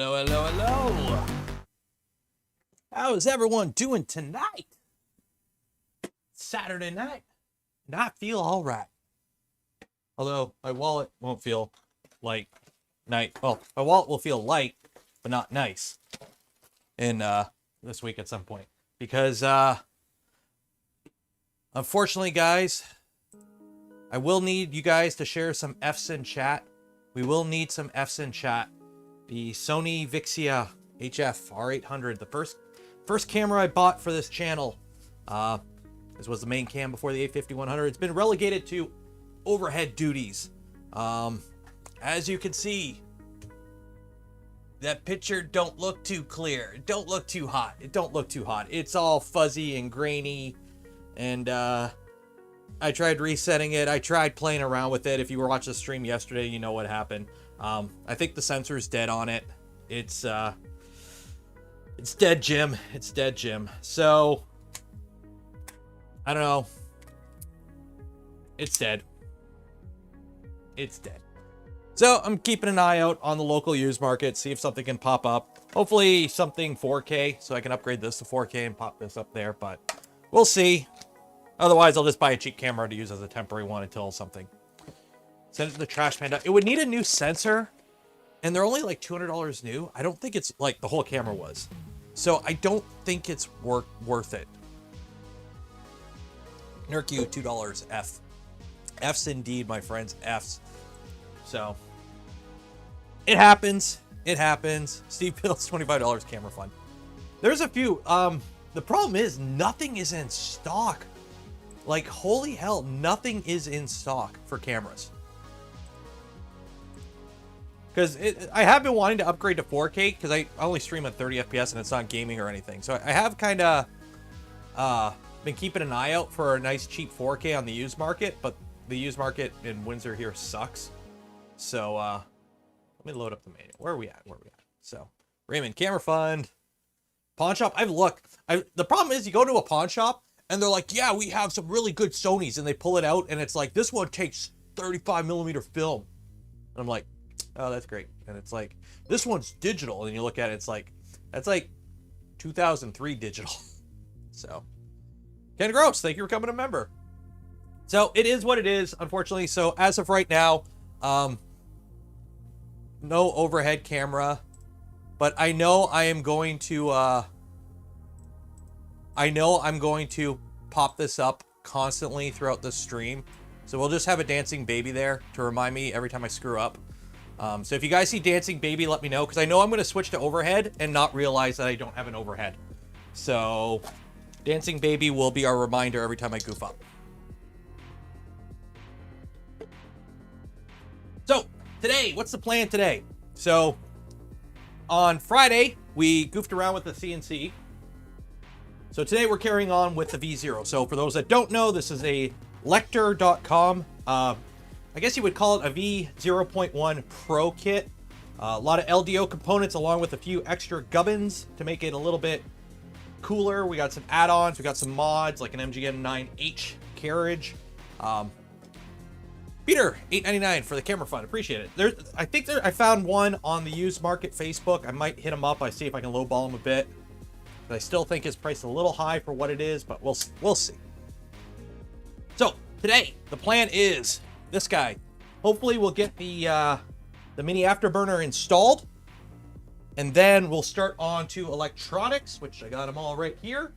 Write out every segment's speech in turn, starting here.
Hello, hello, hello. How is everyone doing tonight? Saturday night. And I feel all right. Although my wallet won't feel like night. Well, my wallet will feel light, but not nice. In this week at some point. Because unfortunately, guys, I will need you guys to share some Fs in chat. We will need some Fs in chat. The Sony Vixia HF R800, the first camera I bought for this channel. This was the main cam before the A5100. It's been relegated to overhead duties. As you can see, that picture don't look too clear. It don't look too hot. It don't look too hot. It's all fuzzy and grainy. And I tried resetting it. I tried playing around with it. If you were watching the stream yesterday, you know what happened. I think the sensor's dead on it. It's dead, Jim. It's dead, Jim. So, I don't know. It's dead. It's dead. So, I'm keeping an eye out on the local used market, see if something can pop up. Hopefully, something 4K, so I can upgrade this to 4K and pop this up there, but we'll see. Otherwise, I'll just buy a cheap camera to use as a temporary one until something. Send it to the trash panda. It would need a new sensor, and they're only like $200 new. I don't think it's like the whole camera was. So I don't think it's worth it. Nercu, $2 F. F's indeed, my friends, F's. So it happens. It happens. Steve Pills, $25 camera fund. There's a few. The problem is nothing is in stock. Like, holy hell, nothing is in stock for cameras. Because I have been wanting to upgrade to 4K because I only stream at 30 FPS and it's not gaming or anything. So I have kind of been keeping an eye out for a nice cheap 4K on the used market, but the used market in Windsor here sucks. So let me load up the manual. Where are we at? So Raymond, camera fund, pawn shop. I've looked. The problem is you go to a pawn shop and they're like, yeah, we have some really good Sonys, and they pull it out and it's like, this one takes 35mm film. And I'm like, oh, that's great. And it's like, this one's digital. And you look at it, it's like, that's like 2003 digital. So, Ken Gross, thank you for coming a member. So, it is what it is, unfortunately. So, as of right now, no overhead camera. But I know I am going to, I'm going to pop this up constantly throughout the stream. So, we'll just have a dancing baby there to remind me every time I screw up. So if you guys see Dancing Baby, let me know, because I know I'm going to switch to overhead and not realize that I don't have an overhead. So Dancing Baby will be our reminder every time I goof up. So today, what's the plan today? So on Friday, we goofed around with the CNC. So today we're carrying on with the V0. So for those that don't know, this is a Lecktor.com. I guess you would call it a V0.1 Pro kit. A lot of LDO components along with a few extra gubbins to make it a little bit cooler. We got some add-ons. We got some mods like an MGM9H carriage. Peter, $8.99 for the camera fund. Appreciate it. I found one on the used market Facebook. I might hit him up. I see if I can lowball him a bit. But I still think his price is a little high for what it is, but we'll see. So today, the plan is this guy. Hopefully we'll get the mini afterburner installed, and then we'll start on to electronics, which I got them all right here,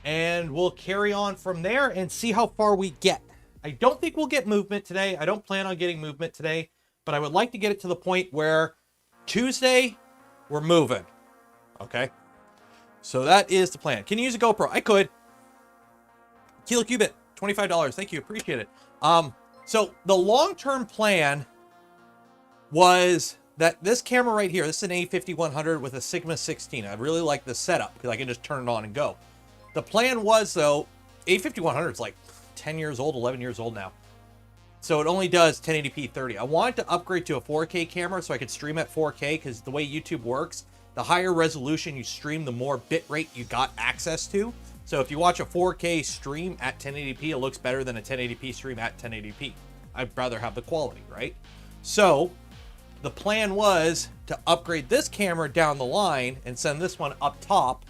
and we'll carry on from there and see how far we get. I don't think we'll get movement today. I don't plan on getting movement today, but I would like to get it to the point where Tuesday we're moving. Okay, so that is the plan. Can you use a GoPro? I could. Kilo Cubit, $25. Thank you, appreciate it. So the long-term plan was that this camera right here, this is an A5100 with a Sigma 16. I really like this setup because I can just turn it on and go. The plan was, though, A5100 is like 10 years old, 11 years old now. So it only does 1080p 30. I wanted to upgrade to a 4K camera so I could stream at 4K because the way YouTube works, the higher resolution you stream, the more bit rate you got access to. So if you watch a 4K stream at 1080p, it looks better than a 1080p stream at 1080p. I'd rather have the quality, right? So the plan was to upgrade this camera down the line and send this one up top.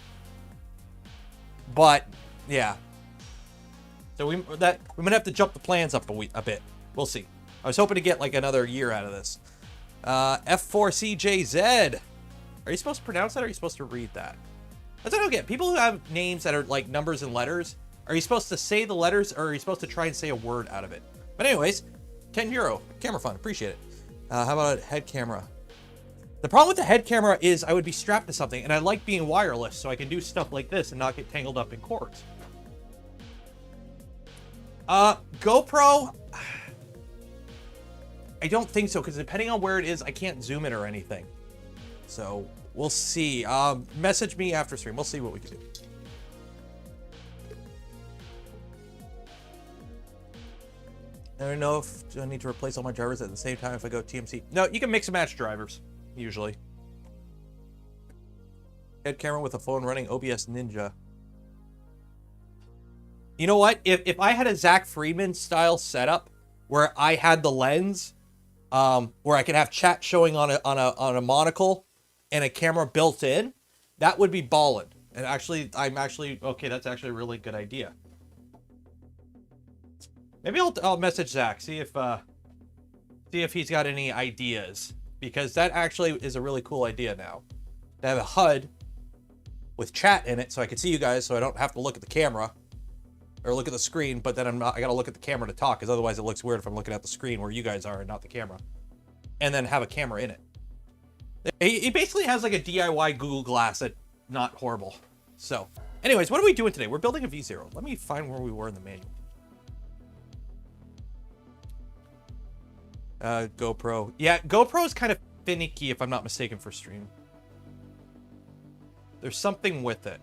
But yeah, so we might have to jump the plans up a bit. We'll see. I was hoping to get like another year out of this. F4CJZ. Are you supposed to pronounce that, or are you supposed to read that? That's what I don't get. People who have names that are like numbers and letters, are you supposed to say the letters, or are you supposed to try and say a word out of it? But anyways, €10. Camera fun. Appreciate it. How about a head camera? The problem with the head camera is I would be strapped to something, and I like being wireless, so I can do stuff like this and not get tangled up in cords. GoPro, I don't think so, because depending on where it is, I can't zoom it or anything. So we'll see. Message me after stream. We'll see what we can do. I don't know if I need to replace all my drivers at the same time if I go TMC. No, you can mix and match drivers, usually. Head camera with a phone running OBS Ninja. You know what? If I had a Zach Friedman style setup where I had the lens, where I could have chat showing on a monocle and a camera built in, that would be ballin'. And actually, okay, that's actually a really good idea. Maybe I'll message Zach, see if he's got any ideas, because that actually is a really cool idea now. To have a HUD with chat in it, so I can see you guys, so I don't have to look at the camera or look at the screen. But then I gotta look at the camera to talk, because otherwise it looks weird if I'm looking at the screen where you guys are and not the camera. And then have a camera in it. He basically has like a DIY Google Glass that's not horrible. So, anyways, what are we doing today? We're building a V0. Let me find where we were in the manual. GoPro. Yeah, GoPro is kind of finicky, if I'm not mistaken, for stream. There's something with it.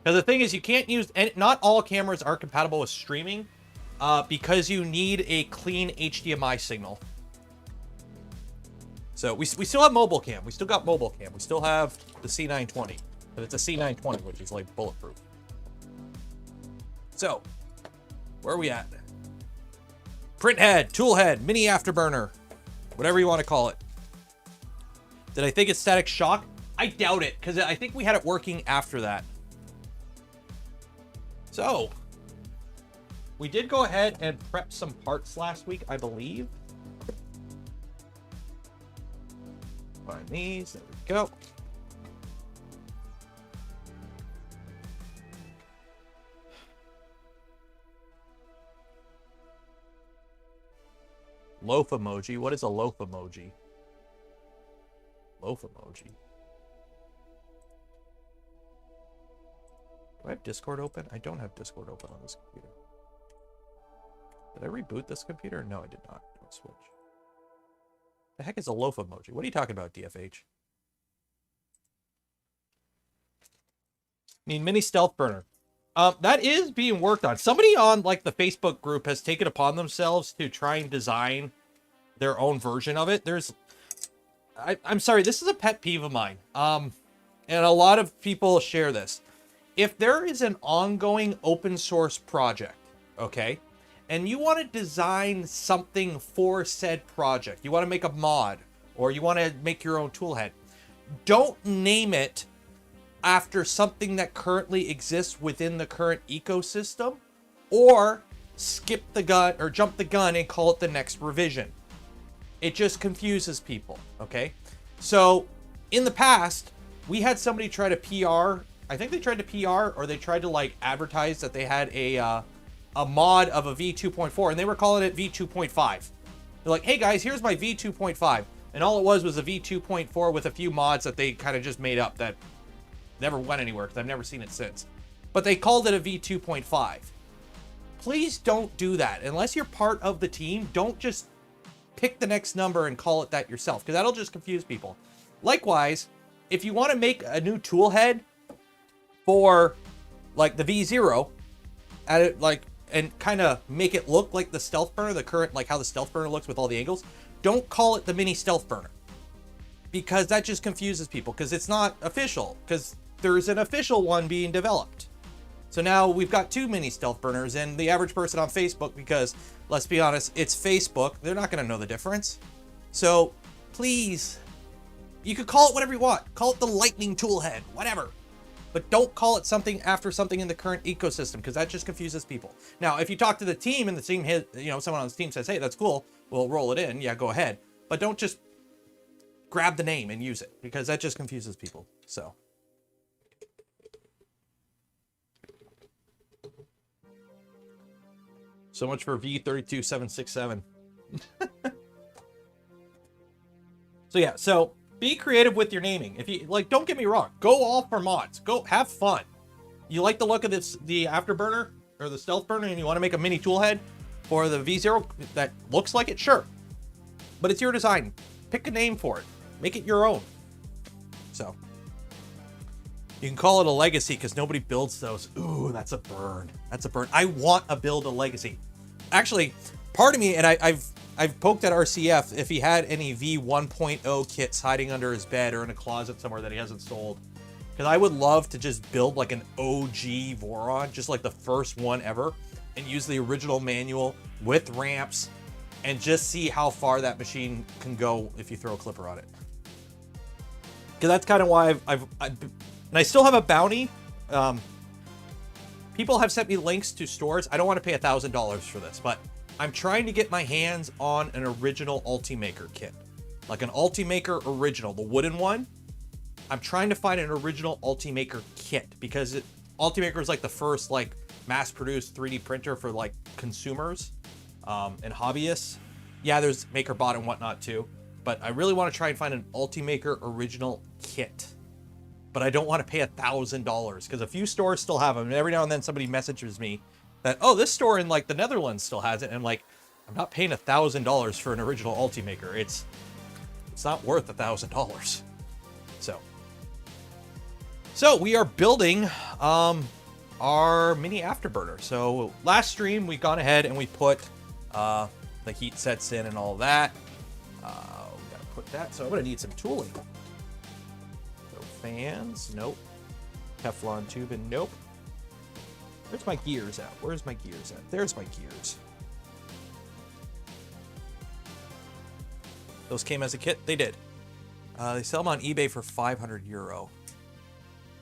Because the thing is, you can't use... And not all cameras are compatible with streaming, because you need a clean HDMI signal. So we still have mobile cam. We still got mobile cam. We still have the C920. But it's a C920, which is like bulletproof. So, where are we at? Print head, tool head, mini afterburner, whatever you want to call it. Did I think it's static shock? I doubt it, because I think we had it working after that. So, we did go ahead and prep some parts last week, I believe. Find these, there we go. Loaf emoji. What is a loaf emoji? Loaf emoji. Do I have Discord open? I don't have Discord open on this computer. Did I reboot this computer? No, I did not. Don't switch. The heck is a loaf emoji? What are you talking about, DFH? I mean, mini stealth burner. That is being worked on. Somebody on like the Facebook group has taken upon themselves to try and design their own version of it. I'm sorry, this is a pet peeve of mine. And a lot of people share this. If there is an ongoing open source project, okay, and you want to design something for said project, you want to make a mod, or you want to make your own toolhead, don't name it after something that currently exists within the current ecosystem, or skip the gun or jump the gun and call it the next revision. It just confuses people, okay? So in the past, we had somebody try to PR, I think they tried to PR, or they tried to like advertise that they had a mod of a V2.4, and they were calling it V2.5. They're like, hey guys, here's my V2.5. And all it was a V2.4 with a few mods that they kind of just made up that never went anywhere, because I've never seen it since. But they called it a V2.5. Please don't do that. Unless you're part of the team, don't just pick the next number and call it that yourself, because that'll just confuse people. Likewise, if you want to make a new tool head for like the V0, at it like and kind of make it look like the stealth burner, the current, like how the stealth burner looks with all the angles, don't call it the mini stealth burner, because that just confuses people, because it's not official, because there's an official one being developed. So now we've got 2 mini stealth burners, and the average person on Facebook, because let's be honest, it's Facebook, they're not going to know the difference. So please, you could call it whatever you want. Call it the lightning tool head, whatever. But don't call it something after something in the current ecosystem, because that just confuses people. Now, if you talk to the team and the team has, someone on the team says, hey, that's cool, we'll roll it in. Yeah, go ahead. But don't just grab the name and use it, because that just confuses people. So. So much for V32767. So yeah, so be creative with your naming. If you like, don't get me wrong, go all for mods. Go have fun. You like the look of the afterburner or the stealth burner, and you want to make a mini tool head for the V0 that looks like it, sure. But it's your design. Pick a name for it. Make it your own. So you can call it a legacy because nobody builds those. Ooh, that's a burn. That's a burn. I want to build a legacy. Actually, part of me, and I've poked at RCF if he had any V1.0 kits hiding under his bed or in a closet somewhere that he hasn't sold. Because I would love to just build like an OG Voron, just like the first one ever, and use the original manual with ramps and just see how far that machine can go if you throw a clipper on it. Because that's kind of why and I still have a bounty. People have sent me links to stores. I don't want to pay $1,000 for this, but I'm trying to get my hands on an original Ultimaker kit. Like an Ultimaker original, the wooden one. I'm trying to find an original Ultimaker kit because Ultimaker is like the first like mass-produced 3D printer for like consumers and hobbyists. Yeah, there's MakerBot and whatnot too, but I really want to try and find an Ultimaker original kit. But I don't want to pay $1,000 because a few stores still have them. And every now and then somebody messages me that, oh, this store in like the Netherlands still has it. And I'm like, I'm not paying $1,000 for an original Ultimaker. It's not worth $1,000. So we are building our mini afterburner. So last stream we've gone ahead and we put the heat sets in and all that. We gotta put that. So I'm gonna need some tooling. Fans, nope. Teflon tubing, nope. Where's my gears at? Where's my gears at? There's my gears. Those came as a kit? They did. They sell them on eBay for €500.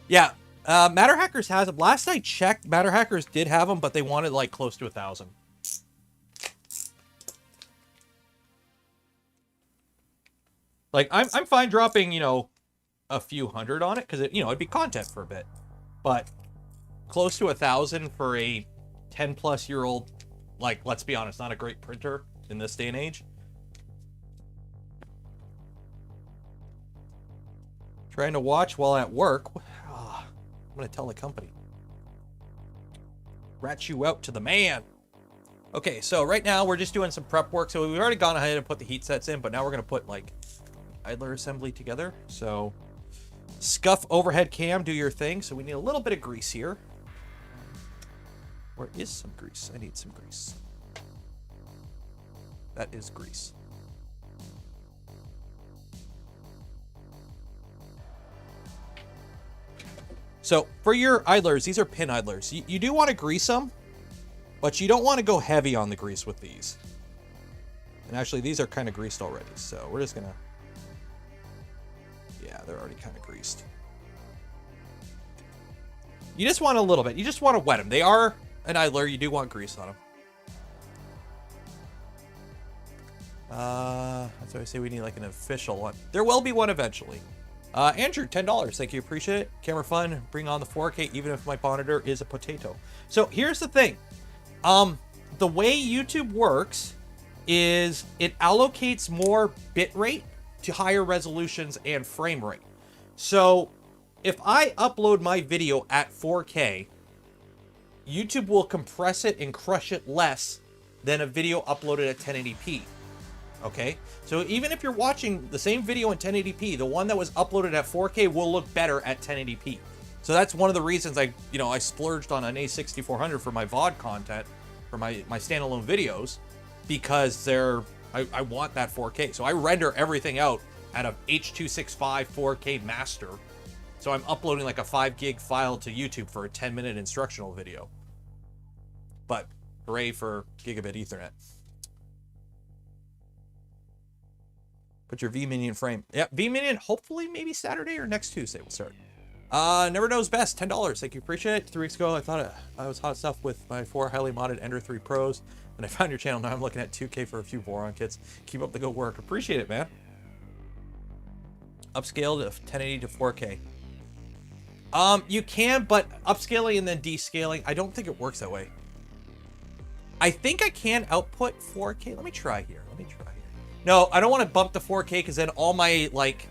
Yeah, Matter Hackers has them. Last I checked, Matter Hackers did have them, but they wanted like close to 1,000. Like, I'm fine dropping, a few hundred on it because it'd be content for a bit, but close to 1,000 for a 10-plus-year-old, like, let's be honest, not a great printer in this day and age. Trying to watch while at work. Oh, I'm gonna tell the company. Rat you out to the man. Okay, so right now we're just doing some prep work. So we've already gone ahead and put the heat sets in, but now we're gonna put like idler assembly together. So scuff overhead cam, do your thing. So we need a little bit of grease here. Where is some grease? I need some grease. That is grease. So for your idlers, these are pin idlers. You do want to grease them, but you don't want to go heavy on the grease with these. And actually, these are kind of greased already. So we're just gonna, yeah, they're already kind of greased. You just want a little bit. You just want to wet them. They are an idler. You do want grease on them. That's why I say we need like an official one. There will be one eventually. Andrew, $10. Thank you. Appreciate it. Camera fun. Bring on the 4K, even if my monitor is a potato. So here's the thing. The way YouTube works is it allocates more bit rate to higher resolutions and frame rate. So if I upload my video at 4K, YouTube will compress it and crush it less than a video uploaded at 1080p. Okay, so even if you're watching the same video in 1080p, the one that was uploaded at 4K will look better at 1080p. So that's one of the reasons I splurged on an A6400 for my VOD content, for my standalone videos, because I want that 4K. So I render everything out at a H.265 4K master, So I'm uploading like a 5 gig file to YouTube for a 10-minute instructional video. But hooray for gigabit Ethernet. Put your V-Minion frame. Yeah, V-Minion, hopefully maybe Saturday or next Tuesday we'll start. Never knows best, $10. Thank you, appreciate it. 3 weeks ago, I thought I was hot stuff with my 4 highly modded Ender 3 Pros, and I found your channel. Now I'm looking at 2K for a few Voron kits. Keep up the good work. Appreciate it, man. Upscaled to 1080 to 4K. You can, but upscaling and then descaling, I don't think it works that way. I think I can output 4K. Let me try here. No, I don't want to bump to 4K because then all my, like,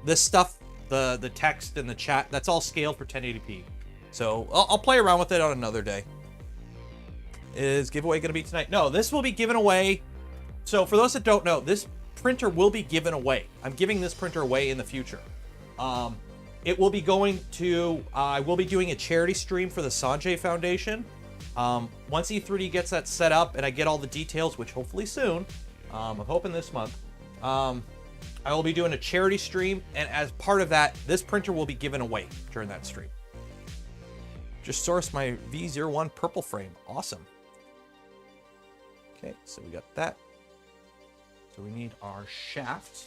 this stuff, the text and the chat, that's all scaled for 1080p. So I'll play around with it on another day. Is giveaway going to be tonight? No, this will be given away. So for those that don't know, this printer will be given away. I'm giving this printer away in the future. It will be going to, I will be doing a charity stream for the Sanjay Foundation. Once E3D gets that set up and I get all the details, which hopefully soon, I'm hoping this month, I will be doing a charity stream, and as part of that, this printer will be given away during that stream. Just sourced my V0.1 purple frame. Awesome. Okay, so we got that. So we need our shaft.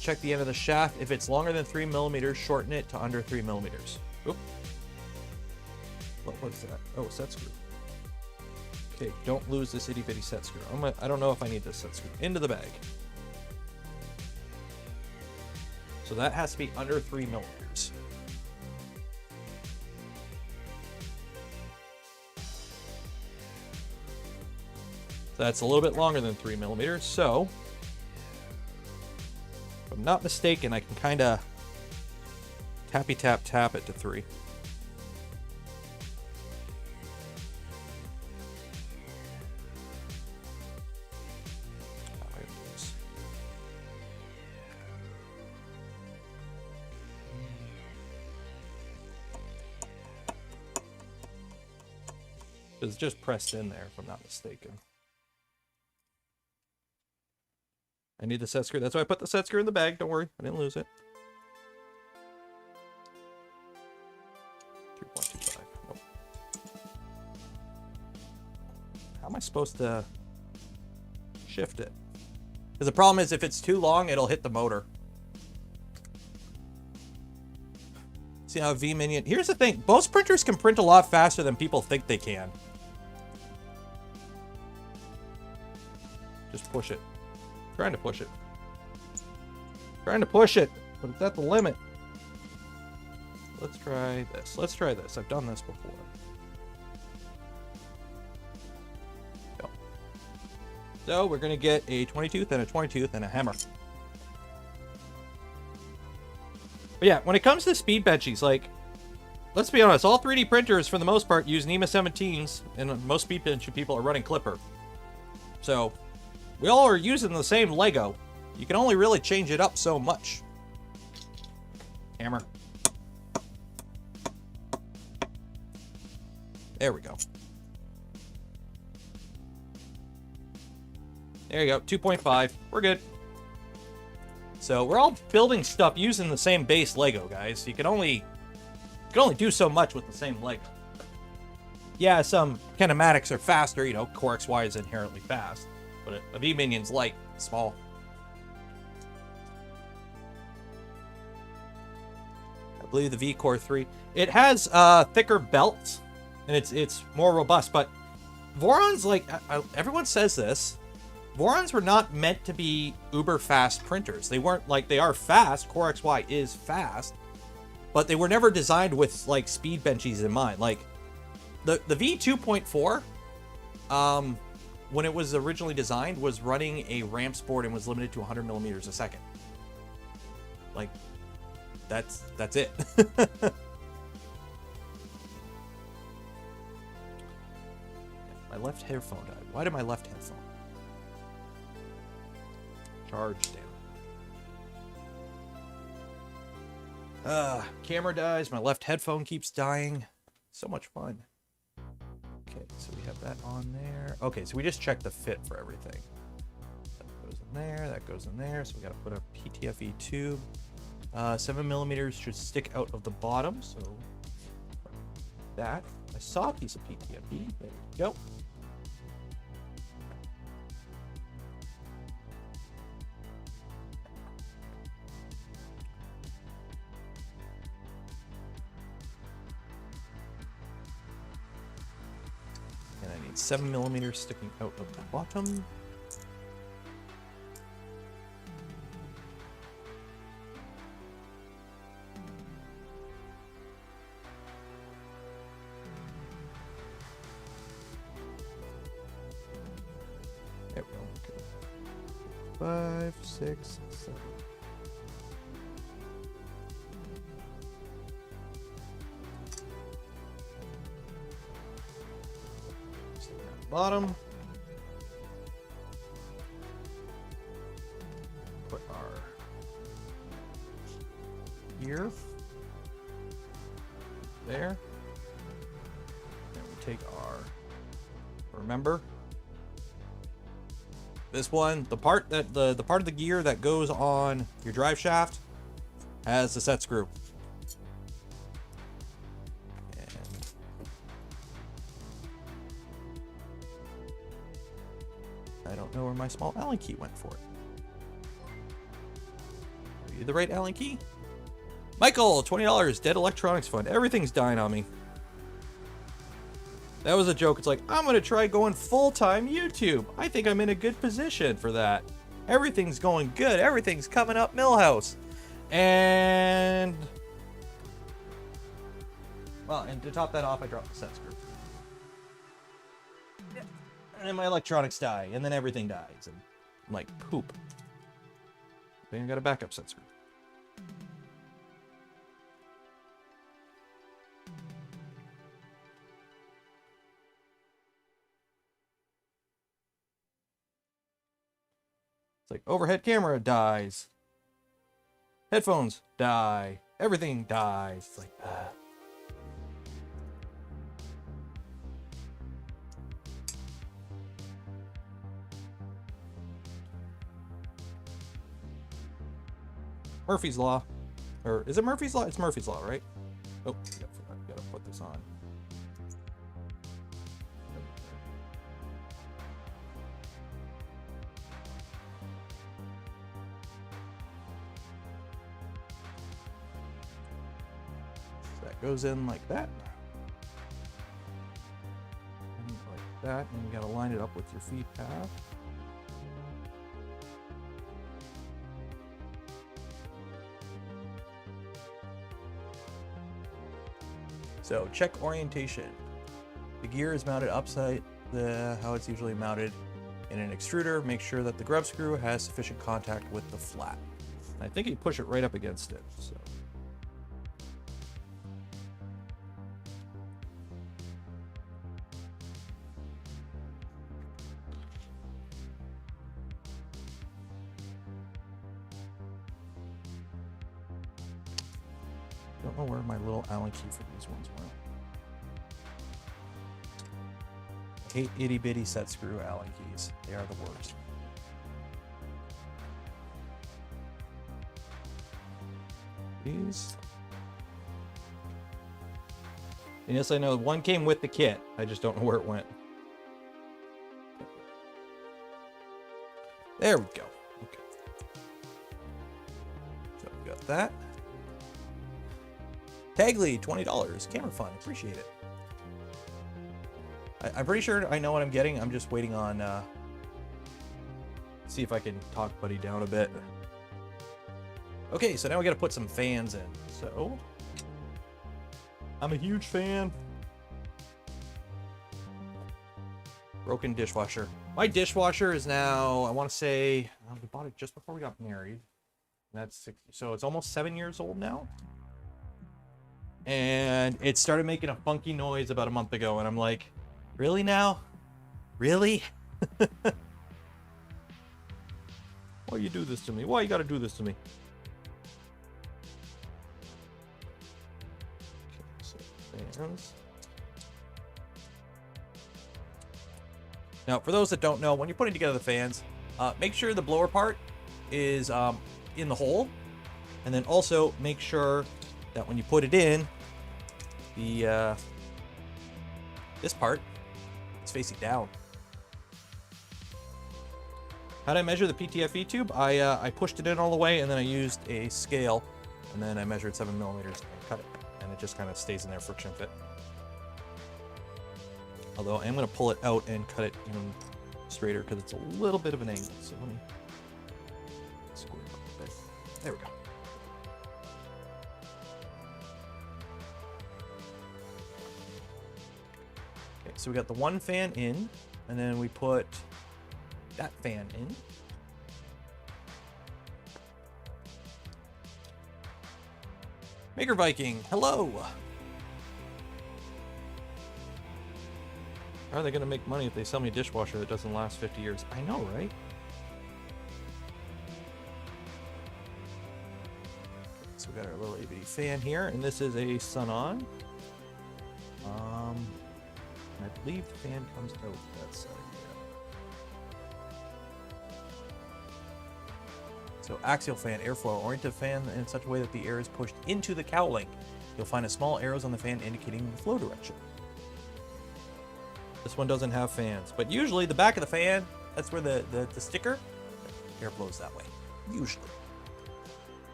Check the end of the shaft. If it's longer than 3 millimeters, shorten it to under 3 millimeters. Oop. What was that? Oh, set screw. Okay, don't lose this itty bitty set screw. I don't know if I need this set screw. Into the bag. So that has to be under 3 millimeters. So that's a little bit longer than 3 millimeters. So, if I'm not mistaken, I can kind of tappy tap it to 3. It's just pressed in there, if I'm not mistaken. I need the set screw. That's why I put the set screw in the bag. Don't worry, I didn't lose it. 3.25. Nope. How am I supposed to shift it? Because the problem is if it's too long, it'll hit the motor. See how V-Minion... Here's the thing. Most printers can print a lot faster than people think they can. Just push it. Trying to push it. Trying to push it, but it's at the limit. Let's try this. Let's try this. I've done this before. Go. So we're going to get a 20-tooth and a 20-tooth and a hammer. But yeah, when it comes to speed benchies, like, let's be honest, all 3D printers, for the most part, use NEMA 17s, and most speed benchy people are running Clipper. So, we all are using the same Lego. You can only really change it up so much. Hammer. There we go. There you go, 2.5. We're good. So we're all building stuff using the same base Lego, guys. You can only do so much with the same Lego. Yeah, some kinematics are faster. You know, Core XY is inherently fast. But a V-Minion's light, small. I believe the V-Core 3. It has thicker belts, and it's more robust. But Voron's, like, everyone says this, Vorons were not meant to be uber fast printers. They weren't, like, they are fast. Core XY is fast, but they were never designed with, like, speed benchies in mind. Like, the V2.4, when it was originally designed, was running a ramps board and was limited to 100 millimeters a second. Like, that's it. My left headphone died. Why did my left headphone? Charge down. Camera dies. My left headphone keeps dying. So much fun. Okay, so we have that on there. Okay, so we just checked the fit for everything. That goes in there. That goes in there. So we got to put a PTFE tube. 7mm should stick out of the bottom, so that. I saw a piece of PTFE. There we go. And I need 7mm sticking out of the bottom. There we go. 5, 6, 7. Bottom. Put our gear there. And we take our, remember, this one, the part that the part of the gear that goes on your drive shaft has the set screw. I don't know where my small Allen key went for it. Are you the right Allen key? Michael, $20, Dead Electronics Fund. Everything's dying on me. That was a joke. It's like, I'm going to try going full-time YouTube. I think I'm in a good position for that. Everything's going good. Everything's coming up Millhouse. And... well, and to top that off, I dropped the set screw. And then my electronics die, and then everything dies, and I'm like, poop. Then I got a backup set screw. It's like overhead camera dies. Headphones die. Everything dies. It's like, Murphy's Law. Or is it Murphy's Law? It's Murphy's Law, right? Oh, I gotta put this on. So that goes in like that. And like that. And you gotta line it up with your feed path. So check orientation. The gear is mounted upside how it's usually mounted in an extruder. Make sure that the grub screw has sufficient contact with the flat. I think you push it right up against it. So. Don't know where my little Allen key for these ones went. I hate itty bitty set screw Allen keys. They are the worst. These. And yes, I know one came with the kit. I just don't know where it went. There we go. Okay. So we got that. Tagley, $20. Camera fun. Appreciate it. I'm pretty sure I know what I'm getting. I'm just waiting on... see if I can talk Buddy down a bit. Okay, so now we got to put some fans in. So... I'm a huge fan. Broken dishwasher. My dishwasher is now, I want to say... we bought it just before we got married. That's 60, so it's almost 7 years old now. And it started making a funky noise about a month ago, and I'm like, really now? Really? Why you do this to me? Why you gotta do this to me? Okay, so fans. Now, for those that don't know, when you're putting together the fans, make sure the blower part is in the hole. And then also make sure that when you put it in, the this part is facing down. How did I measure the PTFE tube? I pushed it in all the way, and then I used a scale, and then I measured 7 millimeters and cut it, and it just kind of stays in there friction fit. Although I am going to pull it out and cut it even straighter because it's a little bit of an angle. So let me square it up a bit. There we go. Okay, so we got the one fan in, and then we put that fan in. Maker Viking, hello! How are they going to make money if they sell me a dishwasher that doesn't last 50 years? I know, right? So we got our little ABD fan here, and this is a sun-on. I believe the fan comes out that side. So axial fan, airflow, oriented fan in such a way that the air is pushed into the cowling. You'll find a small arrows on the fan indicating the flow direction. This one doesn't have fans, but usually the back of the fan, that's where the sticker, air blows that way, usually.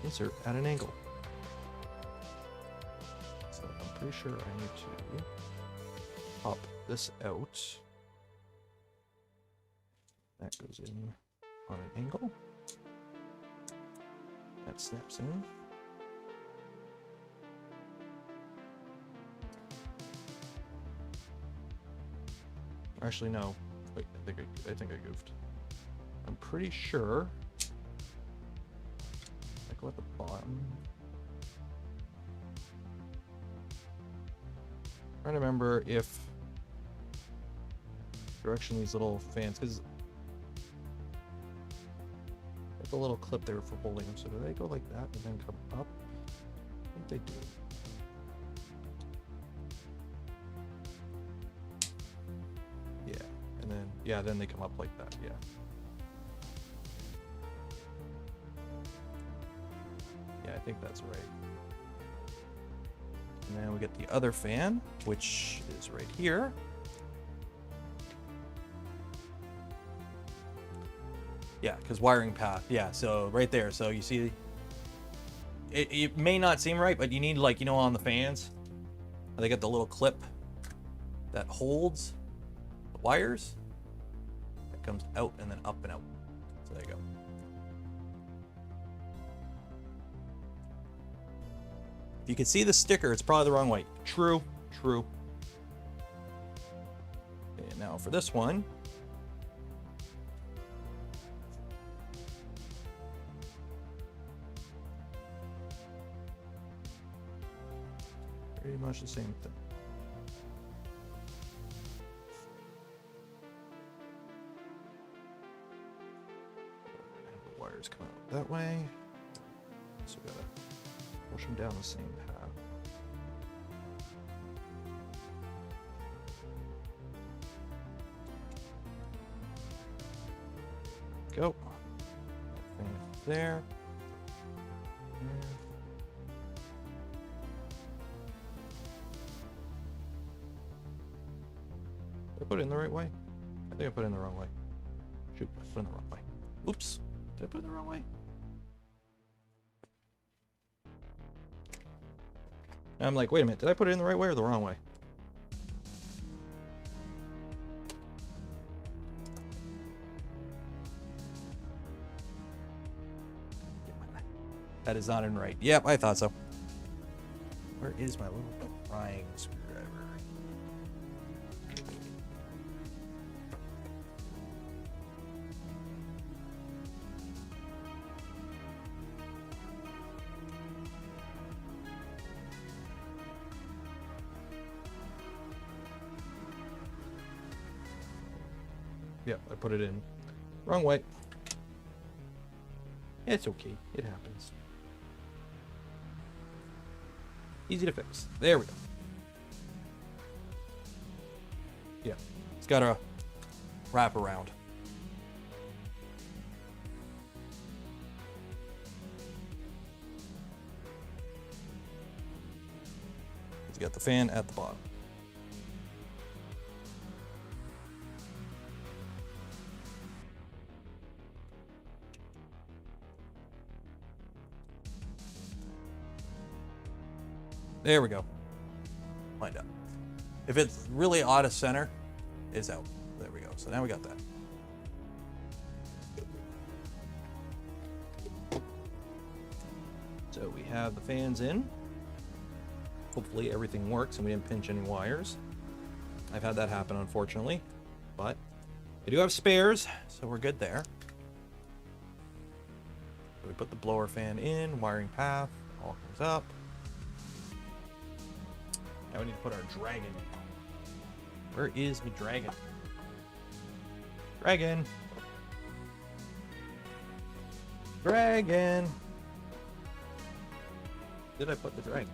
Insert at an angle. So I'm pretty sure I need to pop this out. That goes in on an angle. That snaps in. Actually, no. Wait, I think I goofed. I'm pretty sure. I go at the bottom. I'm trying to remember if direction these little fans, because there's a little clip there for holding them. So do they go like that and then come up? I think they do. Yeah, then they come up like that, yeah. Yeah, I think that's right. And then we get the other fan, which is right here. Yeah, because wiring path, yeah, so right there. So you see, it may not seem right, but you need, like, you know, on the fans, they got the little clip that holds the wires. Comes out and then up and out. So there you go. If you can see the sticker, it's probably the wrong way. True, true. Okay, now for this one. Pretty much the same thing. Come out that way, so we gotta push them down the same path. Go. That thing there. Did I put it in the right way? I think I put it in the wrong way. Shoot, I put it in the wrong way. Oops. Did I put it the wrong way? I'm like, wait a minute, did I put it in the right way or the wrong way? That is not in right. Yep, I thought so. Where is my little prying screwdriver? Yep, I put it in wrong way. It's okay, it happens. Easy to fix. There we go. Yeah, it's got a wrap around. You got the fan at the bottom. There we go. Lined up. If it's really out of center, it's out. There we go. So now we got that. So we have the fans in. Hopefully everything works and we didn't pinch any wires. I've had that happen, unfortunately, but I do have spares, so we're good there. So we put the blower fan in, wiring path, all comes up. Now we need to put our dragon. Where is my dragon? Dragon. Dragon. Did I put the dragon?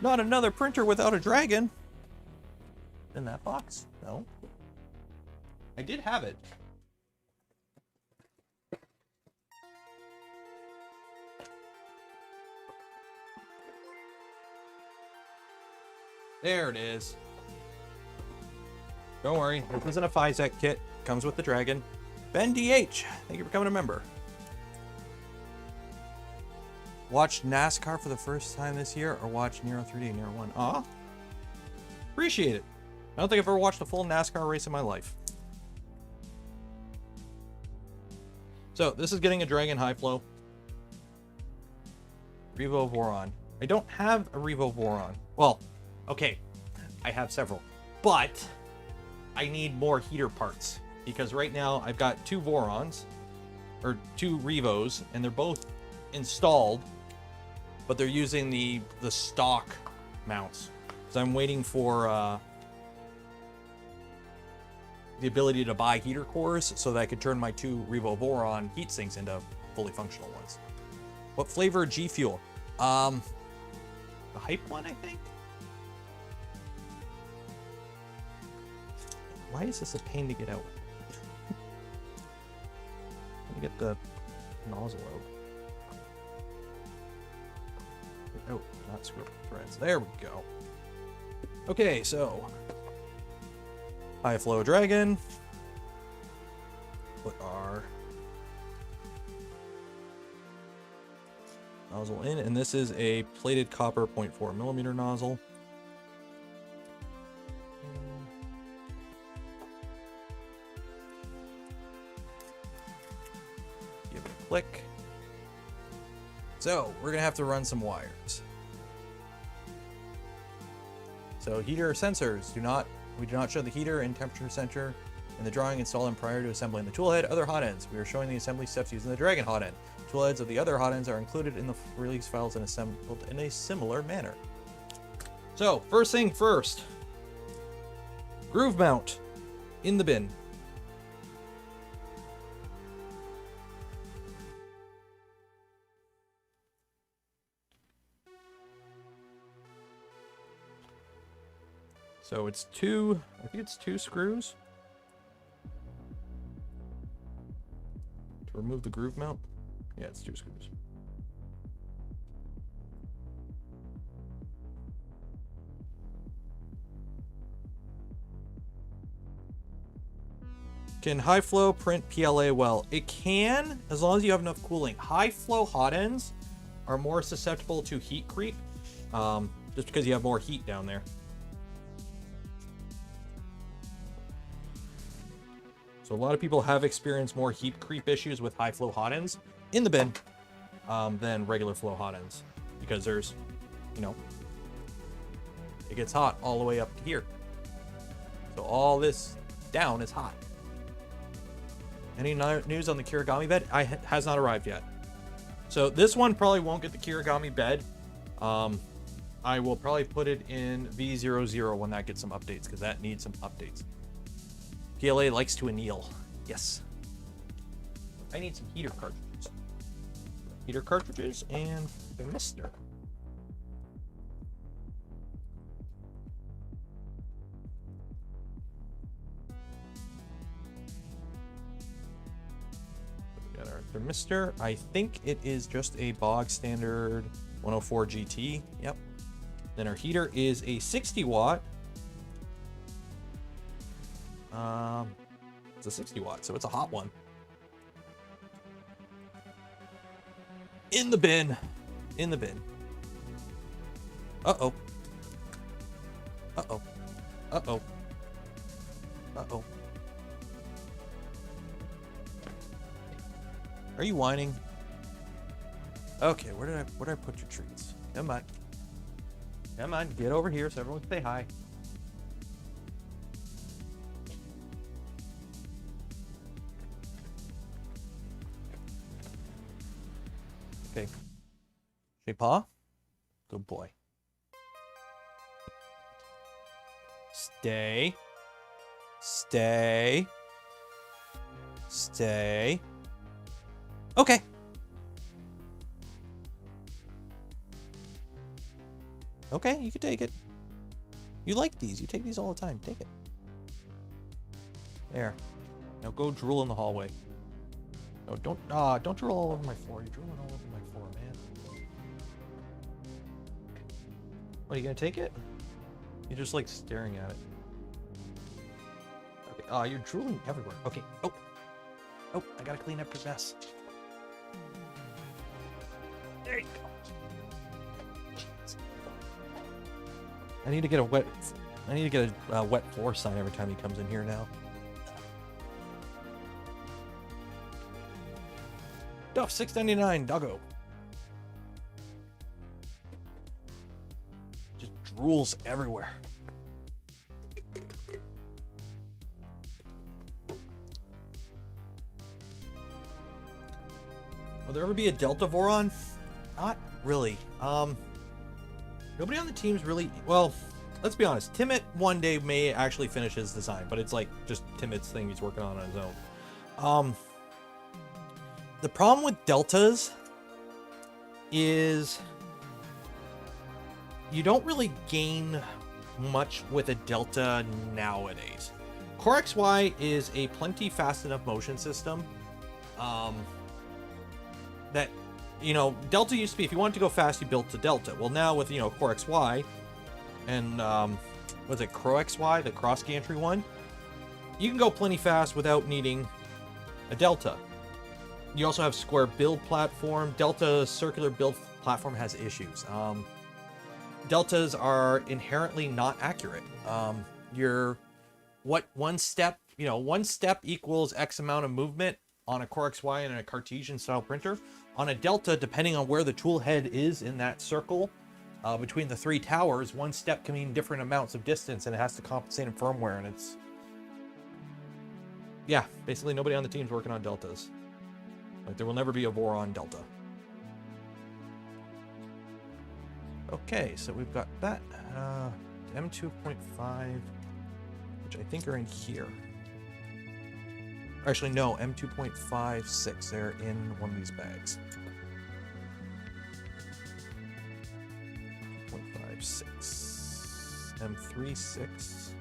Not another printer without a dragon. In that box? No. I did have it. There it is. Don't worry, this isn't a FiSec kit. Comes with the dragon. Ben DH, thank you for becoming a member. Watched NASCAR for the first time this year, or watched Nero 3D, Nero 1. Aw. Appreciate it. I don't think I've ever watched a full NASCAR race in my life. So, this is getting a Dragon High Flow. Revo Voron. I don't have a Revo Voron. Well, okay, I have several, but I need more heater parts because right now I've got two Vorons, or two Revos, and they're both installed, but they're using the stock mounts. So I'm waiting for the ability to buy heater cores so that I could turn my two Revo Voron heat sinks into fully functional ones. What flavor G Fuel? The hype one, I think. Why is this a pain to get out? Let me get the nozzle out. Oh, not screw up the threads. There we go. Okay, so high flow dragon. Put our nozzle in, and this is a plated copper 0.4 millimeter nozzle. Give it a click. So we're gonna have to run some wires. So heater sensors we do not show the heater and temperature sensor in the drawing. Install them prior to assembling the toolhead. Other hot ends. We are showing the assembly steps using the Dragon hot end. Toolheads of the other hot ends are included in the release files and assembled in a similar manner. So first thing first, groove mount in the bin. So it's I think it's two screws to remove the groove mount. Yeah, it's two screws. Can high flow print PLA well? It can, as long as you have enough cooling. High flow hot ends are more susceptible to heat creep, just because you have more heat down there. So a lot of people have experienced more heat creep issues with high flow hot ends in the bin than regular flow hot ends, because there's, it gets hot all the way up to here. So all this down is hot. Any news on the Kirigami bed? Has not arrived yet. So this one probably won't get the Kirigami bed. I will probably put it in V00 when that gets some updates, because that needs some updates. PLA likes to anneal. Yes. I need some heater cartridges. Heater cartridges and thermistor. We got our Thermistor, I think it is just a bog standard 104 GT. Yep. Then our heater is a 60 watt. It's a 60 watt, so it's a hot one. In the bin. In the bin. Uh-oh. Uh-oh. Uh-oh. Uh-oh. Are you whining? Okay, where did I put your treats? Come on. Come on, get over here so everyone can say hi. Okay. Hey, paw. Good boy. Stay. Stay. Stay. Okay. Okay, you can take it. You like these. You take these all the time. Take it. There. Now go drool in the hallway. No, don't drool all over my floor. You're drooling all over my floor, man. What, are you gonna take it? You're just like staring at it. Okay. You're drooling everywhere. Okay. Oh. Oh, I gotta clean up your mess. There you go. I need to get a wet floor sign every time he comes in here now. Duff $6.99, doggo. Just drools everywhere. Will there ever be a Delta Voron? Not really. Nobody on the team's really... Well, let's be honest. Timmett one day may actually finish his design, but it's like just Timmett's thing he's working on his own. The problem with Deltas is you don't really gain much with a Delta nowadays. Core XY is a plenty fast enough motion system that, you know, Delta used to be, if you wanted to go fast, you built a Delta. Well, now with, you know, Core XY and, what's it, Crow XY, the cross gantry one, you can go plenty fast without needing a Delta. You also have square build platform. Delta circular build platform has issues. Deltas are inherently not accurate. One step equals X amount of movement on a Core XY and a Cartesian style printer. On a Delta, depending on where the tool head is in that circle, between the three towers, one step can mean different amounts of distance, and it has to compensate in firmware, and it's... Yeah, basically nobody on the team's working on Deltas. Like, there will never be a Voron Delta. Okay, so we've got that. M2.5, which I think are in here. Actually, no, M2.56. They're in one of these bags. 0.56. M36.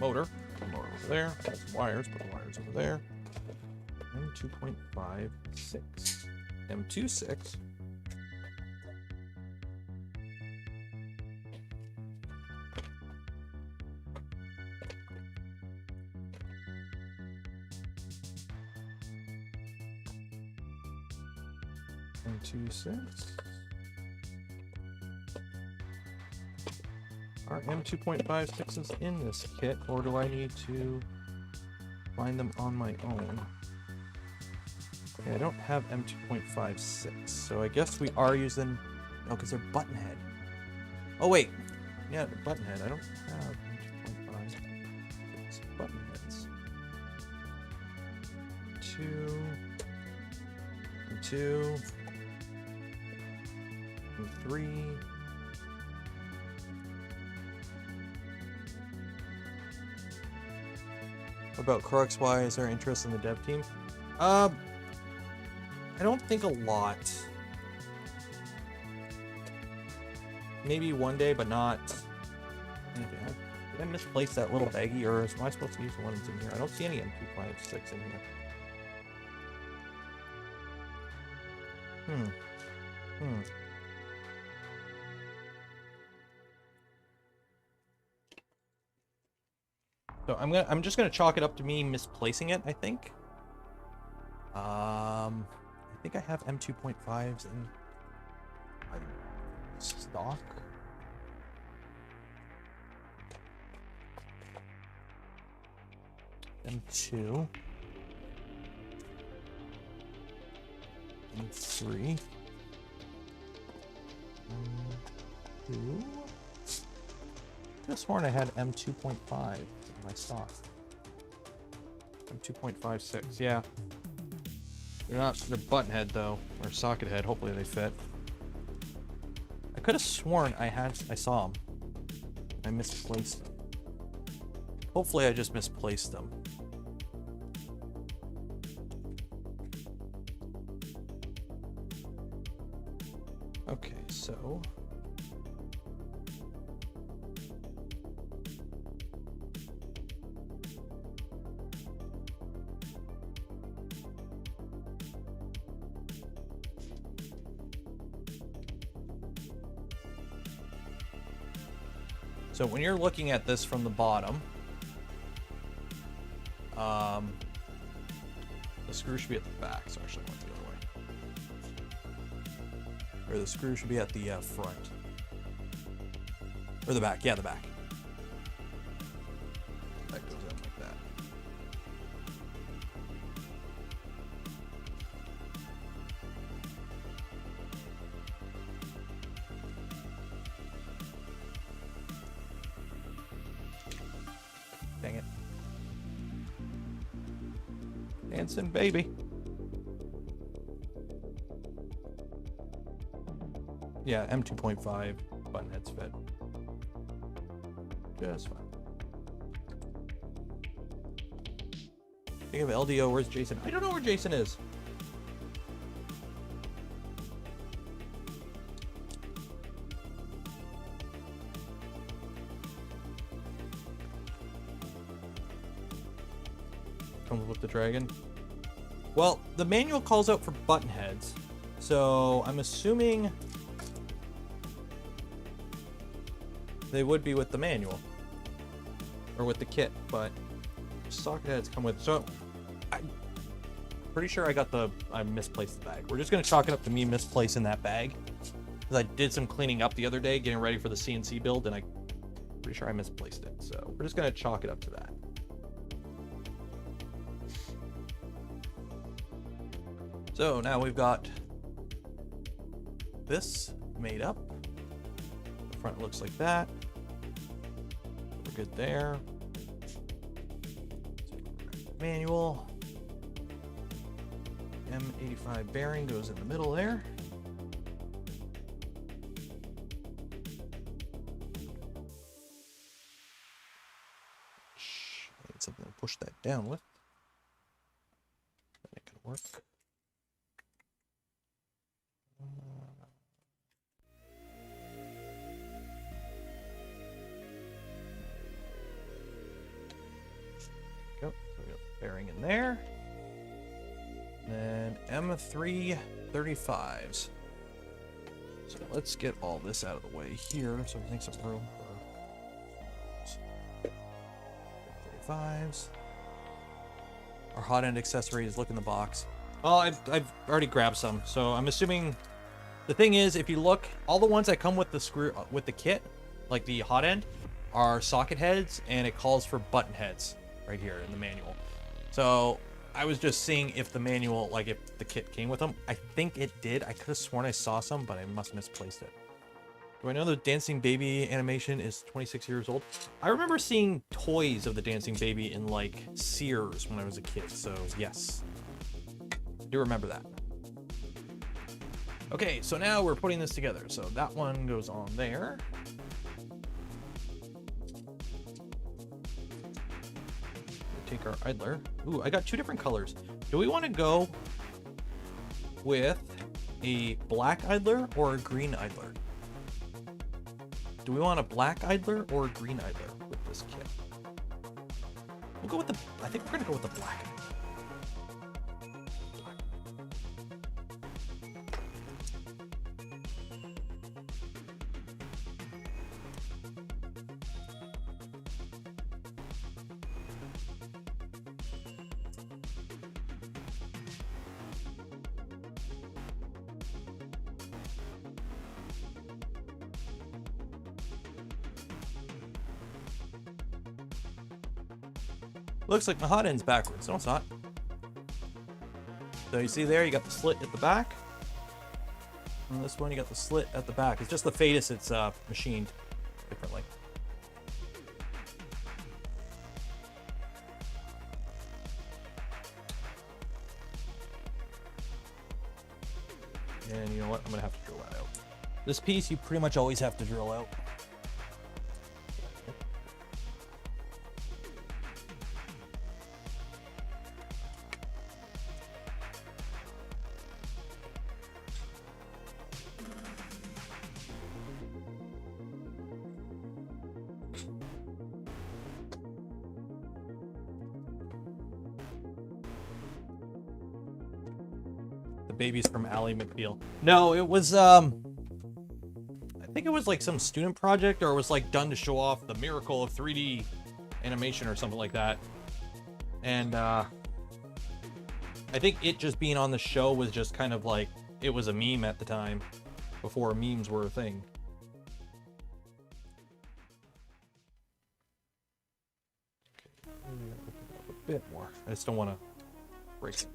Motor. Put the motor over there. Put some wires. Put the wires over there. M2.56. M26. M26. Are M2.56s in this kit, or do I need to find them on my own? Okay, I don't have M2.56, so I guess we are using... No, because they're button head. Oh, wait. Yeah, they're button head. I don't have M2.56 button heads. 2, 3. What about Core XY? Is there interest in the dev team? I don't think a lot. maybe one day, but not anything. Did I misplace that little baggie, or am I supposed to use the one that's in here? I don't see any M256 in here. So I'm just gonna chalk it up to me misplacing it, I think. I think I have M2.5s in stock. M2. M3. M2. I could have sworn I had M2.5 in my stock. M2.56, yeah. They're button head though, or socket head. Hopefully they fit. I could have sworn I saw them. I misplaced them. Hopefully I just misplaced them. Okay, so when you're looking at this from the bottom, the screw should be at the back, so actually I went the other way. Or the screw should be at the front. Or the back, yeah, the back. That goes in like that. Dang it. Dancing baby. Yeah, M2.5 button heads fit. Just fine. Think of LDO, where's Jason? I don't know where Jason is. Comes with the dragon. Well, the manual calls out for button heads, so I'm assuming they would be with the manual or with the kit, but socket heads come with. So I'm pretty sure I misplaced the bag. We're just gonna chalk it up to me misplacing that bag, because I did some cleaning up the other day getting ready for the CNC build, and I'm pretty sure I misplaced it. So we're just gonna chalk it up to that. So now we've got this made up. The front looks like that. We're good there. Manual. M85 bearing goes in the middle there. I need something to push that down with. Then it can work. Go. So we got the bearing in there. And M335s. So let's get all this out of the way here so we make some room for 35s. Our hot end accessories, look in the box. Well, I've already grabbed some, so I'm assuming the thing is, if you look, all the ones that come with the screw with the kit, like the hot end, are socket heads, and it calls for button heads right here in the manual. So I was just seeing if the manual, like if the kit came with them. I think it did. I could have sworn I saw some, but I must have misplaced it. Do I know the dancing baby animation is 26 years old? I remember seeing toys of the dancing baby in like Sears when I was a kid, so yes. I do remember that. Okay, so now we're putting this together. So that one goes on there. Take our idler. Ooh, I got two different colors. Do we want to go with a black idler or a green idler? Do we want a black idler or a green idler with this kit? We'll go with the, I think we're gonna go with the black. Looks like my hot end's backwards. No, it's not. So you see there, you got the slit at the back. And this one, you got the slit at the back. It's just the Fadus, it's machined differently. And you know what? I'm gonna have to drill that out. This piece, you pretty much always have to drill out. Babies from Ally McBeal. No, it was I think it was like some student project, or it was like done to show off the miracle of 3D animation or something like that. And I think it just being on the show was just kind of like, it was a meme at the time, before memes were a thing. Okay, a bit more. I just don't want to break it.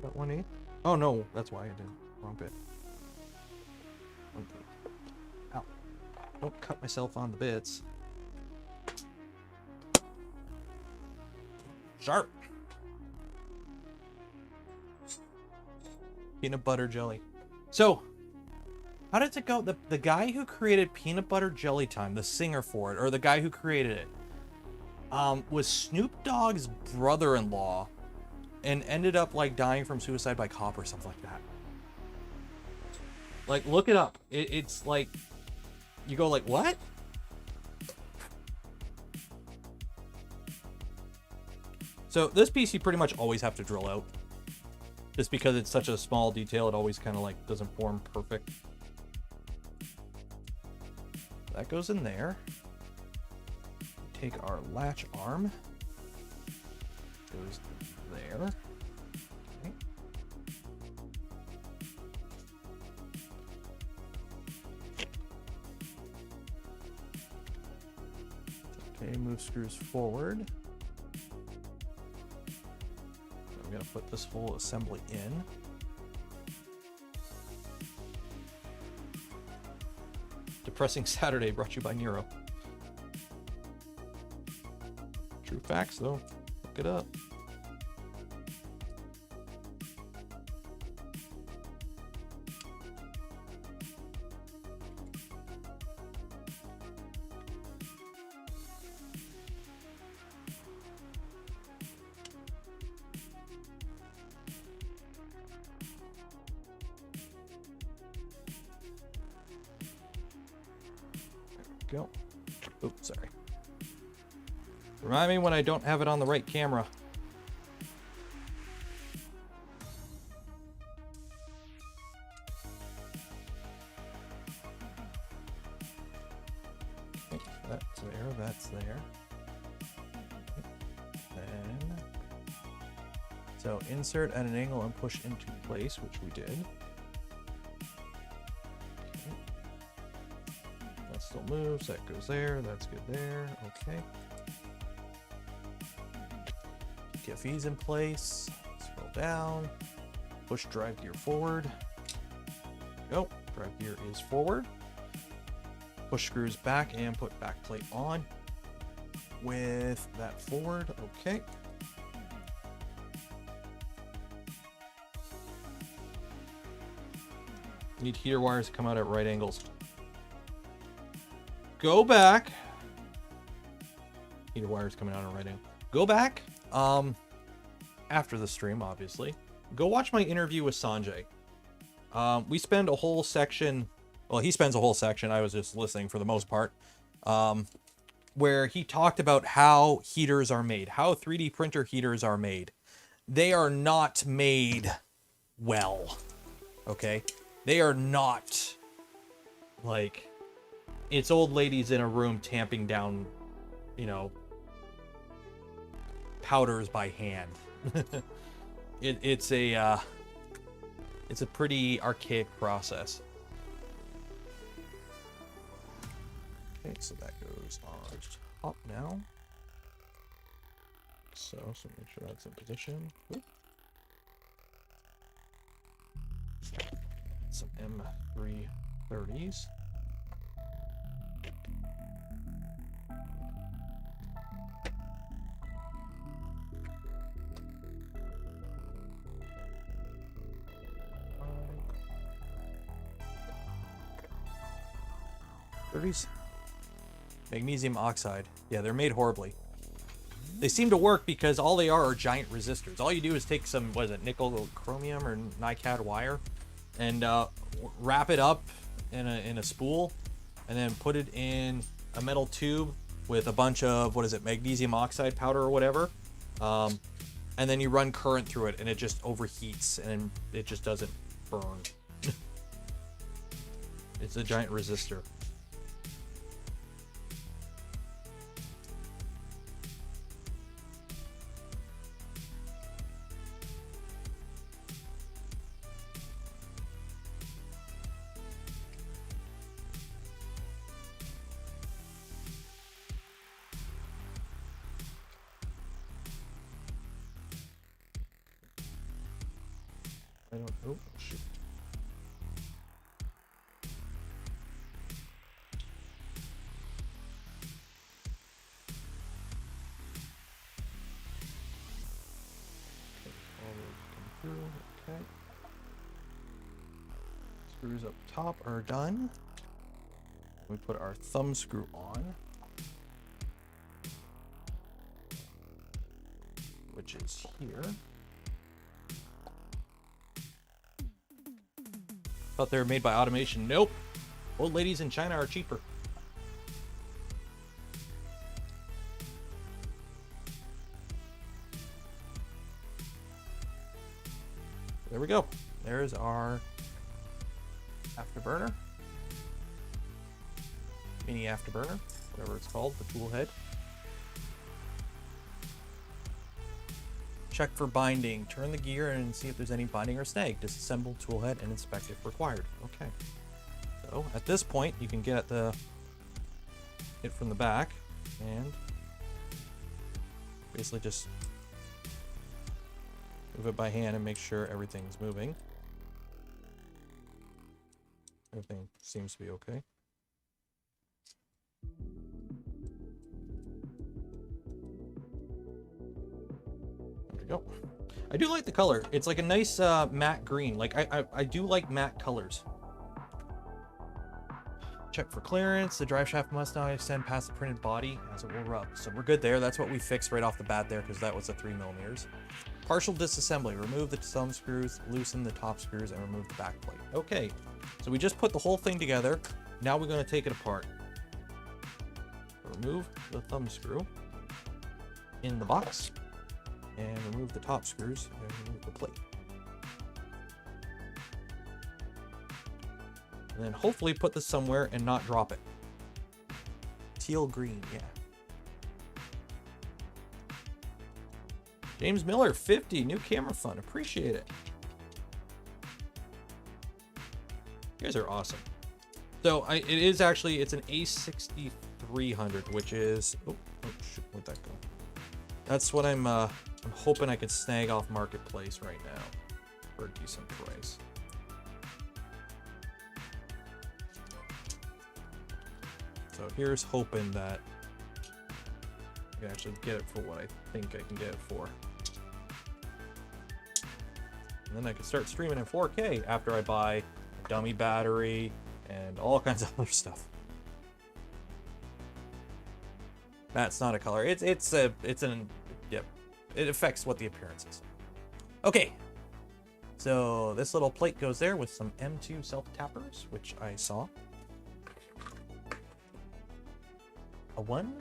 That 1/8? Oh no, that's why I did. Wrong bit. Okay. Ow. Don't cut myself on the bits. Sharp. Peanut butter jelly. So, how did it go? The guy who created Peanut Butter Jelly Time, the singer for it, or the guy who created it, was Snoop Dogg's brother-in-law, and ended up like dying from suicide by cop or something like that. Like, look it up. It's like, you go like, what? So this piece you pretty much always have to drill out. Just because it's such a small detail, it always kind of like doesn't form perfect. That goes in there. Take our latch arm. Goes there. Okay. Okay, move screws forward. So I'm gonna put this whole assembly in. Depressing Saturday brought to you by Nero. True facts though. Look it up. Go. Oops, sorry. Remind me when I don't have it on the right camera. Okay, that's there, that's there. Then, so insert at an angle and push into place, which we did. Still moves, that goes there, that's good there, okay. TFE's in place, scroll down, push drive gear forward. Go, drive gear is forward. Push screws back and put back plate on with that forward, okay. Need heater wires to come out at right angles. Go back. Heater wires coming out on right angle. Go back. After the stream, obviously. Go watch my interview with Sanjay. We spend a whole section, well, he spends a whole section, I was just listening for the most part, where he talked about how heaters are made, how 3D printer heaters are made. They are not made well, okay? They are not like, it's old ladies in a room tamping down, you know, powders by hand. It's a pretty archaic process. Okay, so that goes on top now. So make sure that's in position. Oop. Some M330s. Magnesium oxide. Yeah, they're made horribly. They seem to work because all they are giant resistors. All you do is take some, what is it, nickel chromium or NiCad wire, and wrap it up in a spool, and then put it in a metal tube with a bunch of, what is it, magnesium oxide powder or whatever, and then you run current through it, and it just overheats, and it just doesn't burn. It's a giant resistor. I don't, oh, shoot. All those come through, okay. Screws up top are done. We put our thumb screw on, which is here. Thought they were made by automation. Nope. Old ladies in China are cheaper. There we go. There's our afterburner. Mini afterburner, whatever it's called, the tool head. Check for binding. Turn the gear and see if there's any binding or snag. Disassemble tool head and inspect if required. Okay. So at this point, you can get it from the back and basically just move it by hand and make sure everything's moving. Everything seems to be okay. Go. I do like the color. It's like a nice matte green. Like I do like matte colors. Check for clearance. The drive shaft must not extend past the printed body as it will rub. So we're good there. That's what we fixed right off the bat there because that was a 3mm. Partial disassembly. Remove the thumb screws, loosen the top screws, and remove the back plate. Okay, so we just put the whole thing together. Now we're going to take it apart. Remove the thumb screw in the box. And remove the top screws and remove the plate. And then hopefully put this somewhere and not drop it. Teal green, yeah. James Miller, 50, new camera fun. Appreciate it. You guys are awesome. So it is actually, it's an A6300, which is, oh shoot, where'd that go? That's what I'm hoping I could snag off Marketplace right now for a decent price. So here's hoping that I can actually get it for what I think I can get it for. And then I can start streaming in 4K after I buy a dummy battery and all kinds of other stuff. That's not a color. It affects what the appearance is. Okay, So this little plate goes there with some M2 self-tappers, which I saw. A 1.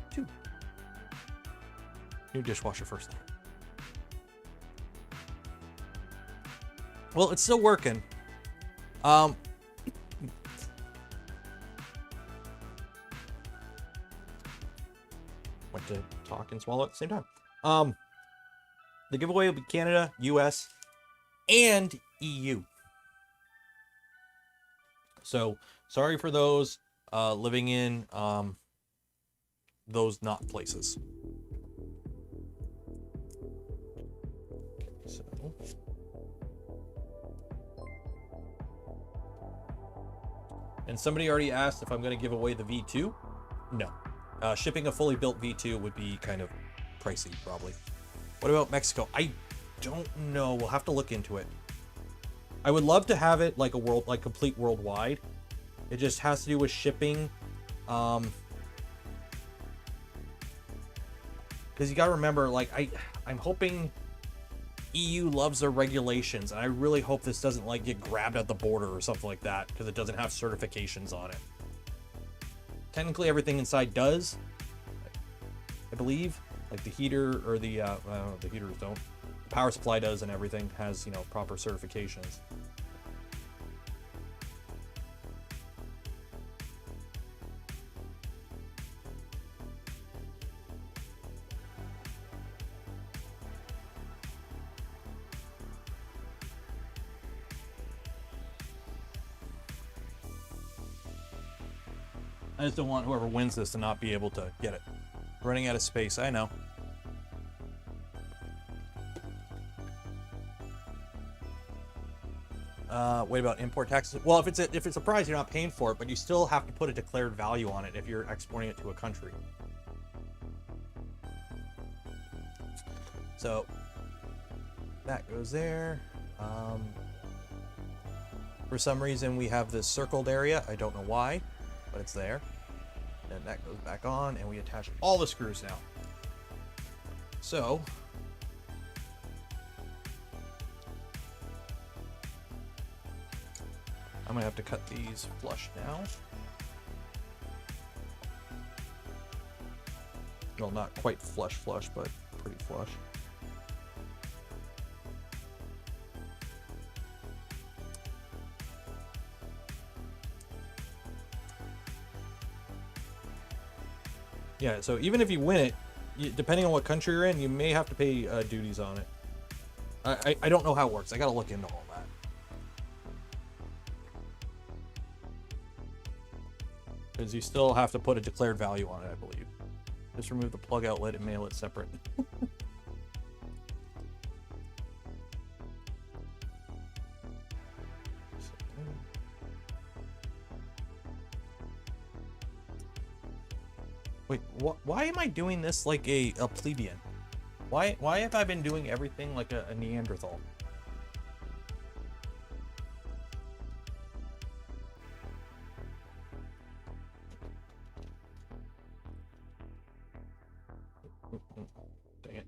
Two. New dishwasher first. Well, it's still working. What to talk and swallow at the same time. The giveaway will be Canada, US, and EU. So sorry for those living in those not places. So and somebody already asked if I'm going to give away the V2. No. Shipping a fully built V2 would be kind of pricey, probably. What about Mexico? I don't know. We'll have to look into it. I would love to have it like complete worldwide. It just has to do with shipping. Because you got to remember, like, I'm hoping EU loves their regulations, and I really hope this doesn't like get grabbed at the border or something like that because it doesn't have certifications on it. Technically, everything inside does, I believe, like the heater or the heaters don't. The power supply does, and everything has, you know, proper certifications. I just don't want whoever wins this to not be able to get it. Running out of space, I know. What about import taxes? Well, if it's a prize, you're not paying for it, but you still have to put a declared value on it if you're exporting it to a country. So that goes there. For some reason, we have this circled area. I don't know why, but it's there. And that goes back on, and we attach all the screws now. So I'm gonna have to cut these flush now. Well, not quite flush, but pretty flush. Yeah, so even if you win it, depending on what country you're in, you may have to pay duties on it. I don't know how it works. I gotta look into all that. Because you still have to put a declared value on it, I believe. Just remove the plug outlet and mail it separate. Wait, why am I doing this like a plebeian? Why have I been doing everything like a Neanderthal? Dang it.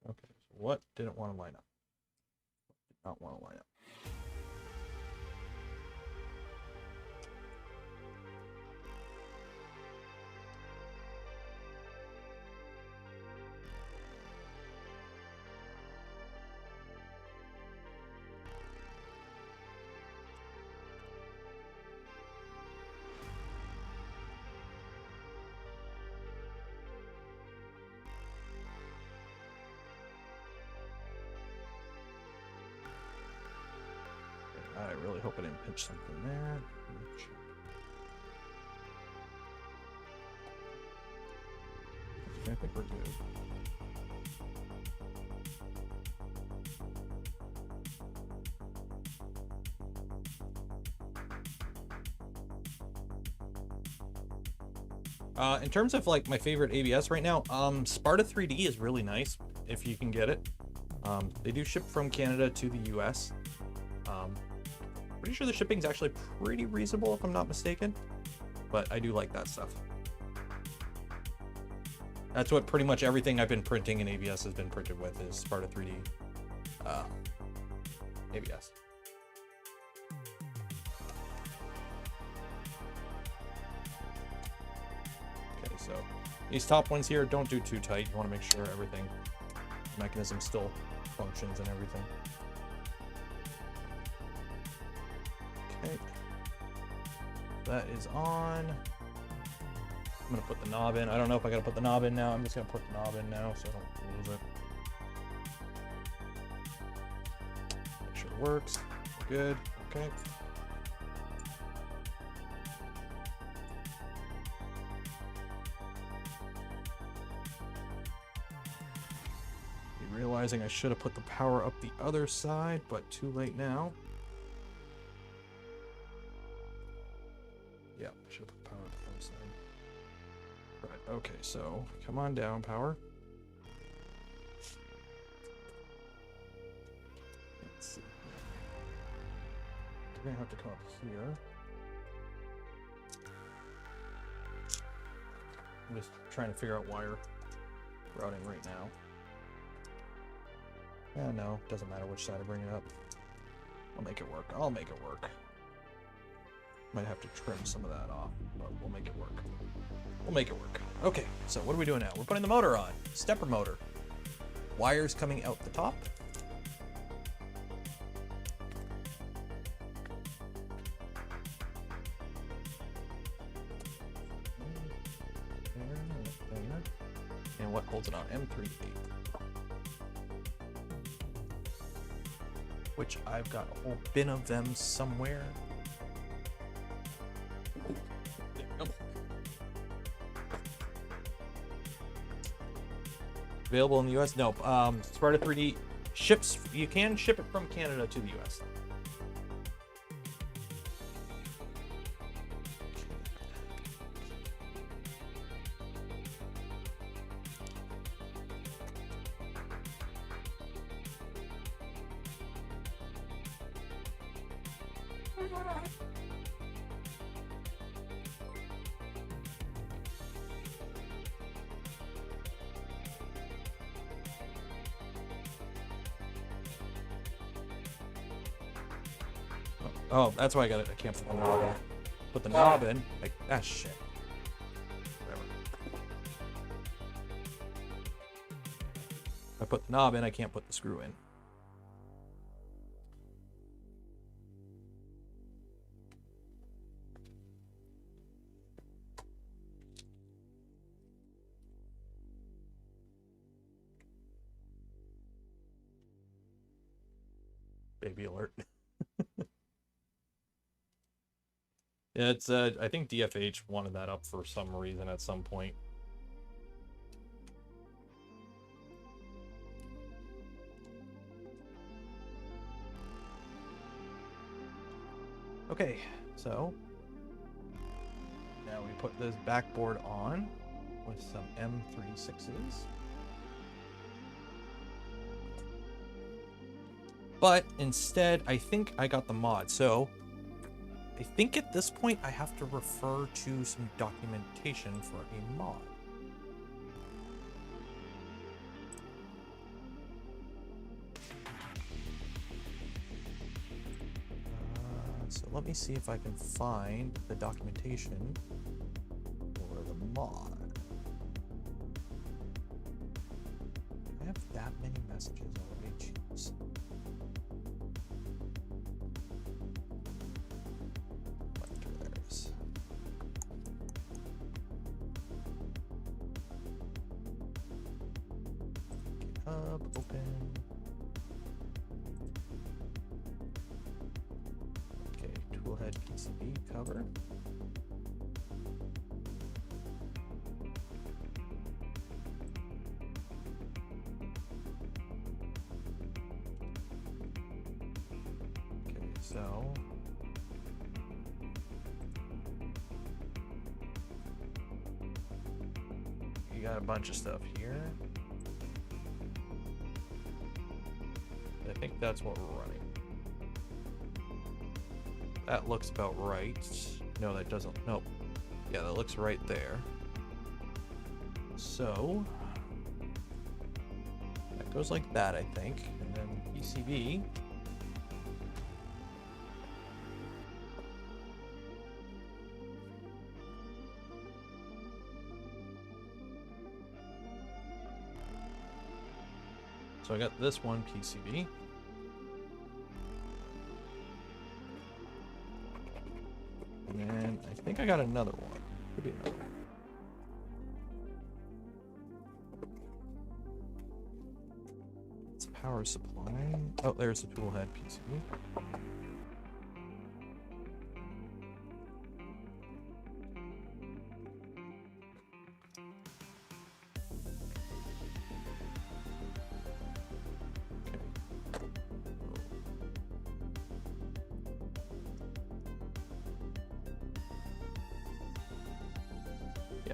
Okay, so what didn't want to line up? Did not want to line up. I really hope I didn't pinch something there. I think we're good. In terms of like my favorite ABS right now, Sparta 3D is really nice if you can get it. They do ship from Canada to the US. Pretty sure the shipping's actually pretty reasonable if I'm not mistaken, but I do like that stuff. That's what pretty much everything I've been printing in ABS has been printed with, is Sparta 3D ABS. Okay, so these top ones here, don't do too tight. You want to make sure everything, mechanism still functions and everything. Okay, that is on. I'm gonna put the knob in. I don't know if I gotta put the knob in now. I'm just gonna put the knob in now so I don't lose it. Make sure it works. Good. Okay. Realizing I should have put the power up the other side, but too late now. Yeah, I should have put power up the other side. Right, okay, so come on down, power. Let's see. We're gonna have to come up here. I'm just trying to figure out wire routing right now. Yeah, no, doesn't matter which side I bring it up. I'll make it work. I'll make it work. Might have to trim some of that off, but we'll make it work. We'll make it work. Okay, so what are we doing now? We're putting the motor on. Stepper motor. Wires coming out the top. And what holds it on? M38. Which I've got a whole bin of them somewhere. Available in the US? No. Sparta 3D ships. You can ship it from Canada to the US. Oh, that's why I can't put the knob in. Put the knob in. Like, ah, shit. Whatever. If I put the knob in, I can't put the screw in. Baby alert. Yeah, it's I think DFH wanted that up for some reason at some point. Okay, so now we put this backboard on with some M36s. But instead, I think I got the mod. So I think at this point I have to refer to some documentation for a mod. So let me see if I can find the documentation for the mod. I have that many messages already. Jeez. Open. Okay, toolhead PCB cover. Okay, so you got a bunch of stuff here. I think that's what we're running. That looks about right. No, that doesn't. Nope. Yeah, that looks right there. So that goes like that, I think. And then PCB. So I got this one PCB. And then I think I got another one. Could be another one. It's power supply. Oh, there's the tool head PCB.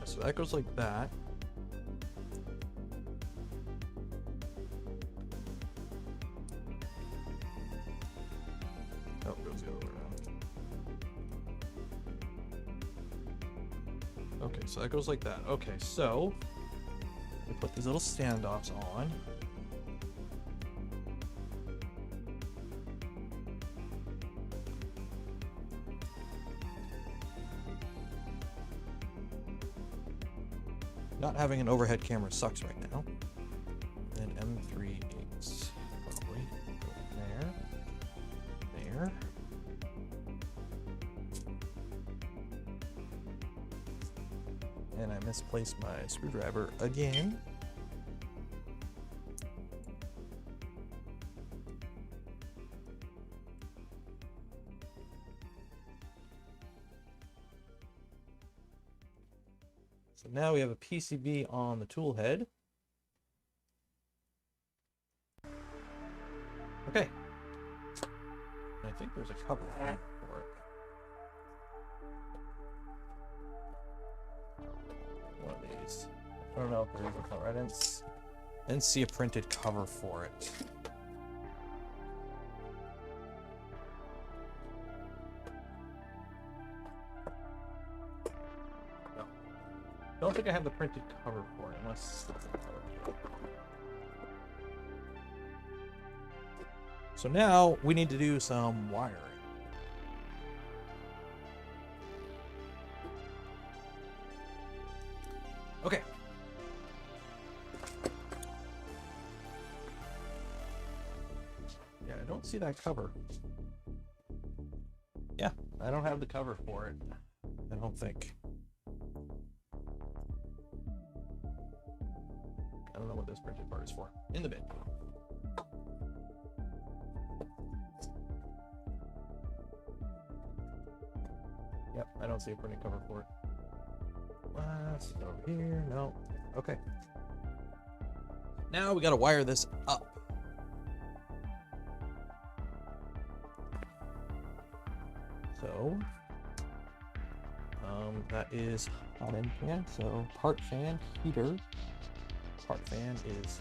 So that goes like that. Oh, it goes the other way around. Okay, so that goes like that. Okay, so we put these little standoffs on. Not having an overhead camera sucks right now. And M3.8s probably go there, there. And I misplaced my screwdriver again. So now we have a PCB on the tool head. Okay. I think there's a cover for it. One of these. I don't know if there is a cover. I didn't see a printed cover for it. I don't think I have the printed cover for it, unless... So now we need to do some wiring. Okay. Yeah, I don't see that cover. Yeah, I don't have the cover for it. I don't think. I don't know what this printed part is for. In the bin. Yep, I don't see a printed cover for it. Last over here. No. Okay. Now we gotta wire this up. So that is Hotend fan. So part fan heater. Part fan is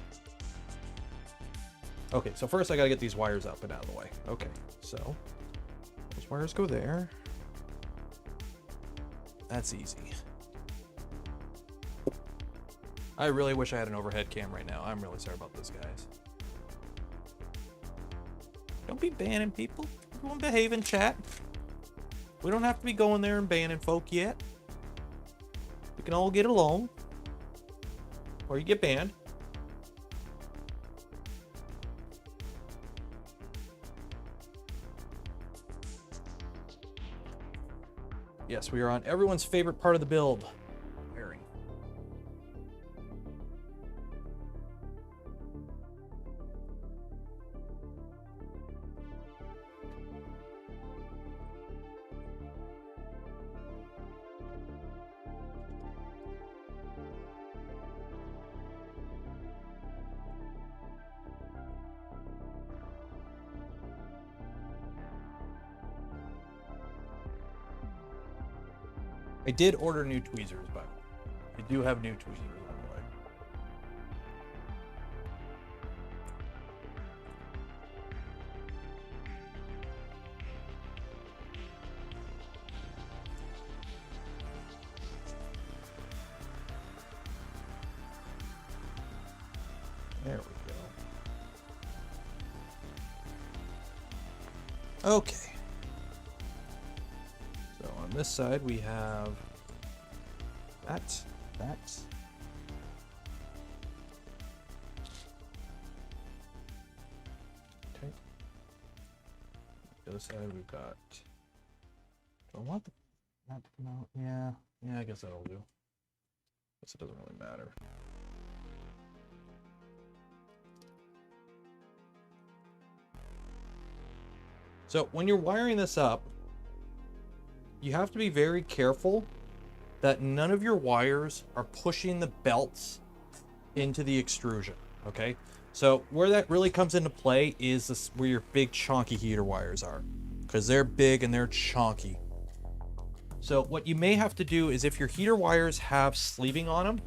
okay. So first I gotta get these wires up and out of the way. Okay, so those wires go there. That's easy. I really wish I had an overhead cam right now. I'm really sorry about this, guys. Don't be banning people. Everyone behave in chat. We don't have to be going there and banning folk yet. We can all get along. Or you get banned. Yes, we are on everyone's favorite part of the build. Wiring. I did order new tweezers, but I do have new tweezers on the way. Okay. So on this side we have that. Okay. The other side we've got. Do I want that to come out? Yeah, I guess that'll do. Guess it doesn't really matter. So when you're wiring this up, you have to be very careful that none of your wires are pushing the belts into the extrusion, okay? So where that really comes into play is this, where your big chonky heater wires are, because they're big and they're chonky. So what you may have to do is, if your heater wires have sleeving on them,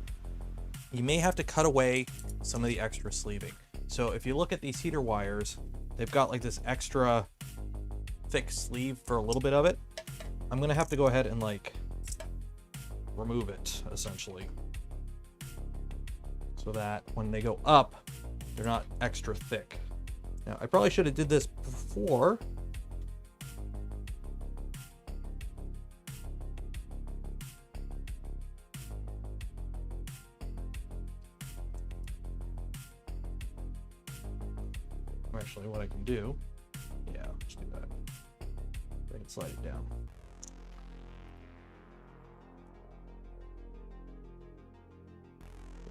you may have to cut away some of the extra sleeving. So if you look at these heater wires, they've got like this extra thick sleeve for a little bit of it. I'm gonna have to go ahead and like remove it essentially, so that when they go up, they're not extra thick. Now I probably should have did this before. Actually, what I can do, yeah, just do that. I can slide it down.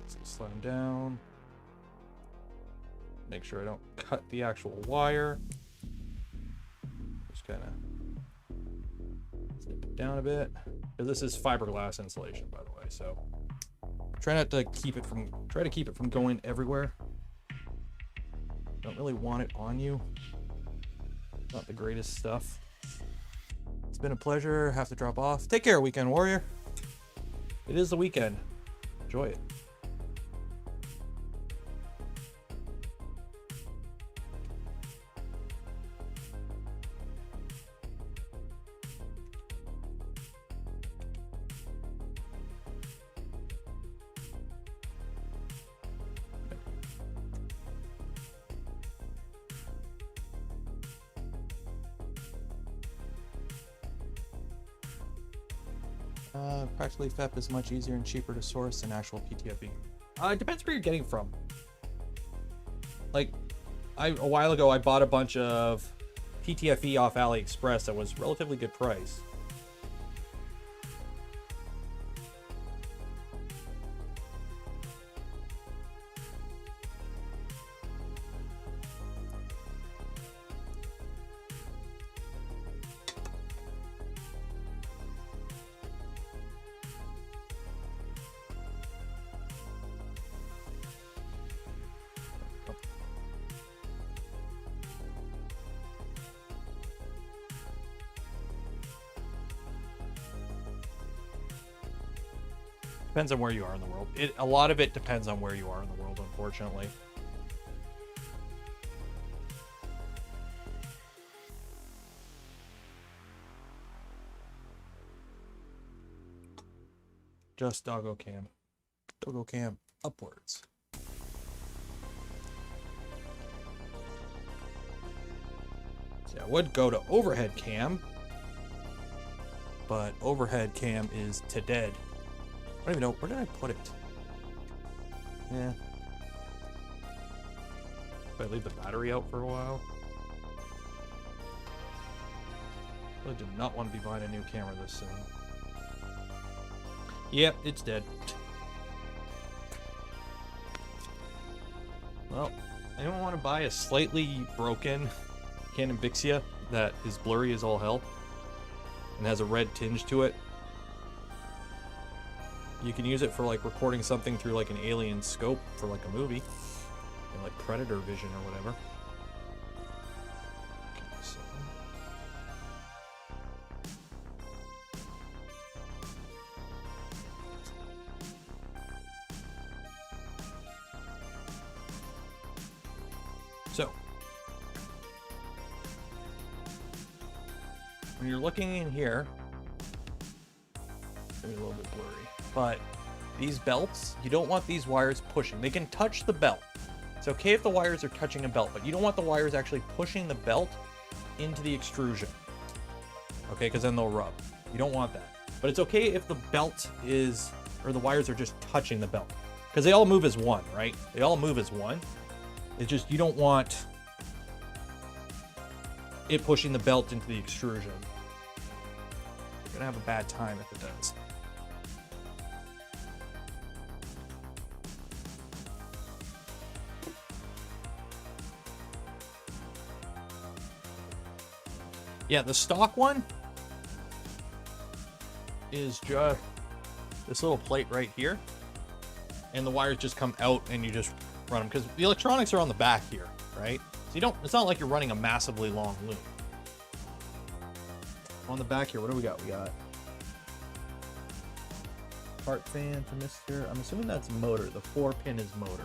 So slide them down. Make sure I don't cut the actual wire. Just kind of slip it down a bit. This is fiberglass insulation, by the way, so try to keep it from going everywhere. Don't really want it on you. Not the greatest stuff. It's been a pleasure. Have to drop off. Take care, Weekend Warrior. It is the weekend. Enjoy it. Practically FEP is much easier and cheaper to source than actual PTFE. It depends where you're getting from. Like, a while ago I bought a bunch of PTFE off AliExpress that was relatively good price. Depends on where you are in the world. A lot of it depends on where you are in the world, unfortunately. Just doggo cam. Doggo cam upwards. See, I would go to overhead cam, but overhead cam is to dead. I don't even know, where did I put it? Yeah. If I leave the battery out for a while. I really do not want to be buying a new camera this soon. Yep, it's dead. Well, anyone want to buy a slightly broken Canon Vixia that is blurry as all hell and has a red tinge to it? You can use it for like recording something through like an alien scope for like a movie, like Predator vision or whatever. Okay, so when you're looking in here, it's gonna be a little bit blurry. But these belts, you don't want these wires pushing. They can touch the belt. It's okay if the wires are touching a belt, but you don't want the wires actually pushing the belt into the extrusion. Okay, because then they'll rub. You don't want that. But it's okay if the belt is, or the wires are just touching the belt. Because they all move as one, right? They all move as one. It's just, you don't want it pushing the belt into the extrusion. You're gonna have a bad time if it does. Yeah, the stock one is just this little plate right here, and the wires just come out and you just run them, because the electronics are on the back here, right? So you don't, it's not like you're running a massively long loop. On the back here, what do we got? We got part fan, thermistor. I'm assuming that's motor. The 4-pin is motor.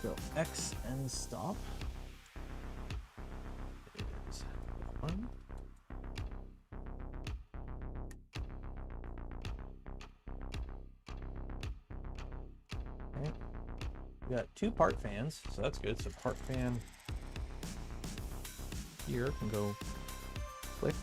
So X and stop is 1. Okay. We got 2 part fans, so that's good. So part fan here can go click.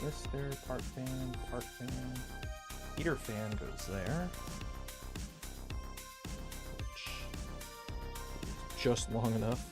This there, part fan, heater fan goes there. Which is just long enough.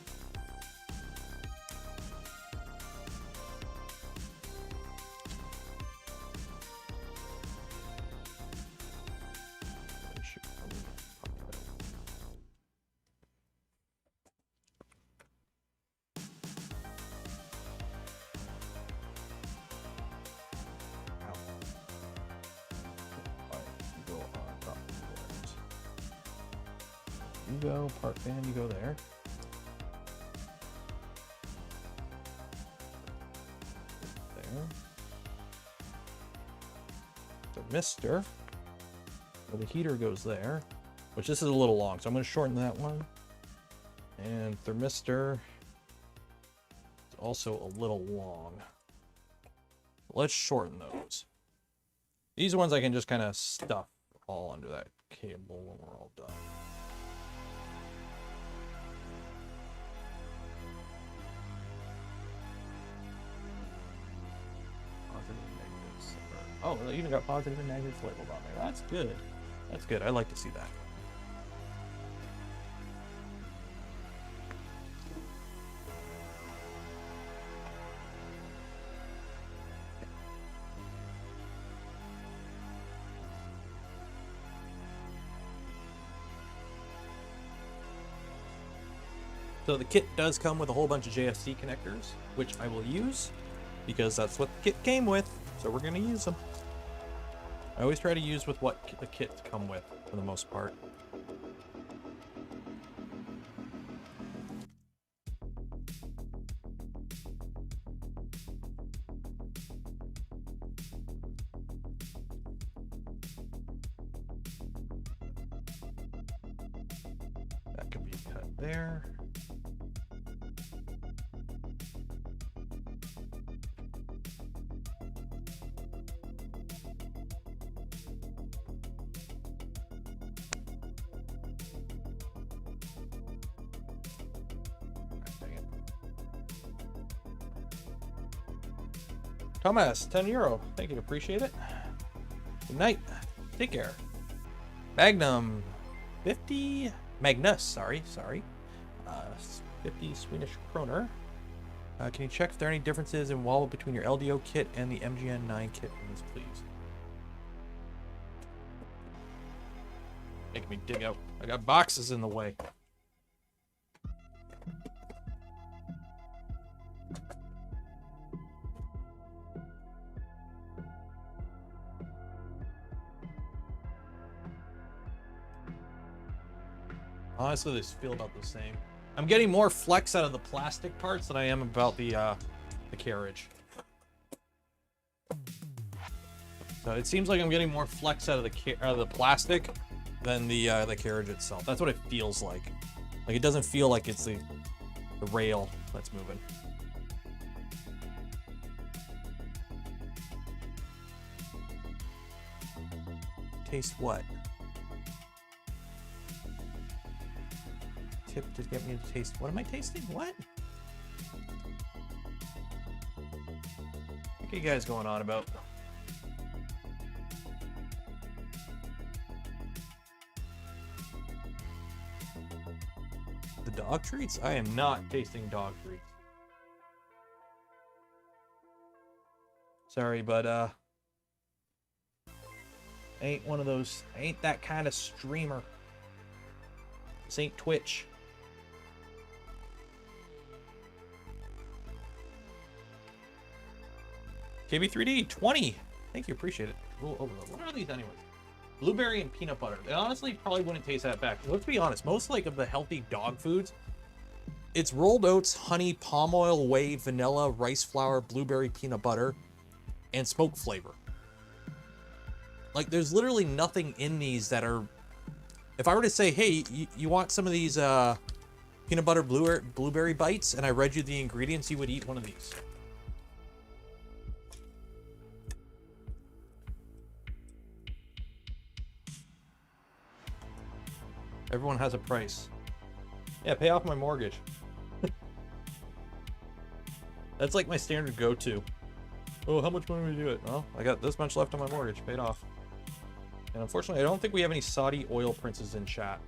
You go, part fan, you go there. There. Thermistor. So the heater goes there, which this is a little long, so I'm going to shorten that one. And thermistor is also a little long. Let's shorten those. These ones I can just kind of stuff all under that cable when we're all done. Oh, they even got positive and negative labeled on there. That's good. That's good. I like to see that. So the kit does come with a whole bunch of JFC connectors, which I will use because that's what the kit came with. So we're going to use them. I always try to use with what the kits come with for the most part. That could be cut there. Thomas, €10. Thank you, appreciate it. Good night. Take care. Magnum 50 Magnus, sorry. 50 Swedish kroner. Can you check if there are any differences in wall between your LDO kit and the MGN9 kit in this, please? Making me dig out. I got boxes in the way. Honestly, they feel about the same. I'm getting more flex out of the plastic parts than I am about the carriage. So it seems like I'm getting more flex out of the plastic than the carriage itself. That's what it feels like. Like it doesn't feel like it's the rail that's moving. taste what? Tip to get me to taste. What am I tasting? What? What are you guys going on about? The dog treats? I am not tasting dog treats. Sorry, but ain't one of those, ain't that kind of streamer. This ain't Twitch. KB3D 20. Thank you, appreciate it. What are these anyways? Blueberry and peanut butter. They honestly probably wouldn't taste that bad. Let's be honest, most like of the healthy dog foods, it's rolled oats, honey, palm oil, whey, vanilla, rice flour, blueberry, peanut butter, and smoke flavor. Like, there's literally nothing in these that are... If I were to say, hey, you want some of these peanut butter blueberry bites, and I read you the ingredients, you would eat one of these. Everyone has a price. Yeah, pay off my mortgage. That's like my standard go-to. Oh, how much money would you do it? Well, I got this much left on my mortgage, paid off. And unfortunately, I don't think we have any Saudi oil princes in chat.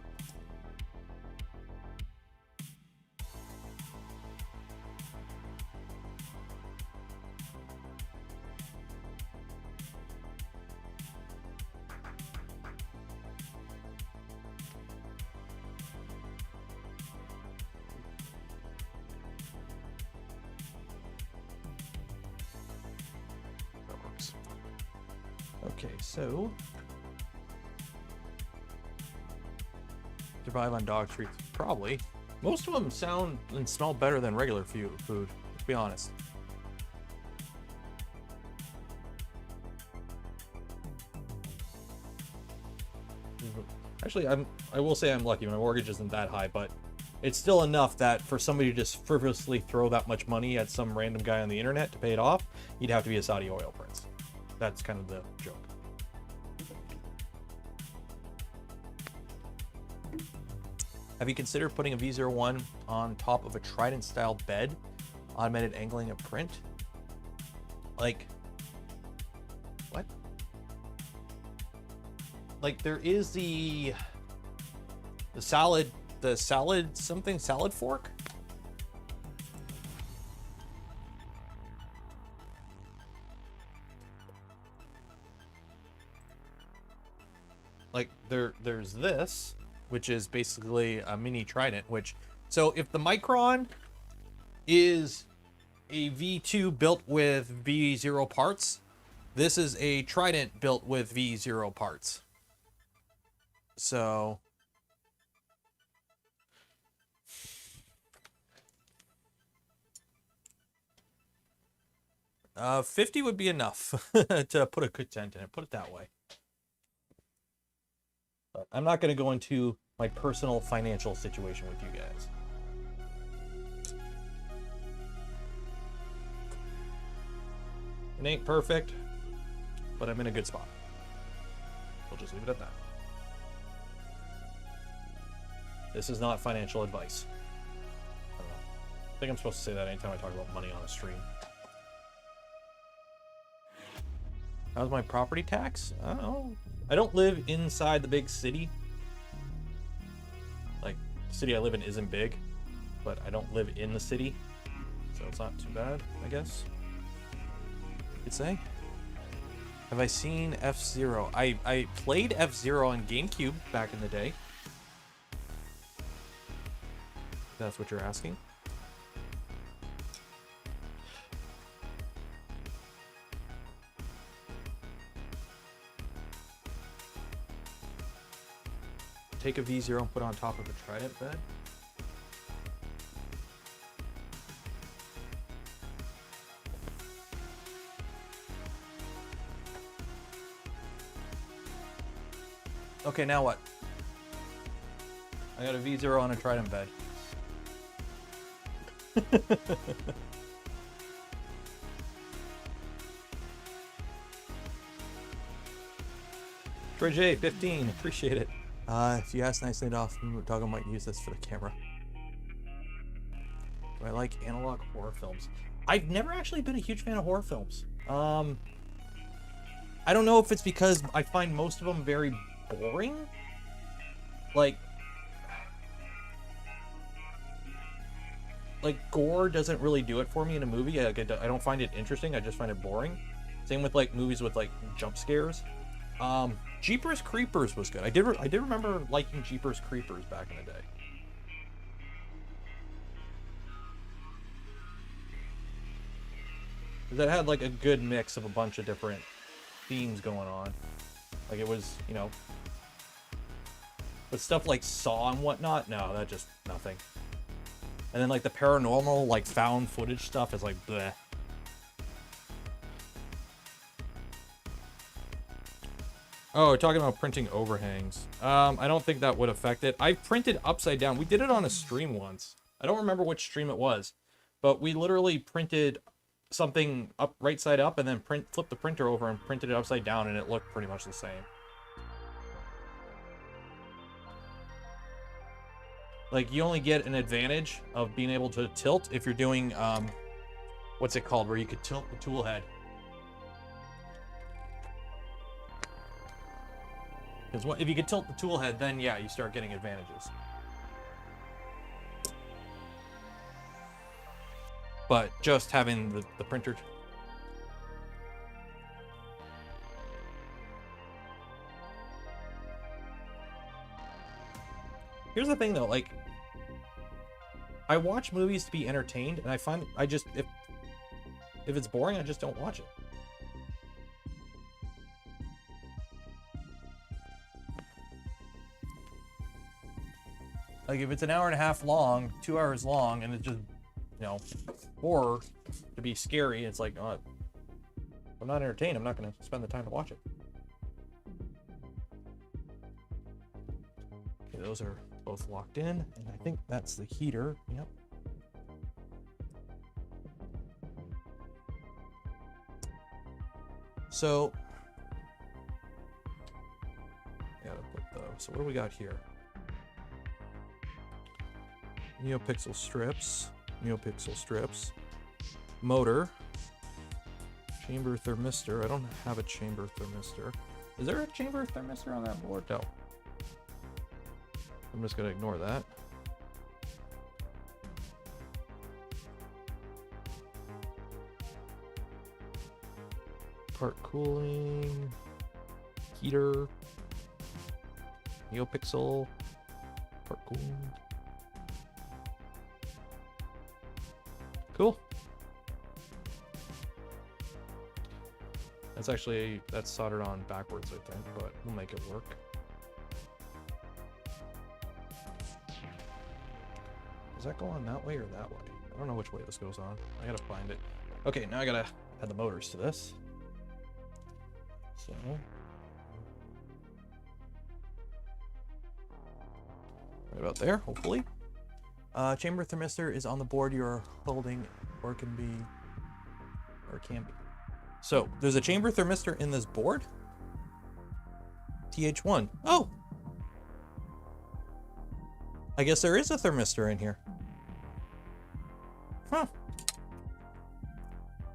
Okay, so survive on dog treats, probably. Most of them sound and smell better than regular food, let's be honest. Actually, I will say I'm lucky. My mortgage isn't that high, but it's still enough that for somebody to just frivolously throw that much money at some random guy on the internet to pay it off, you'd have to be a Saudi oil prince. That's kind of the joke. Have you considered putting a V0.1 on top of a Trident style bed? Automated angling of print? Like, what? Like, there is the salad fork? Like, there's this, which is basically a mini Trident, which, so if the Micron is a V2 built with V0 parts, this is a Trident built with V0 parts. So $50 would be enough to put a good tent in it, put it that way. But I'm not going to go into my personal financial situation with you guys. It ain't perfect, but I'm in a good spot. We'll just leave it at that. This is not financial advice. I don't know. I think I'm supposed to say that anytime I talk about money on a stream. How's my property tax? I don't know. I don't live inside the big city. Like, the city I live in isn't big, but I don't live in the city, so it's not too bad, I guess you could say. Have I seen F-Zero? I played F-Zero on GameCube back in the day. If that's what you're asking. Take a V0 and put it on top of a Trident bed. Okay, now what? I got a V0 on a Trident bed. Troy J, 15, appreciate it. If you ask nicely enough, Doggo might use this for the camera. Do I like analog horror films? I've never actually been a huge fan of horror films. I don't know if it's because I find most of them very boring. Like gore doesn't really do it for me in a movie. I don't find it interesting. I just find it boring. Same with like movies with like jump scares. Jeepers Creepers was good. I did remember liking Jeepers Creepers back in the day. That had like a good mix of a bunch of different themes going on. Like it was, you know, but stuff like Saw and whatnot, no, that just nothing. And then like the paranormal, like found footage stuff is like bleh. Oh, talking about printing overhangs. I don't think that would affect it. I've printed upside down. We did it on a stream once. I don't remember which stream it was, but we literally printed something up right side up and then flipped the printer over and printed it upside down, and it looked pretty much the same. Like, you only get an advantage of being able to tilt if you're doing what's it called, where you could tilt the tool head. Because if you could tilt the tool head, then yeah, you start getting advantages. But just having the printer. Here's the thing though, like, I watch movies to be entertained, and I find if it's boring, I just don't watch it. Like if it's an hour and a half long, 2 hours long, and it's just, you know, horror to be scary, it's like, oh, if I'm not entertained, I'm not going to spend the time to watch it. Okay, those are both locked in, and I think that's the heater. Yep. So, gotta put those. So what do we got here? Neopixel strips, motor, chamber thermistor. I don't have a chamber thermistor. Is there a chamber thermistor on that board? No. I'm just gonna ignore that. Part cooling, heater, Neopixel, part cooling. Cool. That's soldered on backwards, I think, but we'll make it work. Does that go on that way or that way? I don't know which way this goes on. I gotta find it. Okay, now I gotta add the motors to this. So. Right about there, hopefully. Chamber thermistor is on the board you're holding, or can be. So, there's a chamber thermistor in this board. TH1. Oh! I guess there is a thermistor in here. Huh.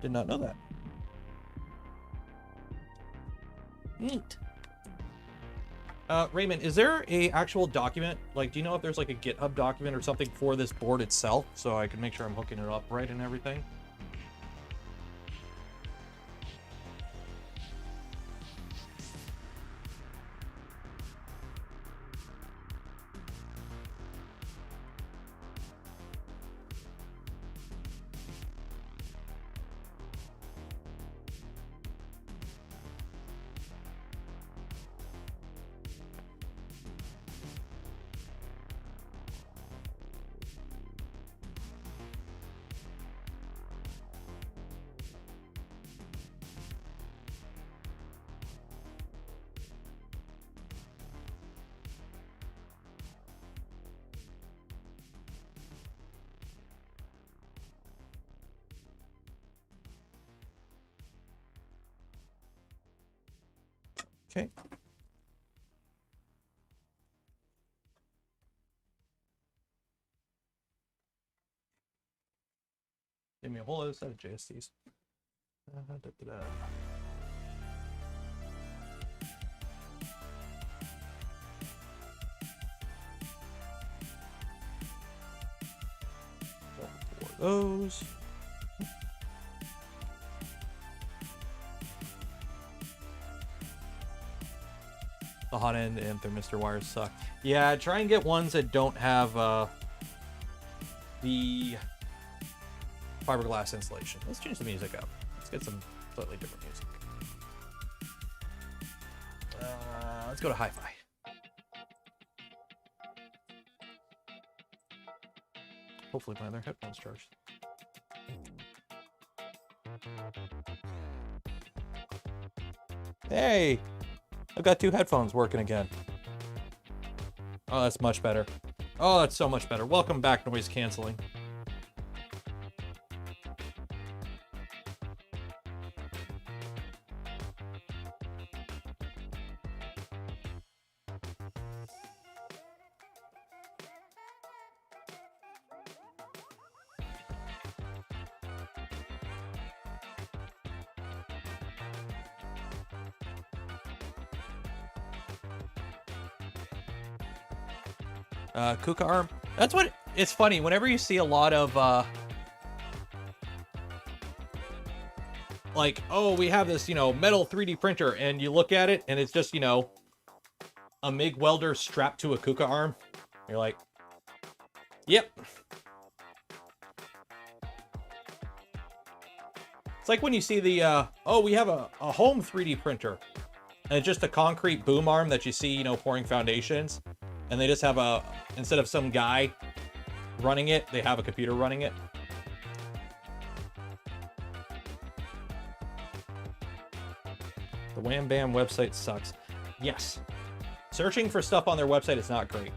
Did not know that. Neat. Raymond, is there a actual document? Like, do you know if there's like a GitHub document or something for this board itself, so I can make sure I'm hooking it up right and everything? Okay. Give me a whole other set of JSTs. For those. The Hotend and thermistor wires suck. Yeah, try and get ones that don't have the fiberglass insulation. Let's change the music up. Let's get some slightly different music. Let's go to hi-fi. Hopefully my other headphones charged. Hey! I've got 2 headphones working again. Oh, that's much better. Oh, that's so much better. Welcome back, noise canceling. Kuka arm. That's what it's funny. Whenever you see a lot of like, oh, we have this, metal 3D printer, and you look at it and it's just, a MIG welder strapped to a Kuka arm. You're like, yep. It's like when you see the oh, we have a home 3D printer, and it's just a concrete boom arm that you see, pouring foundations. And they just have instead of some guy running it, they have a computer running it. The Wham Bam website sucks. Yes. Searching for stuff on their website is not great.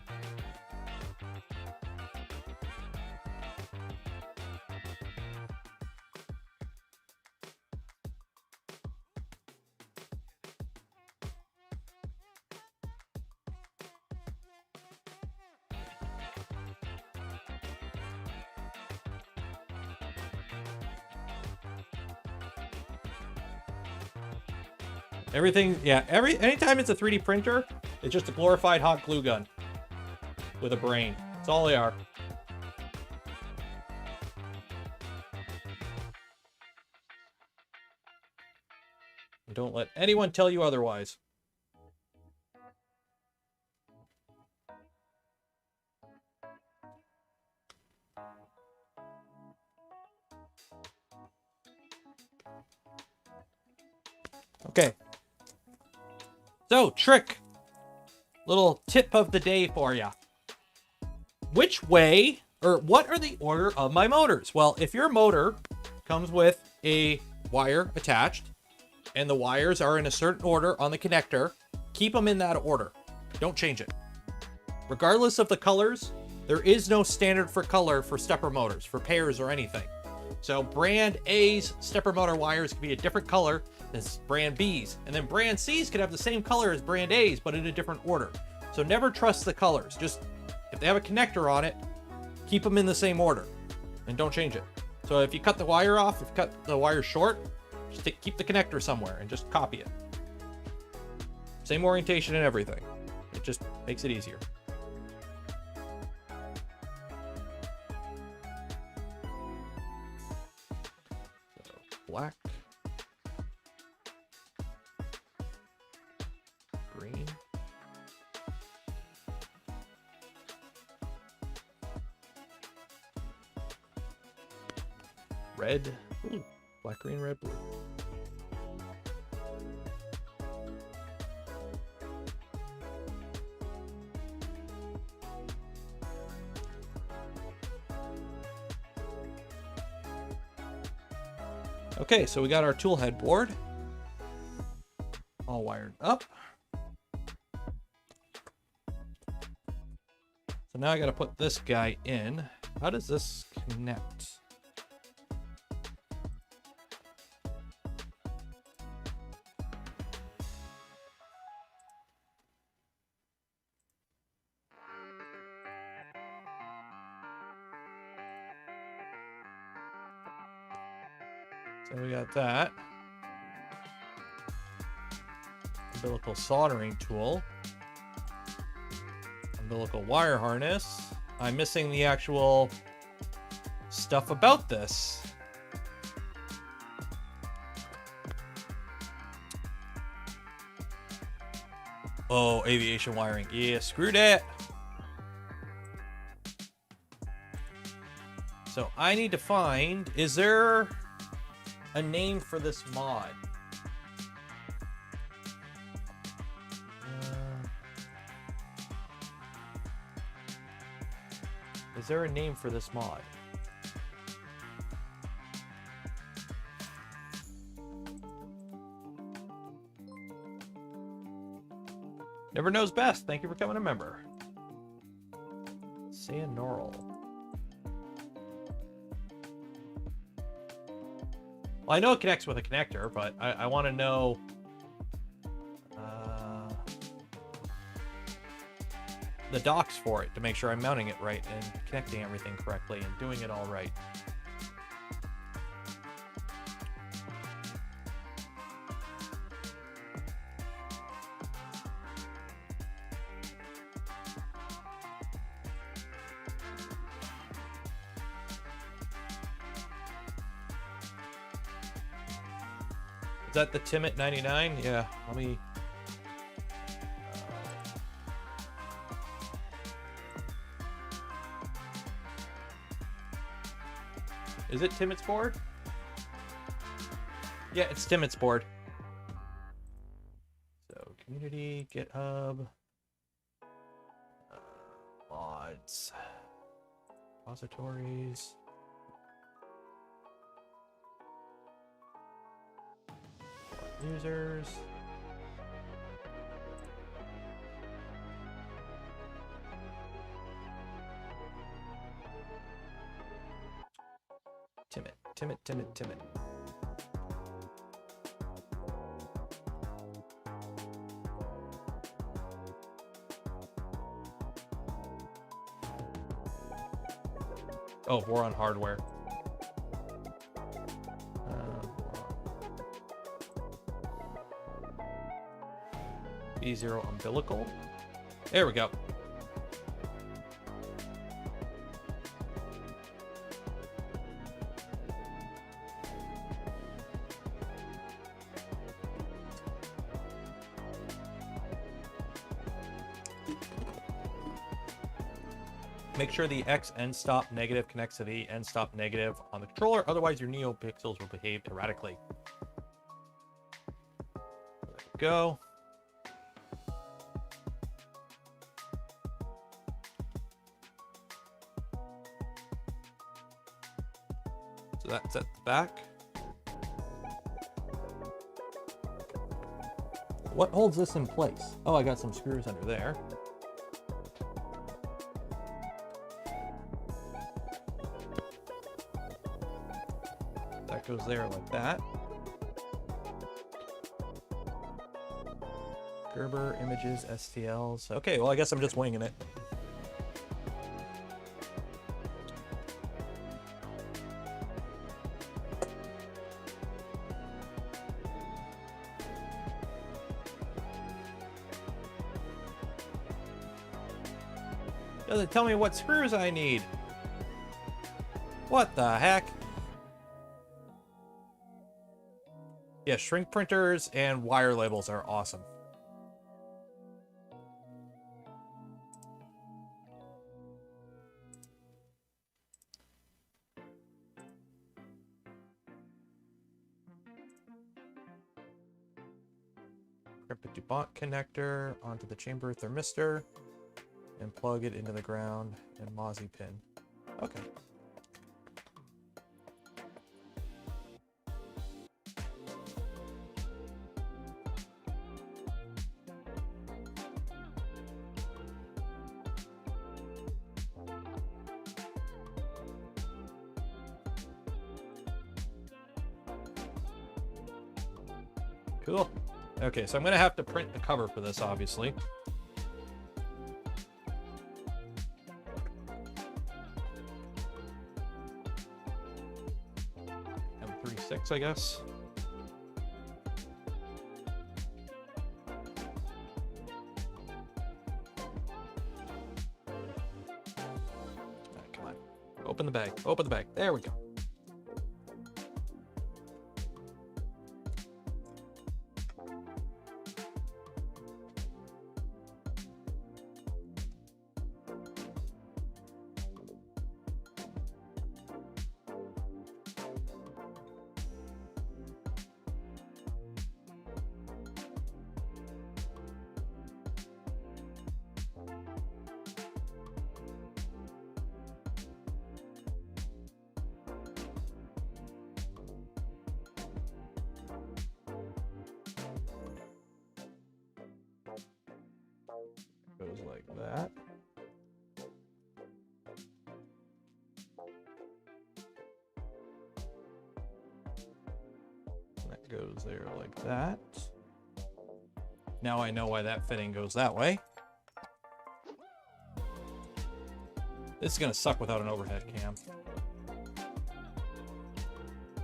Everything, yeah, anytime it's a 3D printer, it's just a glorified hot glue gun with a brain. That's all they are. And don't let anyone tell you otherwise. Okay. So, trick. Little tip of the day for you. Which way, or what are the order of my motors? Well, if your motor comes with a wire attached, and the wires are in a certain order on the connector, keep them in that order. Don't change it. Regardless of the colors, there is no standard for color for stepper motors, for pairs or anything. So brand A's stepper motor wires can be a different color than brand B's. And then brand C's could have the same color as brand A's, but in a different order. So never trust the colors. Just, if they have a connector on it, keep them in the same order and don't change it. So if you cut the wire off, if you cut the wire short, just keep the connector somewhere and just copy it. Same orientation and everything. It just makes it easier. So, black. Green. Red. Ooh, black, green, red, blue. Okay, so we got our tool head board all wired up. So now I got to put this guy in. How does this connect? So we got that. Umbilical soldering tool. Umbilical wire harness. I'm missing the actual stuff about this. Oh, aviation wiring. Yeah, screw that. So I need to find, is there a name for this mod? Is there a name for this mod? Never knows best. Thank you for coming a member. Sanoral. Well, I know it connects with a connector, but I want to know the docks for it to make sure I'm mounting it right and connecting everything correctly and doing it all right. Is that the Timmit 99? Yeah, let me... Is it Timmit's board? Yeah, it's Timmit's board. So, community, GitHub, mods, repositories. Users. Timmit. Oh, Voron hardware. V0 umbilical. There we go. Make sure the X end stop negative connects to the end stop negative on the controller, otherwise your Neopixels will behave erratically. There we go. So that's at the back. What holds this in place? Oh, I got some screws under there. That goes there like that. Gerber, images, STLs. Okay, well, I guess I'm just winging it. Doesn't tell me what screws I need. What the heck? Yeah, shrink printers and wire labels are awesome. Grab a DuPont connector onto the chamber thermistor and plug it into the ground and Mozzie pin. Okay. Cool. Okay, so I'm gonna have to print the cover for this, obviously. 0.36, I guess. Alright, come on. Open the bag. Open the bag. There we go. Goes like that. And that goes there like that. Now I know why that fitting goes that way. This is gonna suck without an overhead cam.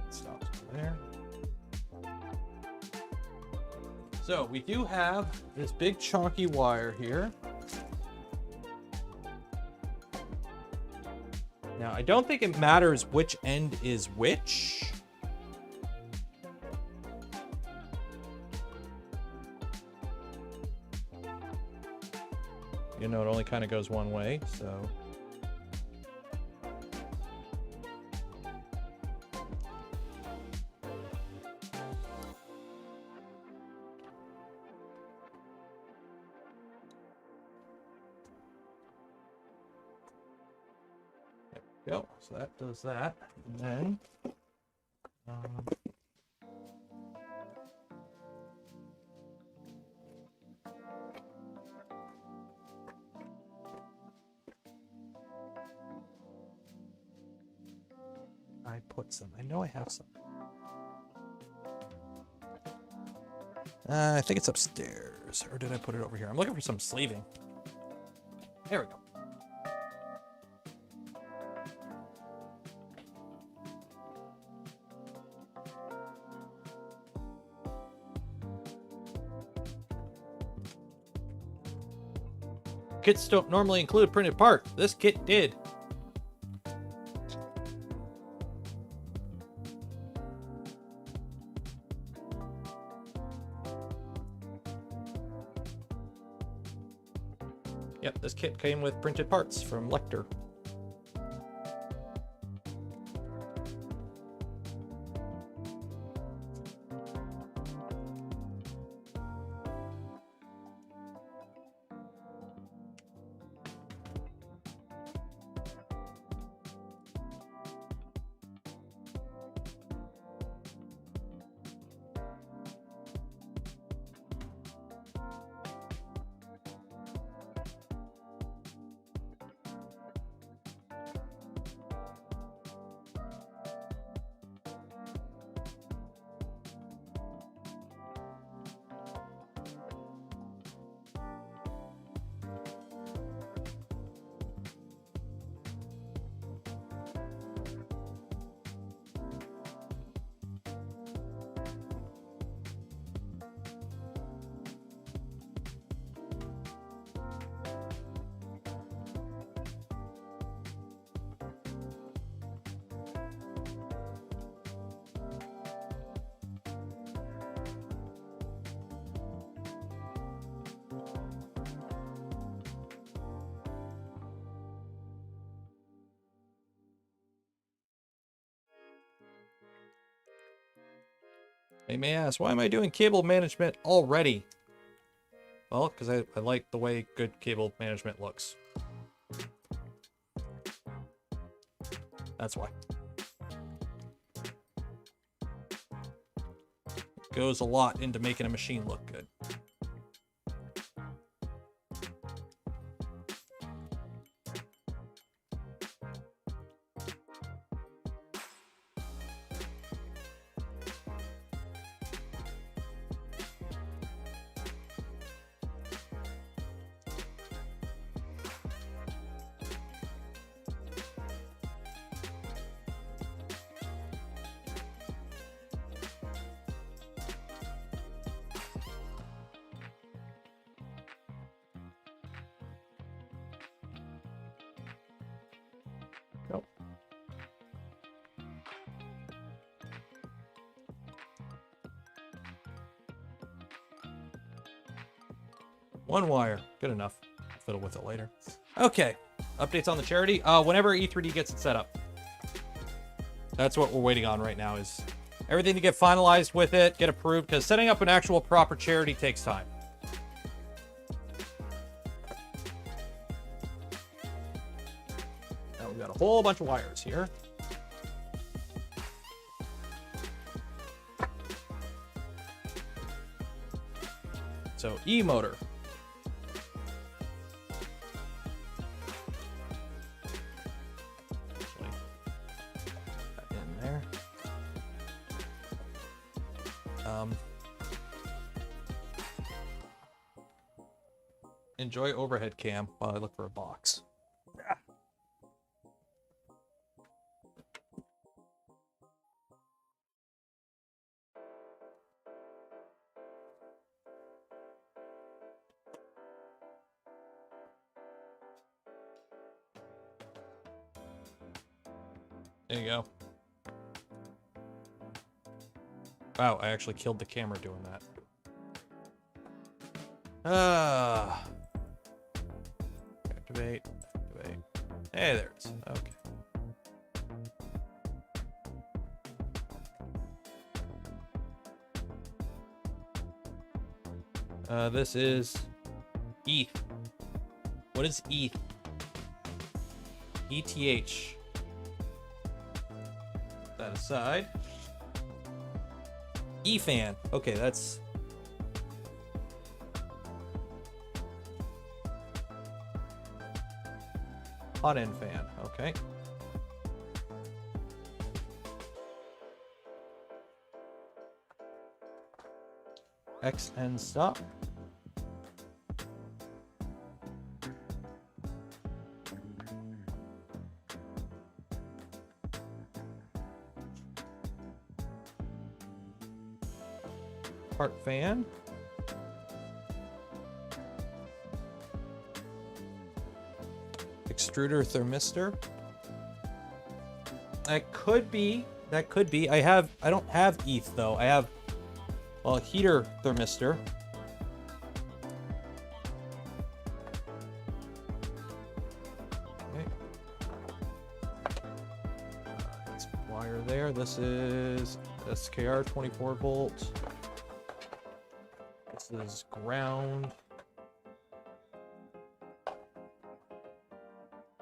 Stops there. So we do have this big chunky wire here. Now I don't think it matters which end is which. You know, it only kind of goes one way, so. Go. So that does that, and then I put some. I know I have some. I think it's upstairs, or did I put it over here? I'm looking for some sleeving. There we go. Kits don't normally include a printed part. This kit did. Yep, this kit came with printed parts from Lecktor. You may ask, why am I doing cable management already? Well, because I like the way good cable management looks. That's why. It goes a lot into making a machine look good. One wire. Good enough. Fiddle with it later. Okay. Updates on the charity. Whenever E3D gets it set up. That's what we're waiting on right now, is everything to get finalized with it, get approved, because setting up an actual proper charity takes time. Now we've got a whole bunch of wires here. So, E-motor. Enjoy overhead cam while I look for a box. There you go. Wow, I actually killed the camera doing that. Activate. Hey, there it is. Okay. This is ETH. What is ETH? ETH. Put that aside. E-fan. Okay, that's... Hotend fan. Okay. XN stop. Part fan. Extruder thermistor. That could be. I don't have ETH though. I have, well, heater thermistor. Okay. Let's wire there. This is SKR 24 volt. This is ground.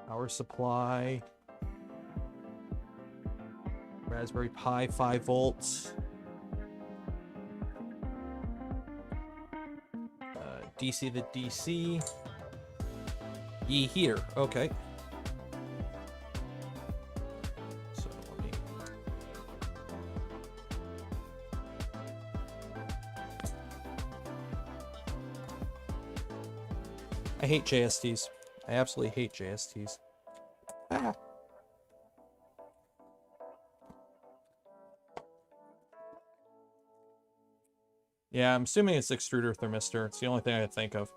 Power supply. Raspberry Pi 5 volts. DC to DC. E heater. Okay. So let me. I hate JSTs. I absolutely hate JSTs. Ah. Yeah, I'm assuming it's extruder thermistor. It's the only thing I could think of.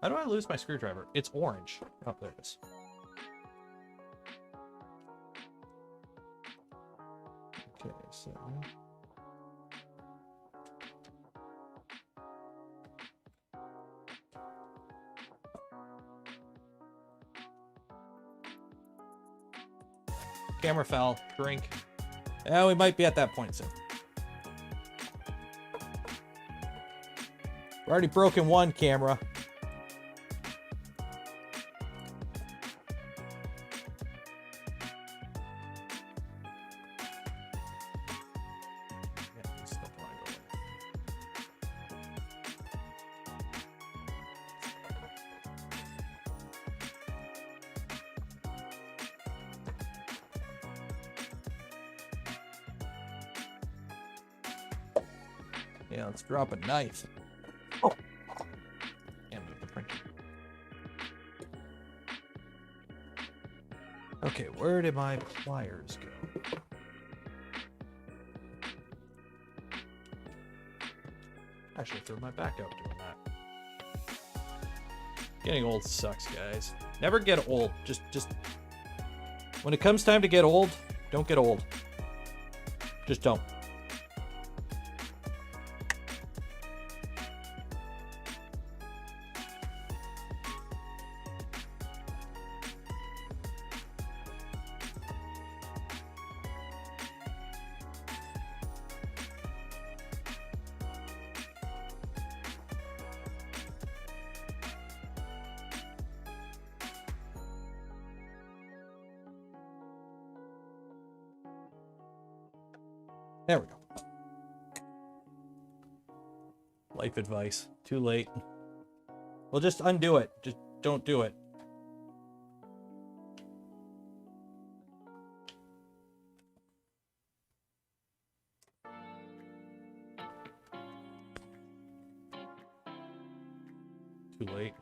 How do I lose my screwdriver? It's orange. Oh, there it is. Okay, so... Camera fell. Drink. Yeah, we might be at that point soon. We're already broken one camera. Yeah, let's drop a knife. Oh, and move the printer. Okay, where did my pliers go? Actually, threw my back out doing that. Getting old sucks, guys. Never get old. Just when it comes time to get old, don't get old. Just don't. There we go. Life advice. Too late. Well, just undo it. Just don't do it. Too late.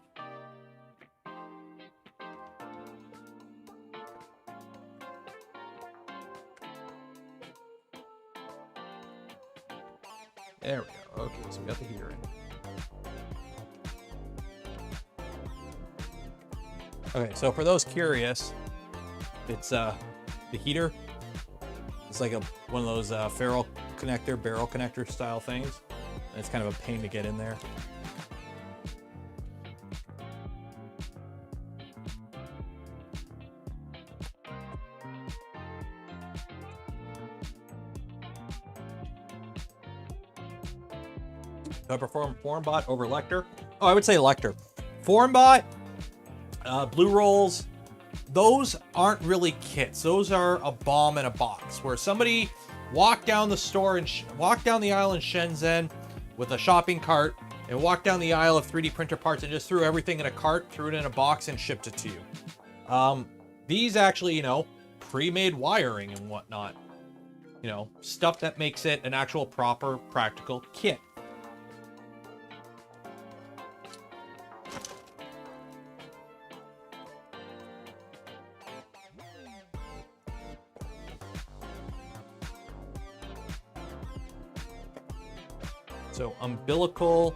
There we go. Okay, so we got the heater in. Okay, so for those curious, it's the heater. It's like one of those barrel connector style things. And it's kind of a pain to get in there. Do I prefer Formbot over Lecktor? Oh, I would say Lecktor. Formbot, Blue Rolls, those aren't really kits. Those are a bomb in a box where somebody walked down the store and walked down the aisle in Shenzhen with a shopping cart and walked down the aisle of 3D printer parts and just threw everything in a cart, threw it in a box, and shipped it to you. These actually, you know, pre-made wiring and whatnot. You know, stuff that makes it an actual proper practical kit. So umbilical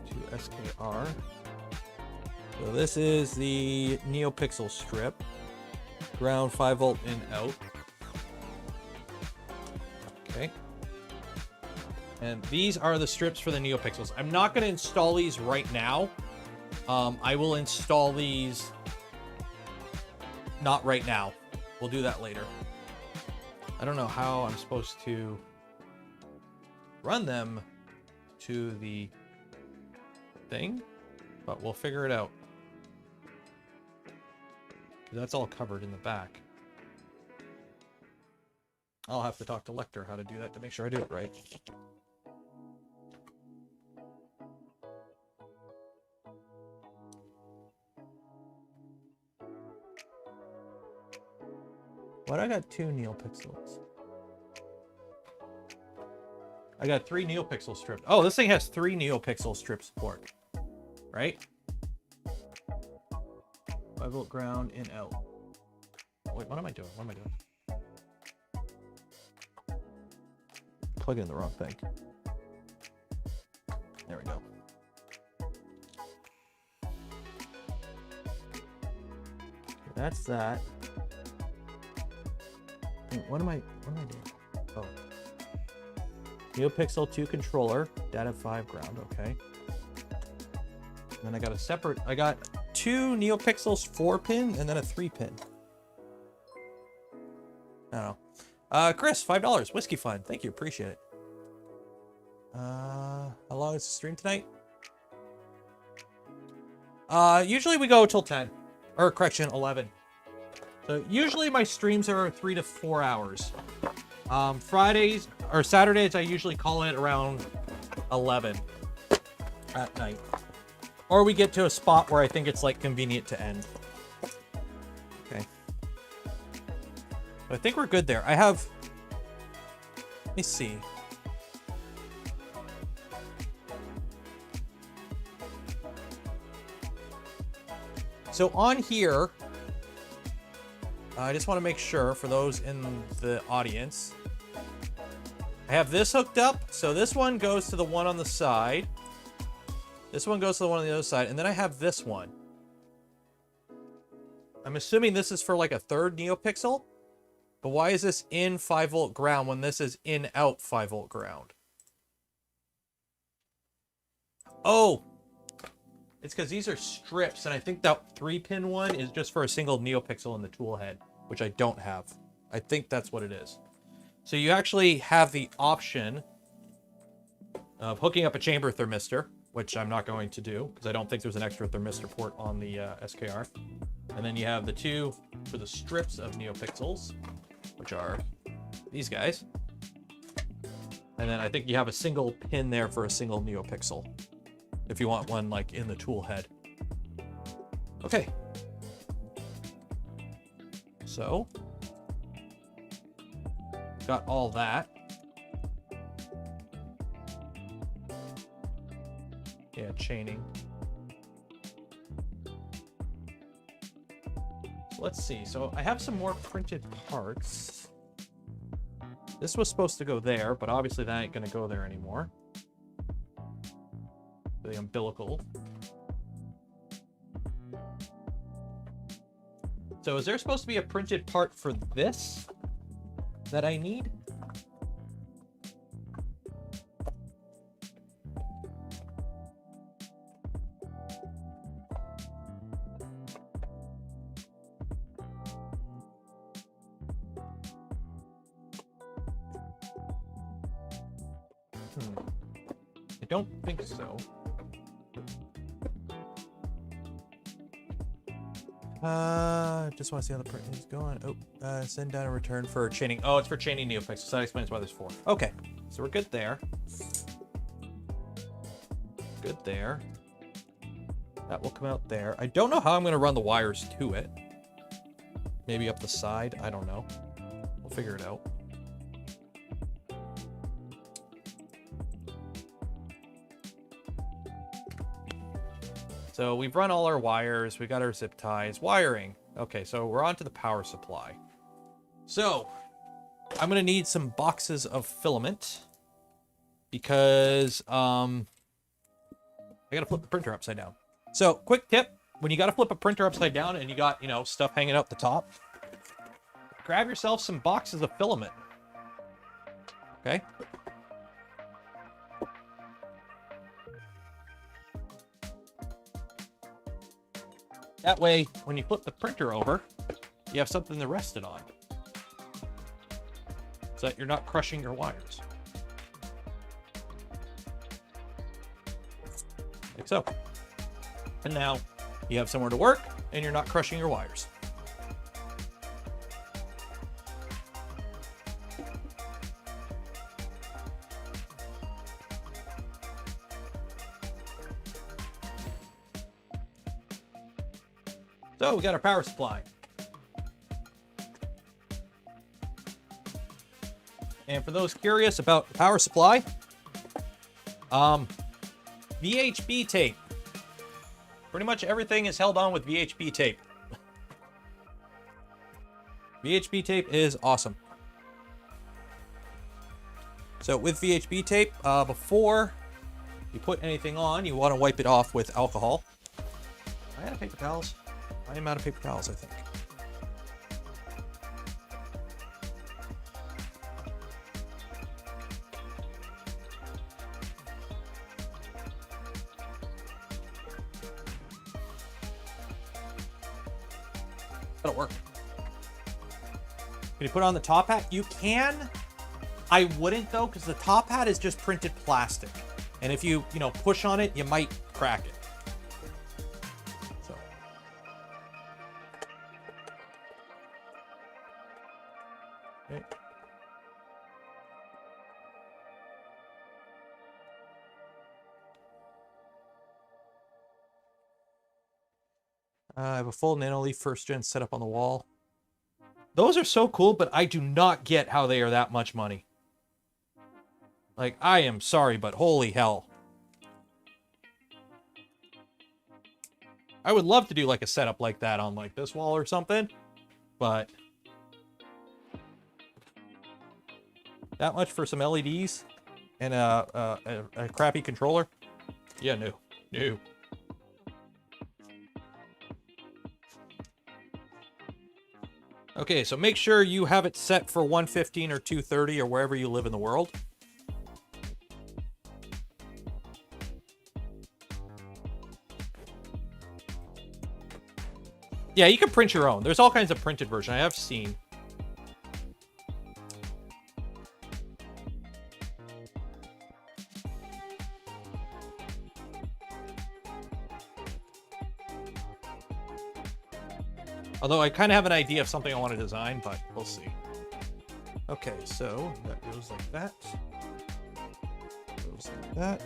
to SKR. So this is the Neopixel strip. Ground 5V in out. Okay. And these are the strips for the Neopixels. I'm not going to install these right now. I will install these not right now. We'll do that later. I don't know how I'm supposed to run them to the thing, but we'll figure it out. That's all covered in the back. I'll have to talk to Lecktor how to do that to make sure I do it right. What? I got 2 Neopixels. I got 3 Neopixel strips. Oh, this thing has 3 Neopixel strip support. Right? 5V ground in out. Wait, what am I doing? What am I doing? Plugging in the wrong thing. There we go. Okay, that's that. Wait, what am I doing? Oh. Neopixel 2 controller, data 5 ground, okay. And then I got a separate, I got 2 Neopixels 4-pin and then a 3-pin. I don't know. Chris, $5, Whiskey Fund. Thank you, appreciate it. How long is the stream tonight? Usually we go till 10, or correction, 11. So usually my streams are 3 to 4 hours. Fridays or Saturdays, I usually call it around 11 at night. Or we get to a spot where I think it's like convenient to end. Okay. I think we're good there. I have, let me see. So on here, I just want to make sure for those in the audience, I have this hooked up. So this one goes to the one on the side. This one goes to the one on the other side, and then I have this one. I'm assuming this is for like a third Neopixel, but why is this in 5-volt ground when this is in out 5-volt ground? Oh, it's because these are strips, and I think that 3-pin one is just for a single Neopixel in the tool head, which I don't have. I think that's what it is. So you actually have the option of hooking up a chamber thermistor, which I'm not going to do because I don't think there's an extra thermistor port on the SKR. And then you have the two for the strips of Neopixels, which are these guys. And then I think you have a single pin there for a single Neopixel, if you want one like in the tool head. Okay. So, got all that. Yeah, chaining. So let's see. So I have some more printed parts. This was supposed to go there, but obviously that ain't gonna go there anymore. The umbilical. So is there supposed to be a printed part for this that I need? I don't think so. Just want to see how the print is going. Oh, send down a return for chaining. Oh, it's for chaining Neopixels. So that explains why there's 4. Okay, so we're good there. Good there. That will come out there. I don't know how I'm going to run the wires to it. Maybe up the side. I don't know. We'll figure it out. So we've run all our wires. We got our zip ties. Wiring. Okay, so we're on to the power supply. So I'm going to need some boxes of filament because I got to flip the printer upside down. So quick tip, when you got to flip a printer upside down and you got, you know, stuff hanging out the top, grab yourself some boxes of filament. Okay. That way, when you flip the printer over, you have something to rest it on. So that you're not crushing your wires. Like so. And now, you have somewhere to work, and you're not crushing your wires. So we got our power supply. And for those curious about the power supply, VHB tape. Pretty much everything is held on with VHB tape. VHB tape is awesome. So with VHB tape, before you put anything on, you want to wipe it off with alcohol. I had paper towels. I am out of paper towels, I think. That'll work. Can you put on the top hat? You can. I wouldn't though, because the top hat is just printed plastic. And if you push on it, you might crack it. Okay. I have a full nanoleaf first gen set up on the wall. Those are so cool, but I do not get how they are that much money. Like, I am sorry, but holy hell. I would love to do like a setup like that on like this wall or something, but that much for some LEDs and a crappy controller? Yeah, no. No. Okay, so make sure you have it set for 115 or 230 or wherever you live in the world. Yeah, you can print your own. There's all kinds of printed versions I have seen. Although I kind of have an idea of something I want to design, but we'll see. Okay, so that goes like that. Goes like that.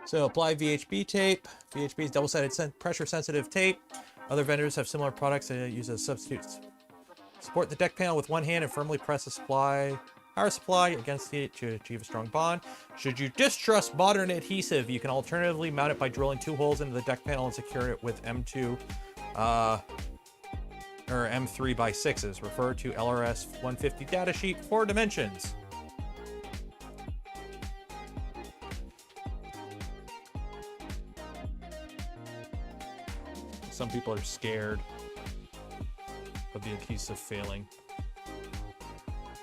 So apply VHB tape. VHB is double-sided pressure-sensitive tape. Other vendors have similar products that use as substitutes. Support the deck panel with one hand and firmly press the power supply against it to achieve a strong bond. Should you distrust modern adhesive, you can alternatively mount it by drilling 2 holes into the deck panel and secure it with M2 or M3 by 6s. Refer to LRS 150 datasheet for dimensions. Some people are scared of the adhesive failing.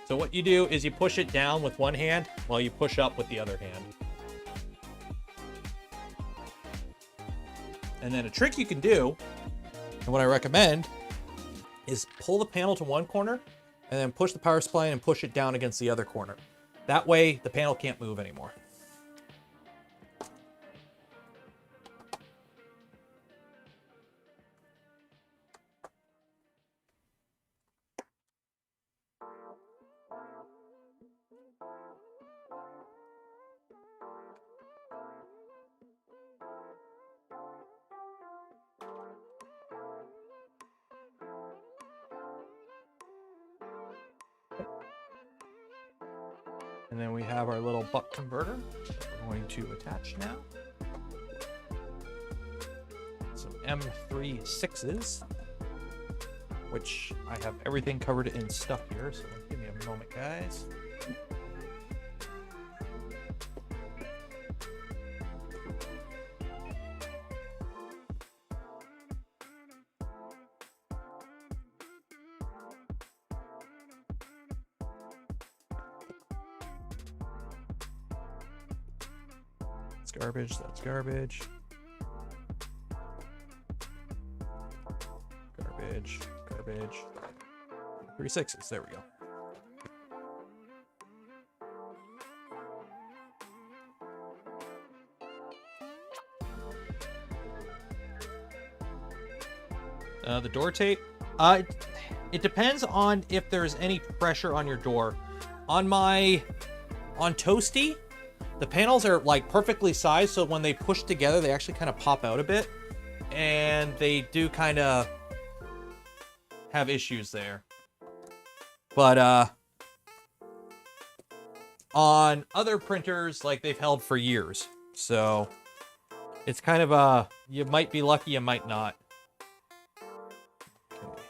So what you do is you push it down with one hand while you push up with the other hand. And then a trick you can do, and what I recommend, is pull the panel to one corner and then push the power supply in and push it down against the other corner. That way the panel can't move anymore. And then we have our little buck converter we're going to attach now. Some M3 6s, which I have everything covered in stuff here, so give me a moment, guys. Garbage, that's garbage. Garbage, garbage. 3 6s, there we go. The door tape. It depends on if there's any pressure on your door. On Toasty, the panels are like perfectly sized, so when they push together, they actually kind of pop out a bit. And they do kind of have issues there. But on other printers, like, they've held for years. So it's kind of you might be lucky, you might not. Okay.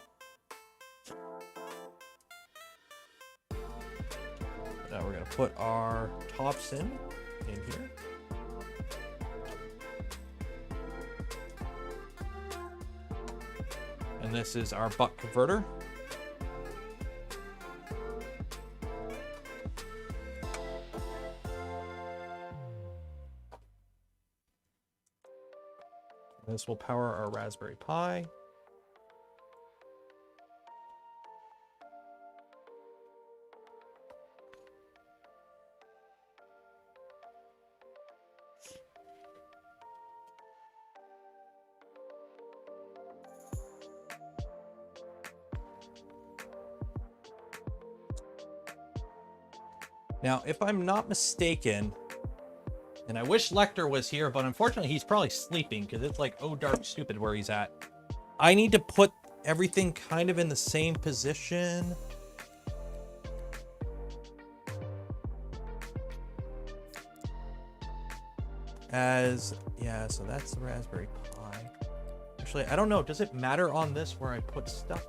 Now we're going to put our tops in here. And this is our buck converter. This will power our Raspberry Pi. Now, if I'm not mistaken, and I wish Lecktor was here, but unfortunately he's probably sleeping because it's like, oh, dark stupid where he's at. I need to put everything kind of in the same position. Yeah, so that's the Raspberry Pi. Actually, I don't know. Does it matter on this where I put stuff?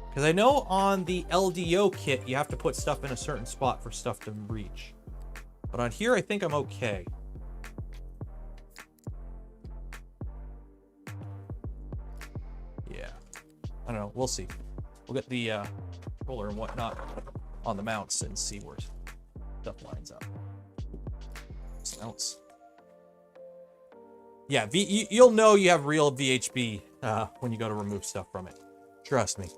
Because I know on the LDO kit, you have to put stuff in a certain spot for stuff to reach. But on here, I think I'm okay. Yeah. I don't know. We'll see. We'll get the roller and whatnot on the mounts and see where stuff lines up. Mounts. Yeah, you'll know you have real VHB when you go to remove stuff from it. Trust me.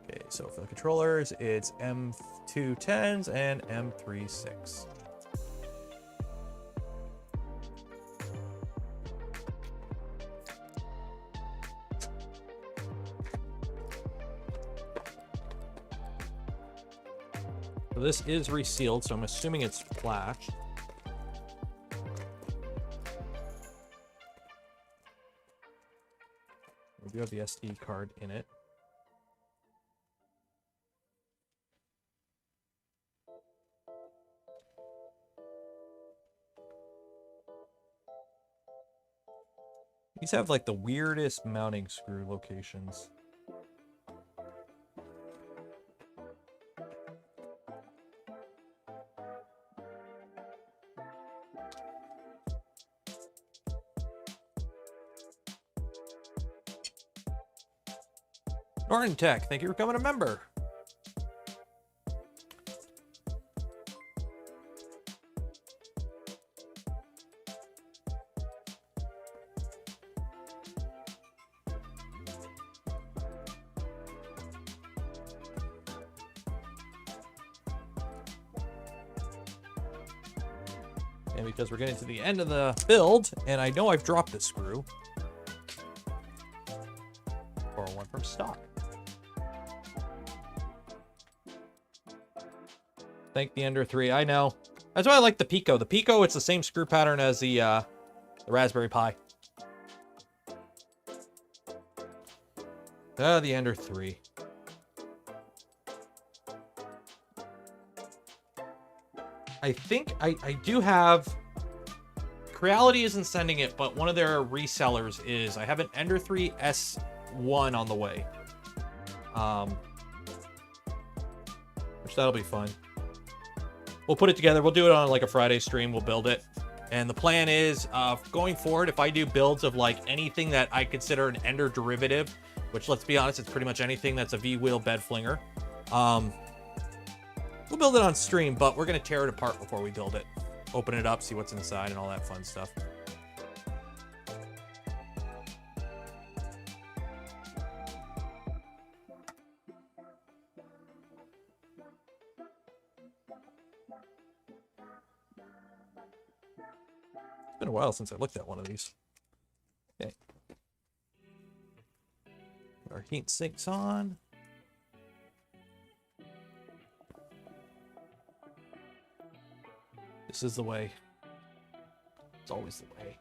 Okay, so for the controllers, it's M210s and M36. So this is resealed, so I'm assuming it's flash. We do have the SD card in it. These have like the weirdest mounting screw locations. Norton Tech, thank you for becoming a member. And because we're getting to the end of the build, and I know I've dropped this screw, or one from stock. Thank the Ender 3. I know. That's why I like the Pico. The Pico, it's the same screw pattern as the Raspberry Pi. The Ender 3. I think I do have... Creality isn't sending it, but one of their resellers is. I have an Ender 3 S1 on the way. Which that'll be fun. We'll put it together. We'll do it on like a Friday stream. We'll build it. And the plan is, going forward, if I do builds of like anything that I consider an Ender derivative, which let's be honest, it's pretty much anything that's a V-wheel bed flinger. We'll build it on stream, but we're going to tear it apart before we build it. Open it up, see what's inside and all that fun stuff. It's been a while since I looked at one of these. Okay. Our heat sink's on. This is the way. It's always the way.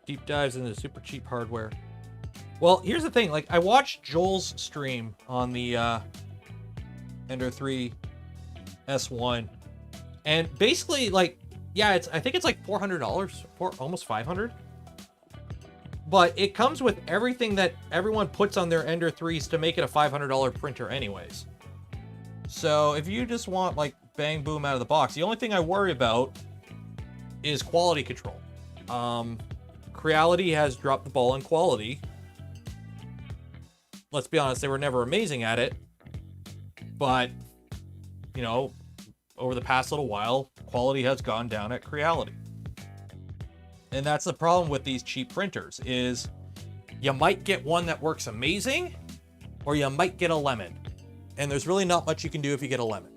Deep dives into super cheap hardware. Well, here's the thing. Like, I watched Joel's stream on the Ender 3 S1, and basically, like, yeah, I think it's like $400, almost $500. But it comes with everything that everyone puts on their Ender 3s to make it a $500 printer anyways. So if you just want like bang boom out of the box, the only thing I worry about is quality control. Creality has dropped the ball in quality. Let's be honest, they were never amazing at it. But, you know, over the past little while, quality has gone down at Creality. And that's the problem with these cheap printers, is you might get one that works amazing, or you might get a lemon. And there's really not much you can do if you get a lemon.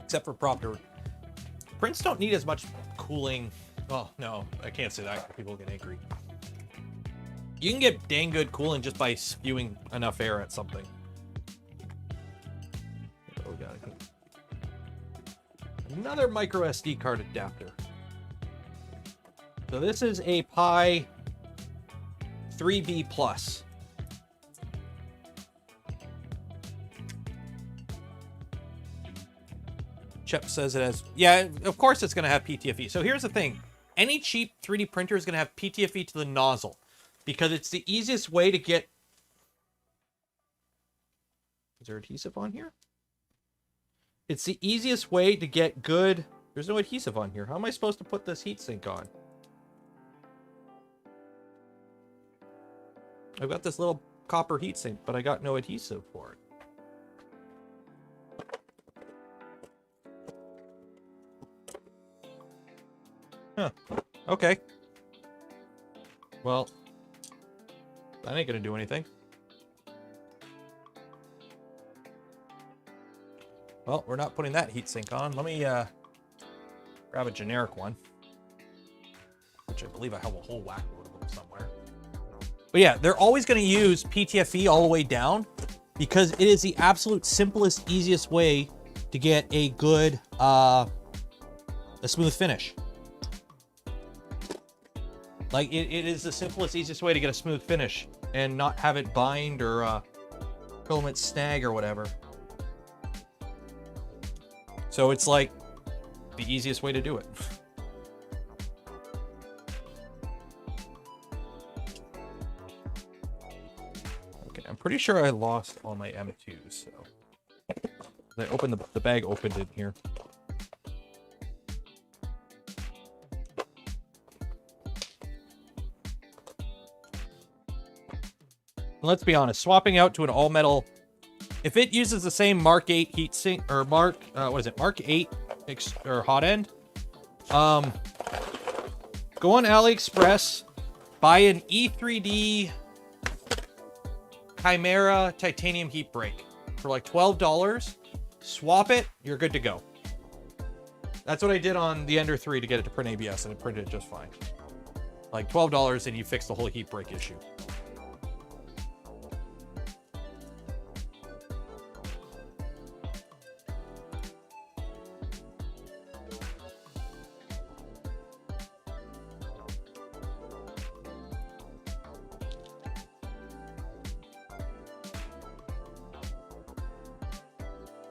Except for Proctor. Prints don't need as much cooling. Oh, no, I can't say that. People get angry. You can get dang good cooling just by spewing enough air at something. Oh, we got another micro SD card adapter. So this is a Pi 3B plus. Chep says it has, yeah, of course it's going to have PTFE. So here's the thing. Any cheap 3D printer is going to have PTFE to the nozzle because it's the easiest way to get... Is there adhesive on here? It's the easiest way to get good... There's no adhesive on here. How am I supposed to put this heatsink on? I've got this little copper heatsink, but I got no adhesive for it. Huh. Okay. Well, that ain't gonna do anything. Well, we're not putting that heatsink on. Let me grab a generic one, which I believe I have a whole whack load of them somewhere. But yeah, they're always going to use PTFE all the way down because it is the absolute simplest, easiest way to get a good, a smooth finish. Like, it is the simplest, easiest way to get a smooth finish and not have it bind or filament snag or whatever. So it's like the easiest way to do it. Okay, I'm pretty sure I lost all my M2s, so I opened the bag opened in here. Let's be honest, swapping out to an all-metal, if it uses the same Mark 8 heatsink, or Mark 8 or Hotend, go on AliExpress, buy an E3D Chimera titanium heat break for like $12, swap it, you're good to go. That's what I did on the Ender 3 to get it to print ABS, and it printed just fine. Like $12 and you fix the whole heat break issue.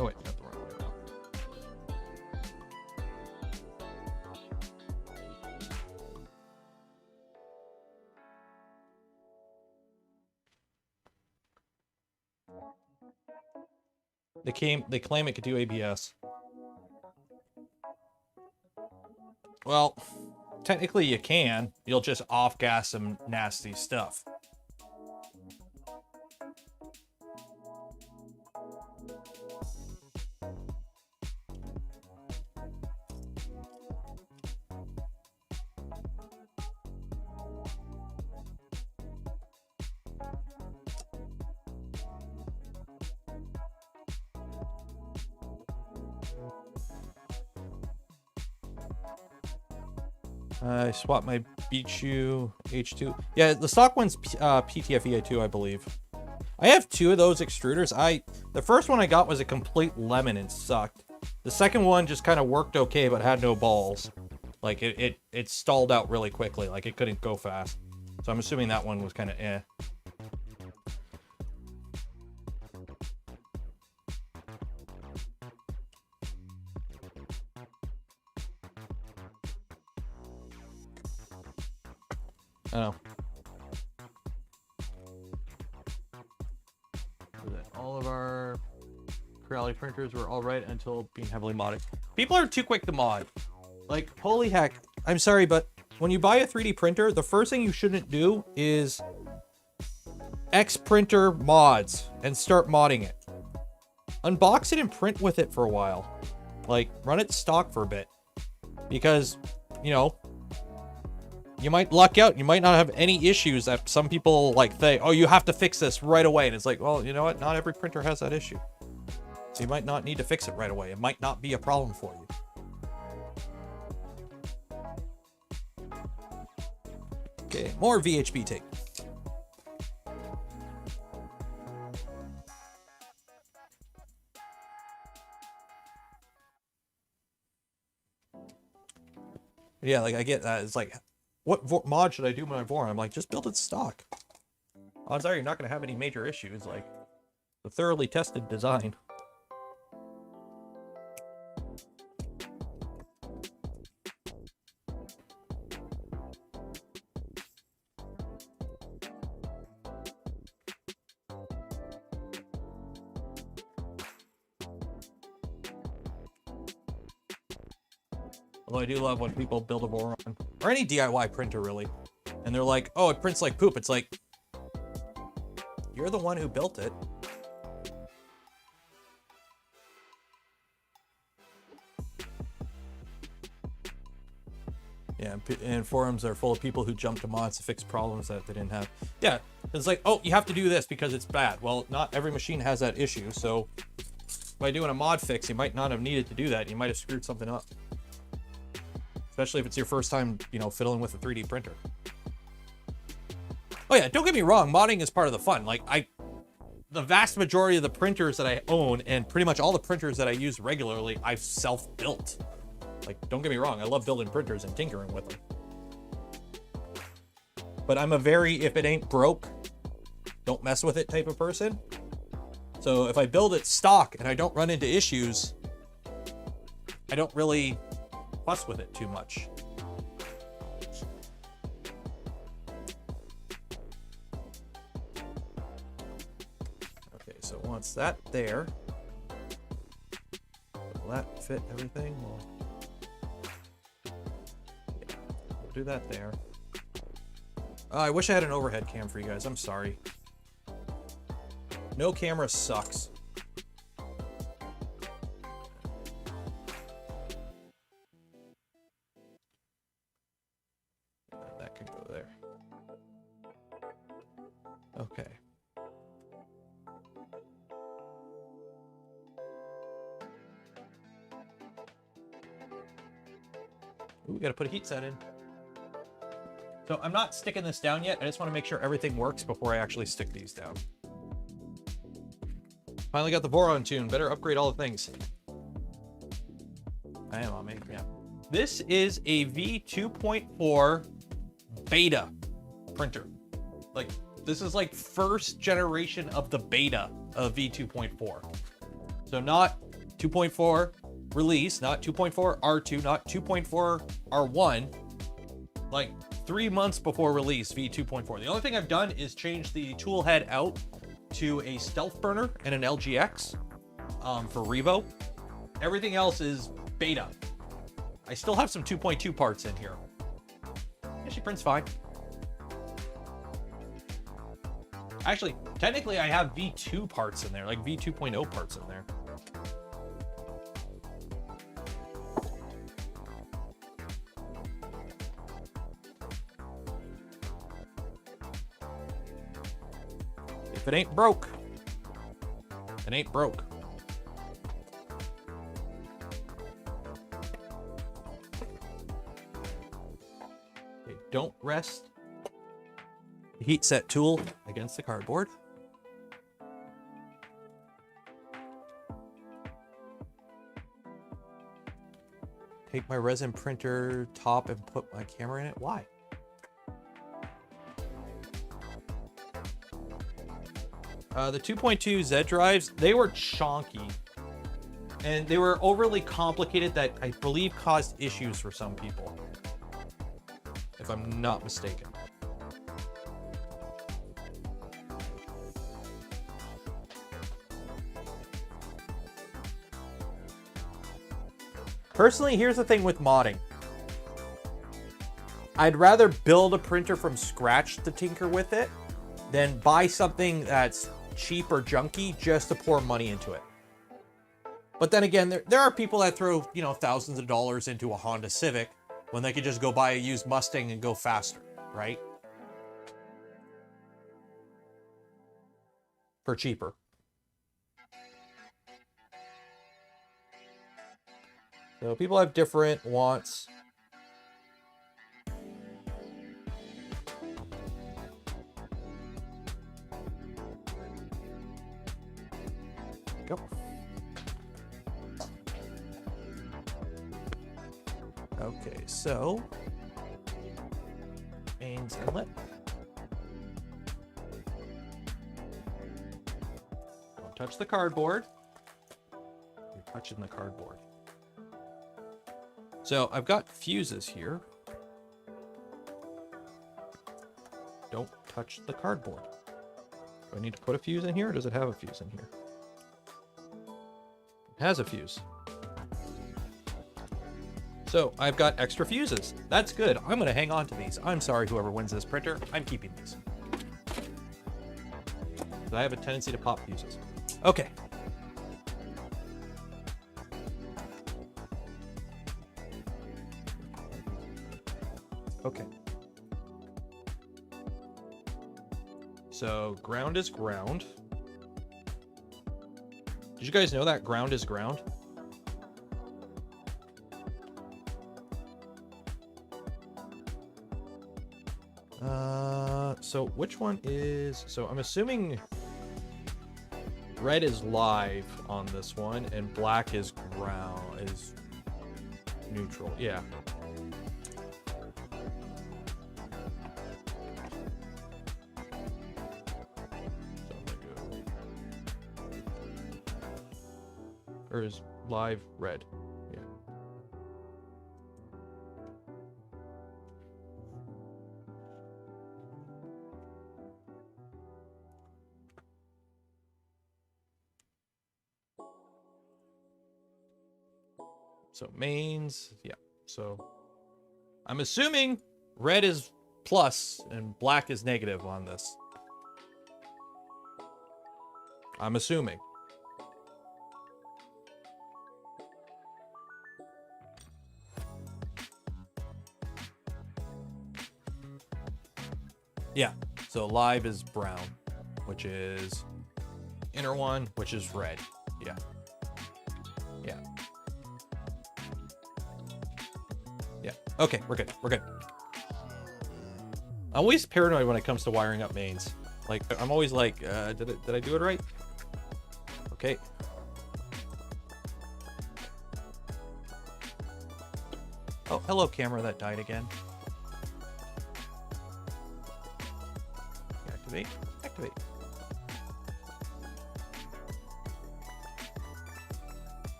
Oh wait, got the wrong way now. They claim it could do ABS. Well, technically you can. You'll just off-gas some nasty stuff. I swapped my Beachu H2. Yeah, the stock one's PTFE too, I believe. I have two of those extruders. The first one I got was a complete lemon and sucked. The second one just kind of worked okay, but had no balls. Like, it stalled out really quickly. Like, it couldn't go fast. So I'm assuming that one was kind of eh. I know. All of our Corelli printers were all right until being heavily modded. People are too quick to mod. Like, holy heck. I'm sorry, but when you buy a 3D printer, the first thing you shouldn't do is X-Printer mods and start modding it. Unbox it and print with it for a while. Like, run it stock for a bit. Because, you know, you might luck out. You might not have any issues that some people like say, oh, you have to fix this right away. And it's like, well, you know what? Not every printer has that issue. So you might not need to fix it right away. It might not be a problem for you. Okay, more VHP tape. Yeah, like I get that. It's like, what mod should I do when I Voron? I'm like, just build it stock. odds are you're not going to have any major issues. Like, the thoroughly tested design. Although I do love when people build a Voron, or any DIY printer really, and they're like, oh, it prints like poop. It's like, you're the one who built it. Yeah, and forums are full of people who jump to mods to fix problems that they didn't have. Yeah, it's like, oh, you have to do this because it's bad. Well, not every machine has that issue, so by doing a mod fix, you might not have needed to do that. You might have screwed something up. Especially if it's your first time, you know, fiddling with a 3D printer. Oh yeah, don't get me wrong, modding is part of the fun. Like, the vast majority of the printers that I own, and pretty much all the printers that I use regularly, I've self-built. Like, don't get me wrong, I love building printers and tinkering with them. But I'm a very, if it ain't broke, don't mess with it type of person. So if I build it stock and I don't run into issues, I don't really fuss with it too much. Okay, so once that there, will that fit everything? Well, yeah, we'll do that there. I wish I had an overhead cam for you guys. I'm sorry. No camera sucks. That can go there. Okay. Ooh, we gotta put a heat set in. So I'm not sticking this down yet. I just want to make sure everything works before I actually stick these down. Finally got the Voron tune. Better upgrade all the things. I am on me, yeah. This is a V2.4 beta printer. Like, this is like first generation of the beta of V2.4. So not 2.4 release, not 2.4 R2, not 2.4 R1. Like 3 months before release, V2.4. The only thing I've done is change the tool head out to a stealth burner and an LGX for Revo. Everything else is beta. I still have some 2.2 parts in here. Yeah, she prints fine. Actually, technically I have V2 parts in there, like V2.0 parts in there. If it ain't broke, it ain't broke. Okay, don't rest the heat set tool against the cardboard. Take my resin printer top and put my camera in it. Why? The 2.2 Z drives, they were chonky and they were overly complicated that I believe caused issues for some people, if I'm not mistaken. Personally, here's the thing with modding. I'd rather build a printer from scratch to tinker with it than buy something that's cheap or junky just to pour money into it. But then again, there are people that throw, you know, thousands of dollars into a Honda Civic when they could just go buy a used Mustang and go faster, right? For cheaper. So people have different wants. Go. Okay, so mains inlet. touch the cardboard. You're touching the cardboard. So I've got fuses here. Don't touch the cardboard. Do I need to put a fuse in here, or does it have a fuse in here? It has a fuse. So I've got extra fuses. That's good. I'm gonna hang on to these. I'm sorry, whoever wins this printer, I'm keeping these. I have a tendency to pop fuses. Okay. Okay. So ground is ground. Did you guys know that ground is ground? So which one is, so I'm assuming red is live on this one and black is ground, is neutral. Yeah. Or is live red? Yeah. So mains, yeah. So I'm assuming red is plus and black is negative on this. I'm assuming. Yeah, so live is brown, which is inner one, which is red. Yeah. Yeah. Yeah. Okay, we're good. We're good. I'm always paranoid when it comes to wiring up mains. Like, I'm always like, did I do it right? Okay. Oh, hello, camera that died again. Activate. Activate.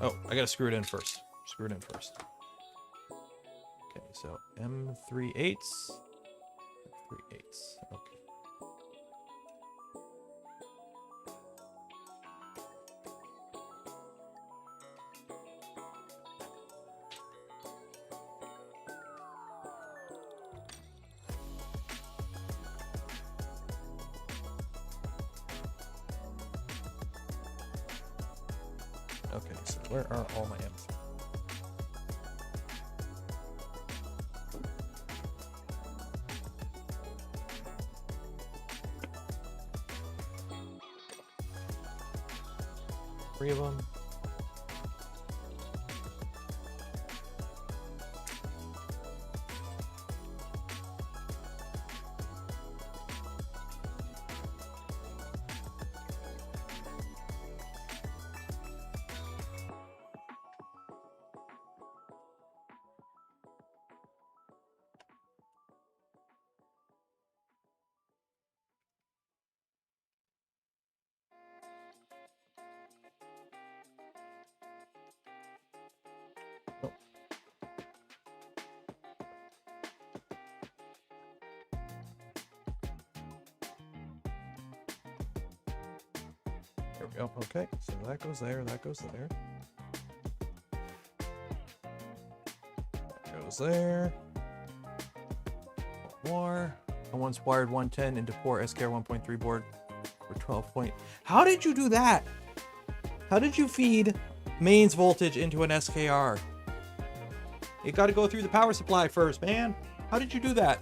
Oh, I gotta screw it in first. Screw it in first. Okay, so M3/8. 3/8. Okay. Okay, so where are all my M's? Three of them. Oh. There we go. Okay, so that goes there, that goes there. That goes there. One more. I once wired 110 into poor SKR 1.3 board for 12 point. How did you do that? How did you feed mains voltage into an SKR? You got to go through the power supply first, man. How did you do that?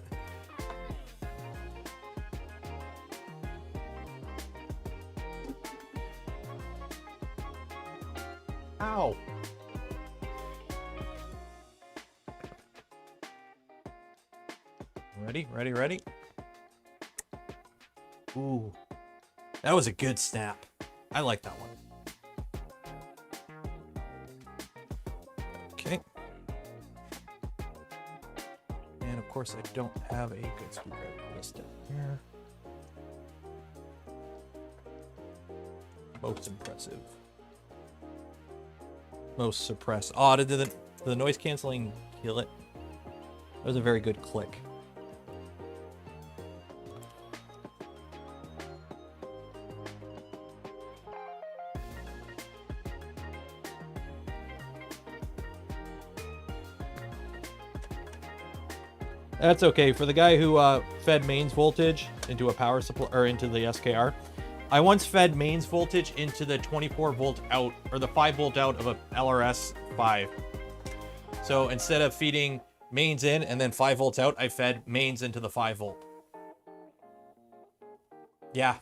How? Ready, ready, ready. Ooh, that was a good snap. I like that one. Okay. And of course, I don't have a good screwdriver for this down here. Most impressive. Most suppressed. Oh, did the noise canceling kill it? That was a very good click. That's okay. For the guy who fed mains voltage into a power supply or into the SKR, I once fed mains voltage into the 24 volt out or the 5 volt out of a LRS 5. So instead of feeding mains in and then 5 volts out, I fed mains into the 5 volt. Yeah,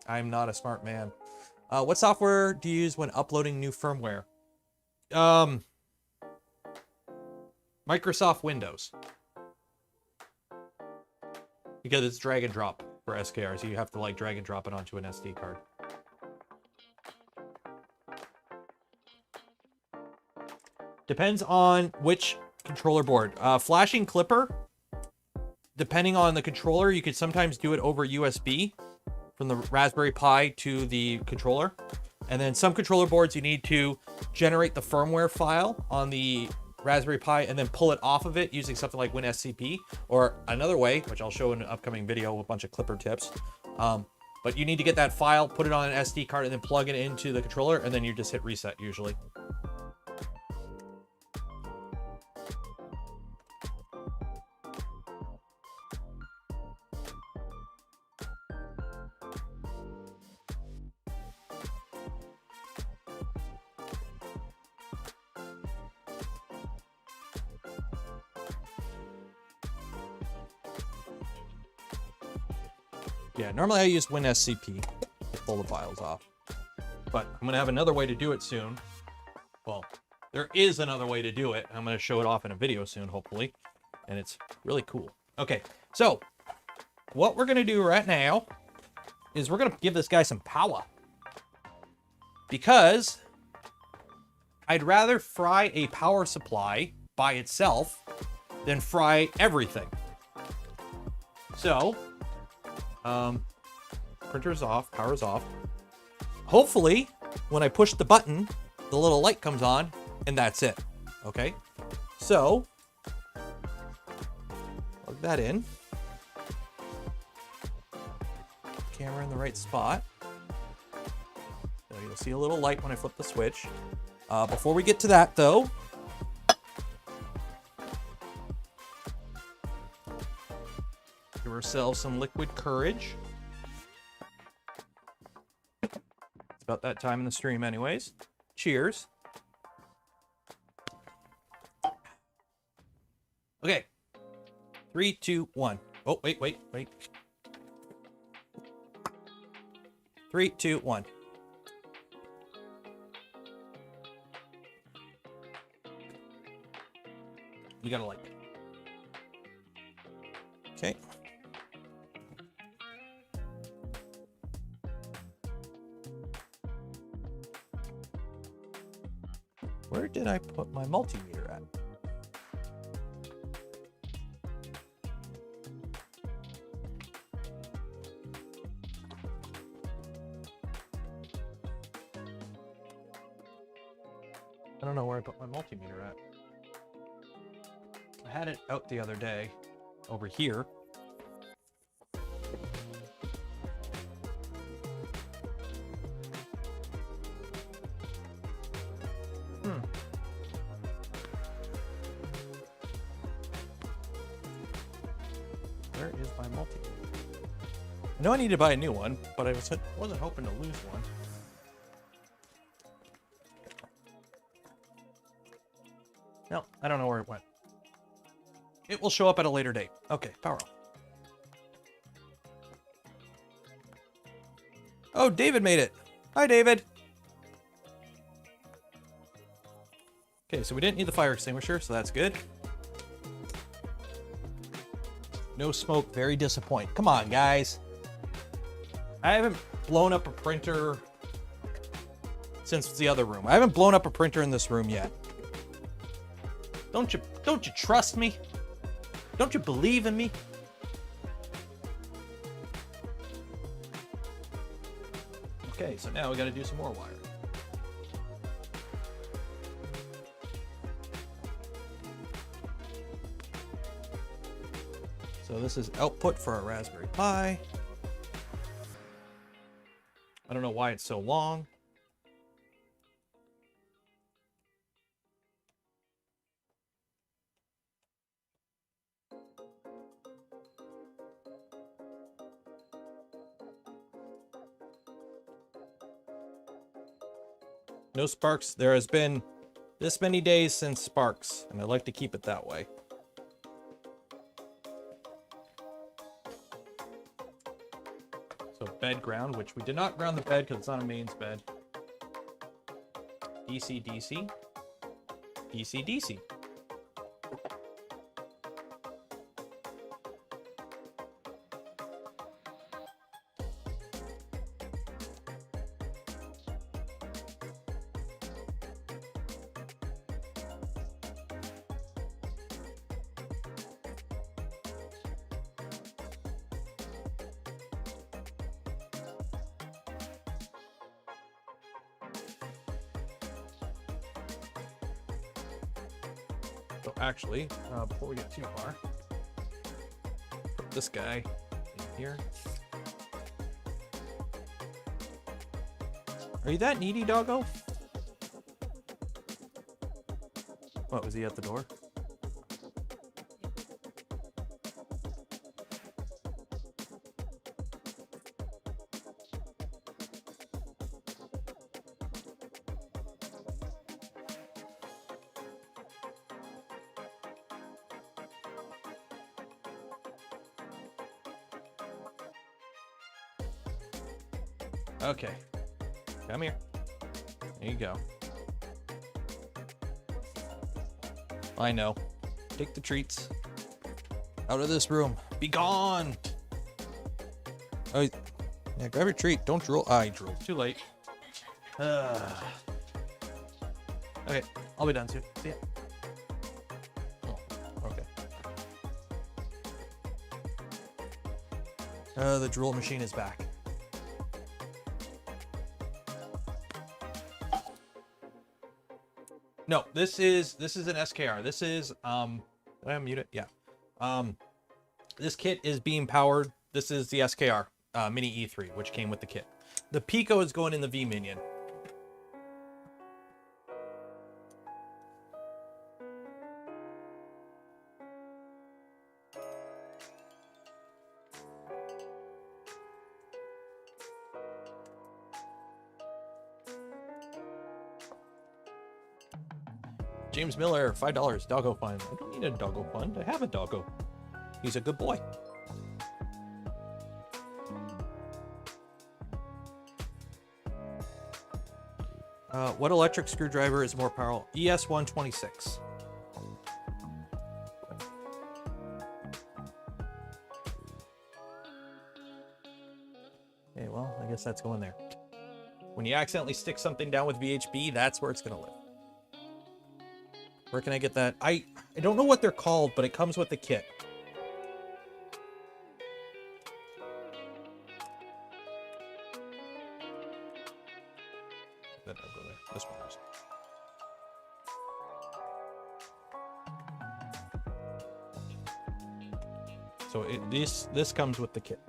I'm not a smart man. What software do you use when uploading new firmware? Microsoft Windows. Because it's drag and drop for SKR, so you have to like drag and drop it onto an SD card. Depends on which controller board. Flashing clipper, depending on the controller, you could sometimes do it over USB from the Raspberry Pi to the controller. And then some controller boards, you need to generate the firmware file on the Raspberry Pi and then pull it off of it using something like WinSCP, or another way, which I'll show in an upcoming video, a bunch of clipper tips. But you need to get that file, put it on an SD card, and then plug it into the controller, and then you just hit reset usually. Yeah, normally I use WinSCP to pull the files off. But I'm going to have another way to do it soon. Well, there is another way to do it. I'm going to show it off in a video soon, hopefully. And it's really cool. Okay, so what we're going to do right now is we're going to give this guy some power. Because I'd rather fry a power supply by itself than fry everything. So printer's off, power's off. Hopefully, when I push the button, the little light comes on, and that's it. Okay? So, plug that in. Camera in the right spot. So you'll see a little light when I flip the switch. Before we get to that, though, give ourselves some liquid courage. It's about that time in the stream anyways. Cheers. Okay. 3, 2, 1. Oh, wait. 3, 2, 1. You gotta like it. Okay. Where did I put my multimeter at? I don't know where I put my multimeter at. I had it out the other day over here. Where is my multimeter? I know I need to buy a new one, but I wasn't hoping to lose one. No, I don't know where it went. It will show up at a later date. Okay, power off. Oh, David made it. Hi, David. Okay, so we didn't need the fire extinguisher, so that's good. No smoke, very disappointing. Come on, guys. I haven't blown up a printer since the other room. I haven't blown up a printer in this room yet. Don't you trust me? Don't you believe in me? Okay, so now we got to do some more wiring. So this is output for our Raspberry Pi. I don't know why it's so long. No sparks. There has been this many days since sparks, and I like to keep it that way. So bed ground, which we did not ground the bed because it's on a mains bed. DC, DC. DC, DC. So actually, before we get too far, put this guy in here. Are you that needy, doggo? What, was he at the door? Okay, come here. There you go. I know. Take the treats. Out of this room. Be gone! Oh, yeah, grab your treat. Don't drool. I drooled. Too late. Okay, I'll be done soon. See ya. Oh, okay. The drool machine is back. No, this is an SKR. This is did I unmute it? Yeah. This kit is being powered. This is the SKR Mini E3, which came with the kit. The Pico is going in the V Minion. James Miller, $5, doggo fund. I don't need a doggo fund. I have a doggo. He's a good boy. What electric screwdriver is more powerful? ES126. Okay, well, I guess that's going there. When you accidentally stick something down with VHB, that's where it's going to live. Where can I get that? I don't know what they're called, but it comes with the kit. Then I'll go there. This one goes. So this comes with the kit.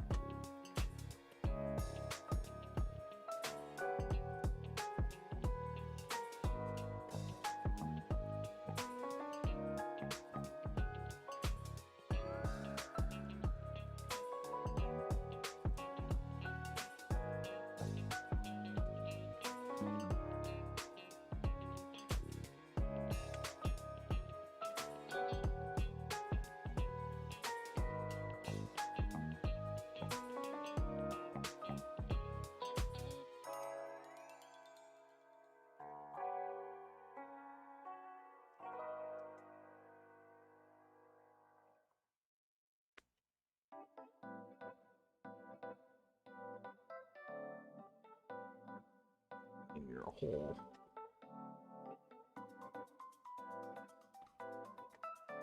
In your hole.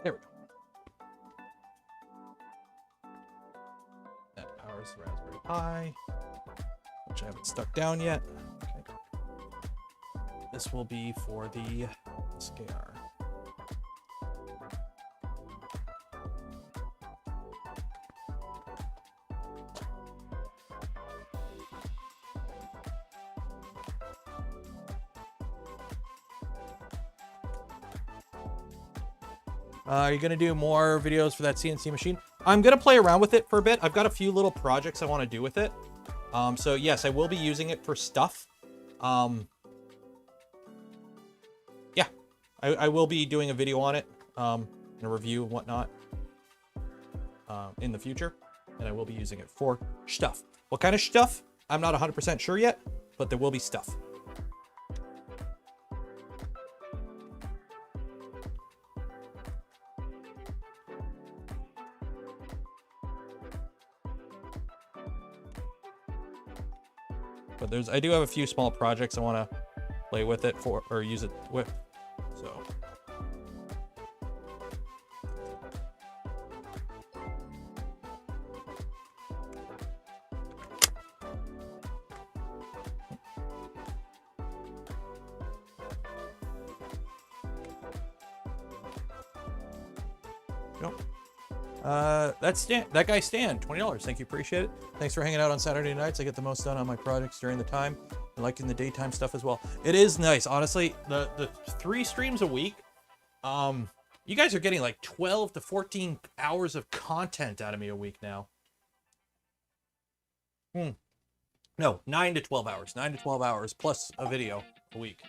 There we go. That powers the Raspberry Pi, which which I haven't stuck down yet. Okay. This will be for the SKR. Are you going to do more videos for that CNC machine? I'm going to play around with it for a bit. I've got a few little projects I want to do with it. So yes, I will be using it for stuff. Yeah, I will be doing a video on it, and a review and whatnot, in the future. And I will be using it for stuff. What kind of stuff? I'm not 100% sure yet, but there will be stuff. But I do have a few small projects I want to play with it for, or use it with, so. Yep. That's Stan. That guy Stan, $20. Thank you, appreciate it. Thanks for hanging out on Saturday nights. I get the most done on my projects during the time. I liking the daytime stuff as well. It is nice, honestly. The 3 streams a week. You guys are getting like 12 to 14 hours of content out of me a week now. No, 9 to 12 hours. 9 to 12 hours plus a video a week.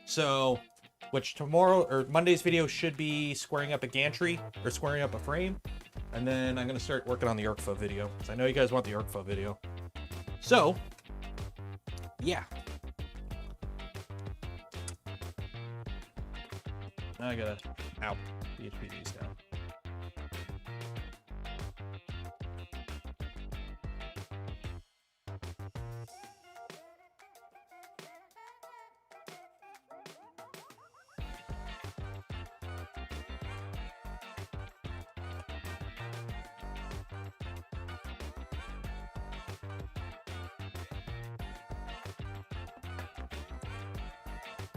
So, which tomorrow or Monday's video should be squaring up a gantry or squaring up a frame. And then I'm going to start working on the ERCFA video, because I know you guys want the ERCFA video. So, yeah. Now I gotta, ow, PHP these down.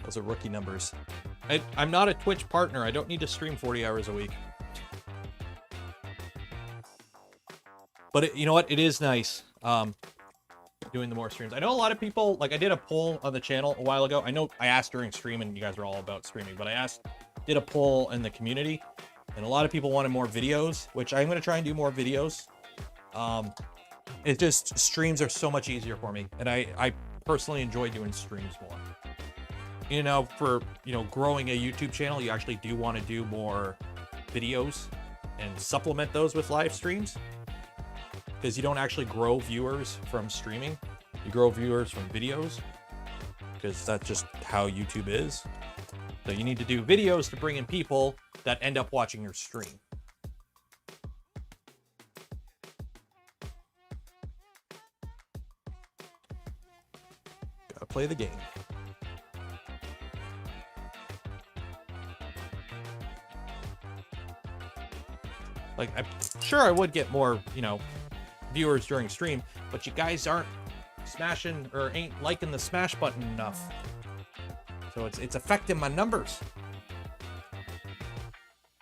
Those are rookie numbers. I'm not a Twitch partner. I don't need to stream 40 hours a week. But you know what? It is nice doing the more streams. I know a lot of people, like I did a poll on the channel a while ago. I know I asked during stream and you guys are all about streaming, but I did a poll in the community and a lot of people wanted more videos, which I'm going to try and do more videos. It just, streams are so much easier for me. And I personally enjoy doing streams more. You know, for, you know, growing a YouTube channel, you actually do want to do more videos and supplement those with live streams, because you don't actually grow viewers from streaming. You grow viewers from videos, because that's just how YouTube is. So you need to do videos to bring in people that end up watching your stream. Gotta play the game. Like, I'm sure I would get more, you know, viewers during stream, but you guys aren't smashing or ain't liking the smash button enough. So it's affecting my numbers.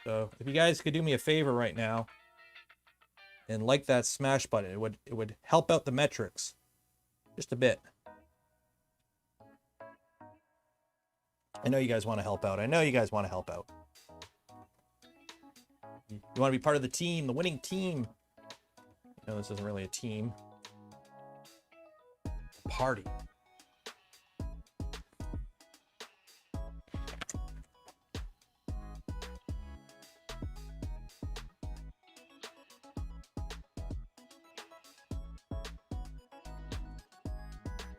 So if you guys could do me a favor right now and like that smash button, it would help out the metrics just a bit. I know you guys want to help out. I know you guys want to help out. You want to be part of the team, the winning team. No, this isn't really a team. Party.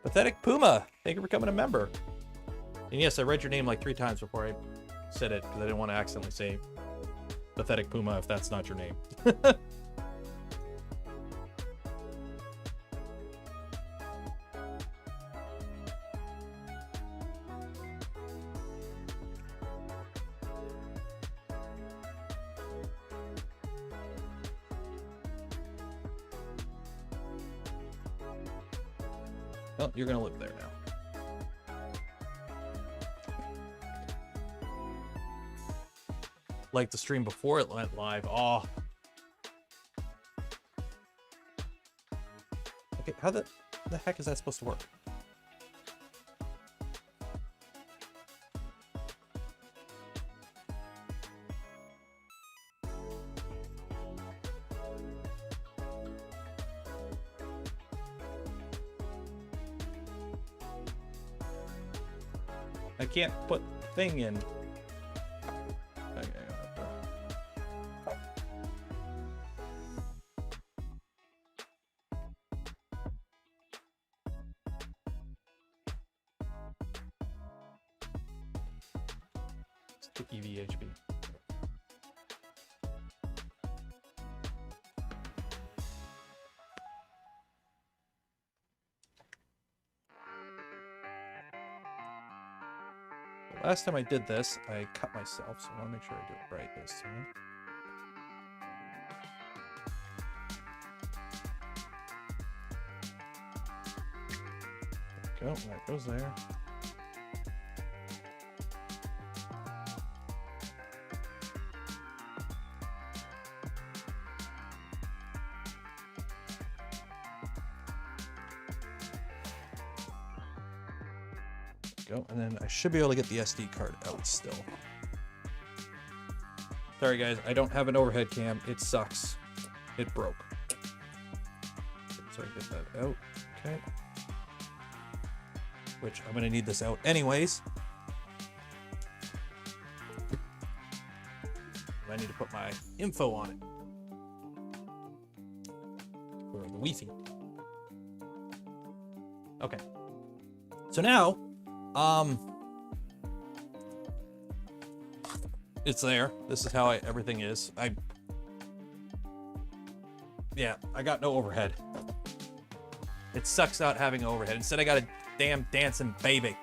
Pathetic Puma, thank you for becoming a member. And yes, I read your name like 3 times before I said it, because I didn't want to accidentally say Pathetic Puma if that's not your name. Oh, you're gonna live there now. Like the stream before it went live. Oh. Okay, how the heck is that supposed to work? I can't put thing in. EVHB. Last time I did this, I cut myself, so I want to make sure I do it right this time. There we go, that goes there. Go, and then I should be able to get the SD card out still. Sorry guys, I don't have an overhead cam. It sucks. It broke. So I get that out. Okay. Which I'm gonna need this out anyways. I need to put my info on it. For the Wi-Fi. Okay. So now, it's there. This is how everything is. Yeah, I got no overhead. It sucks not having overhead. Instead, I got a damn dancing baby.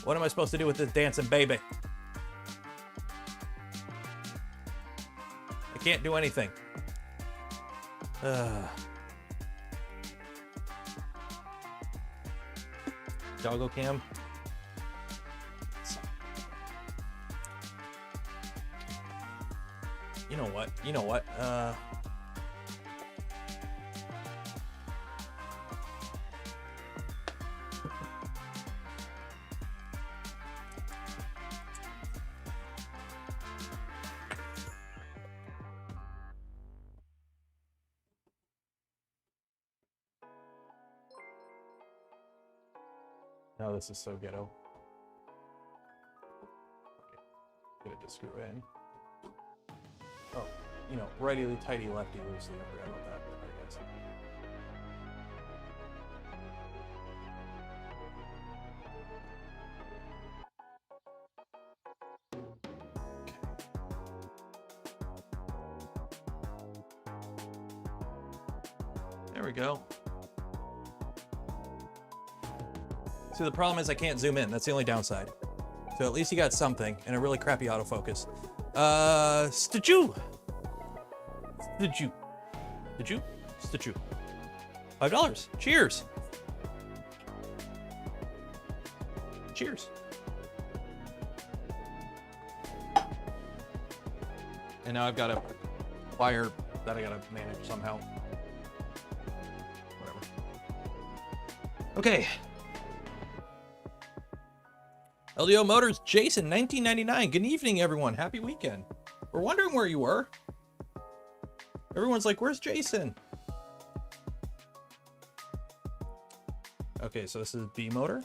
What am I supposed to do with this dancing baby? I can't do anything. Doggo cam. You know what? You know what? Oh, this is so ghetto. Okay. Get it to screw in. Oh, you know, righty tighty, lefty loosely. I forgot about that. I guess. Okay. There we go. See, the problem is I can't zoom in. That's the only downside. So at least you got something, and a really crappy autofocus. Statue. $5. Cheers. Cheers. And now I've got a wire that I gotta manage somehow. Whatever. Okay. LDO Motors, Jason, 1999. Good evening, everyone. Happy weekend. We're wondering where you were. Everyone's like, where's Jason? Okay, so this is B motor.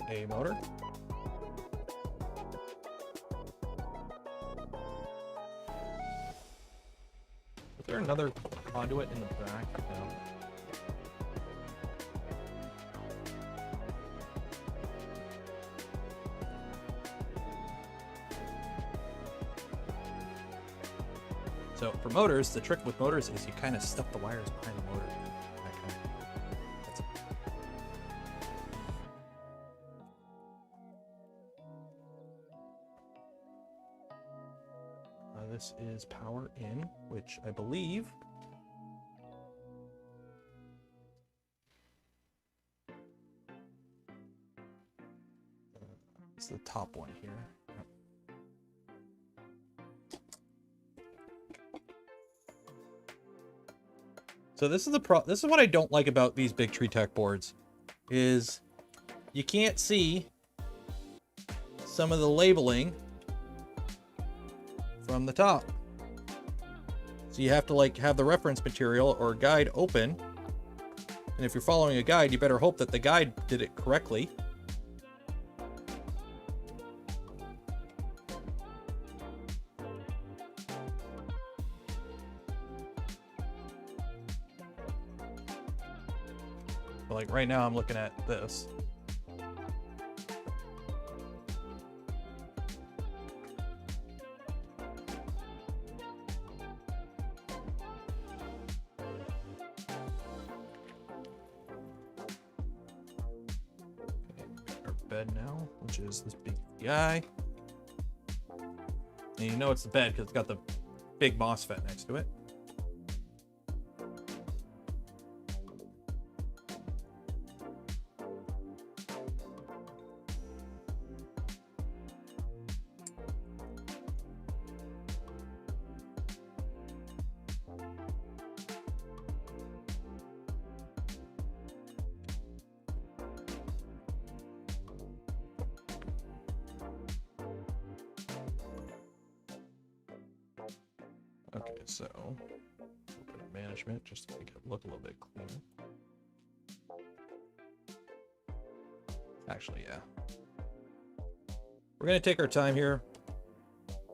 A motor. Is there another conduit in the back? No. So for motors, the trick with motors is you kind of stuff the wires behind the motor. That's it. This is power in, which I believe is the top one here. So this is this is what I don't like about these big Tree Tech boards, is you can't see some of the labeling from the top. So you have to like have the reference material or guide open. And if you're following a guide, you better hope that the guide did it correctly. But like right now I'm looking at this. Now, which is this big guy, and you know it's the bed because it's got the big MOSFET next to it. Okay, so management just to make it look a little bit cleaner. Actually, yeah. We're going to take our time here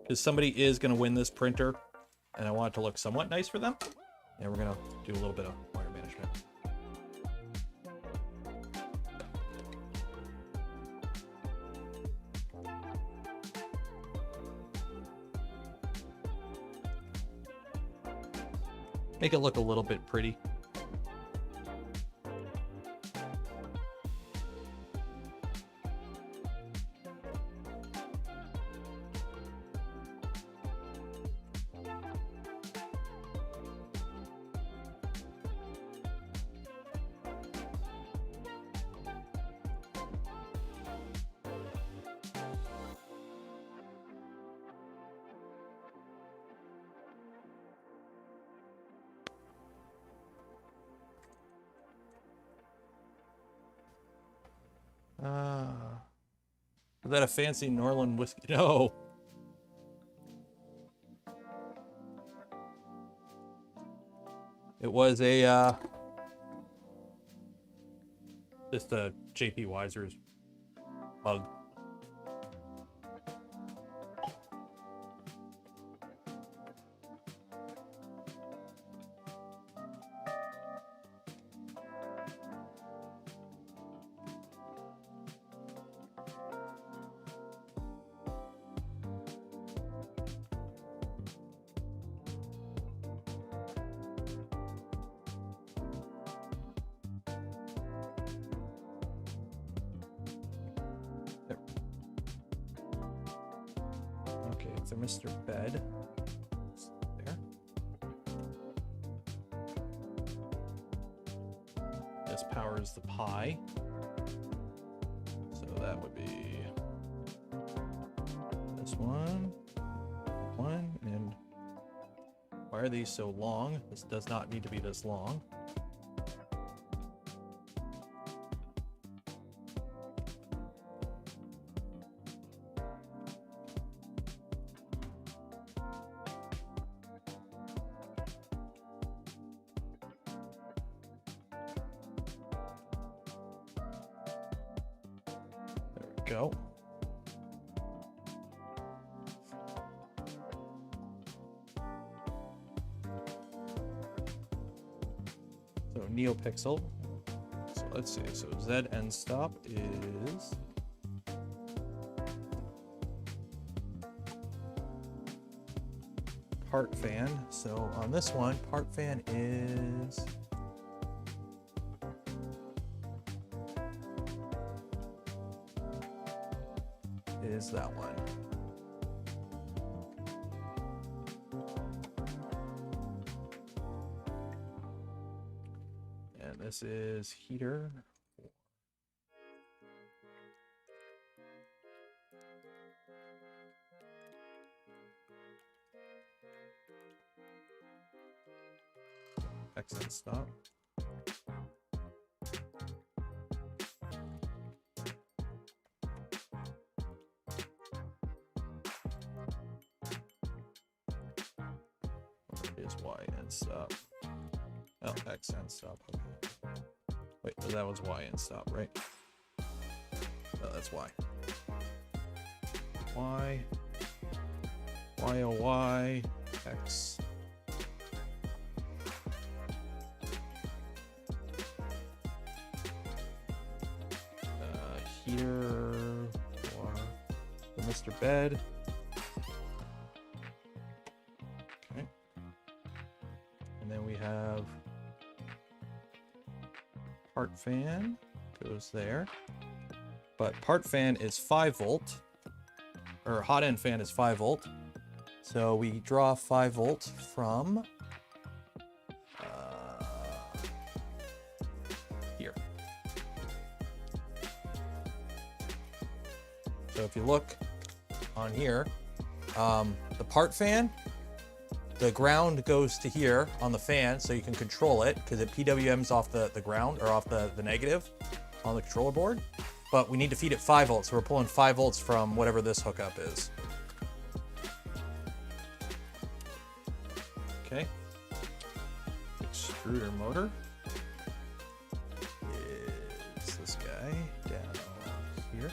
because somebody is going to win this printer and I want it to look somewhat nice for them. And we're going to do a little bit of wire management. Make it look a little bit pretty. Is that a fancy Norland whiskey? No. It was a just a JP Weiser's mug. Thermistor bed. There. This powers the Pi. So that would be this one, and why are these so long? This does not need to be this long. Go. So Neopixel. So let's see. So Z end stop is part fan. So on this one, part fan is that one. And this is heater. Exit stop. Is Y end stop. Oh, X end stop. Okay. Wait, that was Y end stop, right? No, that's Y. Y. Y O Y. X. Heater. Or the Mr. Bed. Have part fan goes there, but part fan is 5 volt, or hot end fan is 5 volt. So we draw 5 volt from here. So if you look on here, the part fan, the ground goes to here on the fan, so you can control it because it PWMs off the ground, or off the negative on the controller board. But we need to feed it 5 volts, so we're pulling 5 volts from whatever this hookup is. Okay. Extruder motor is this guy down here.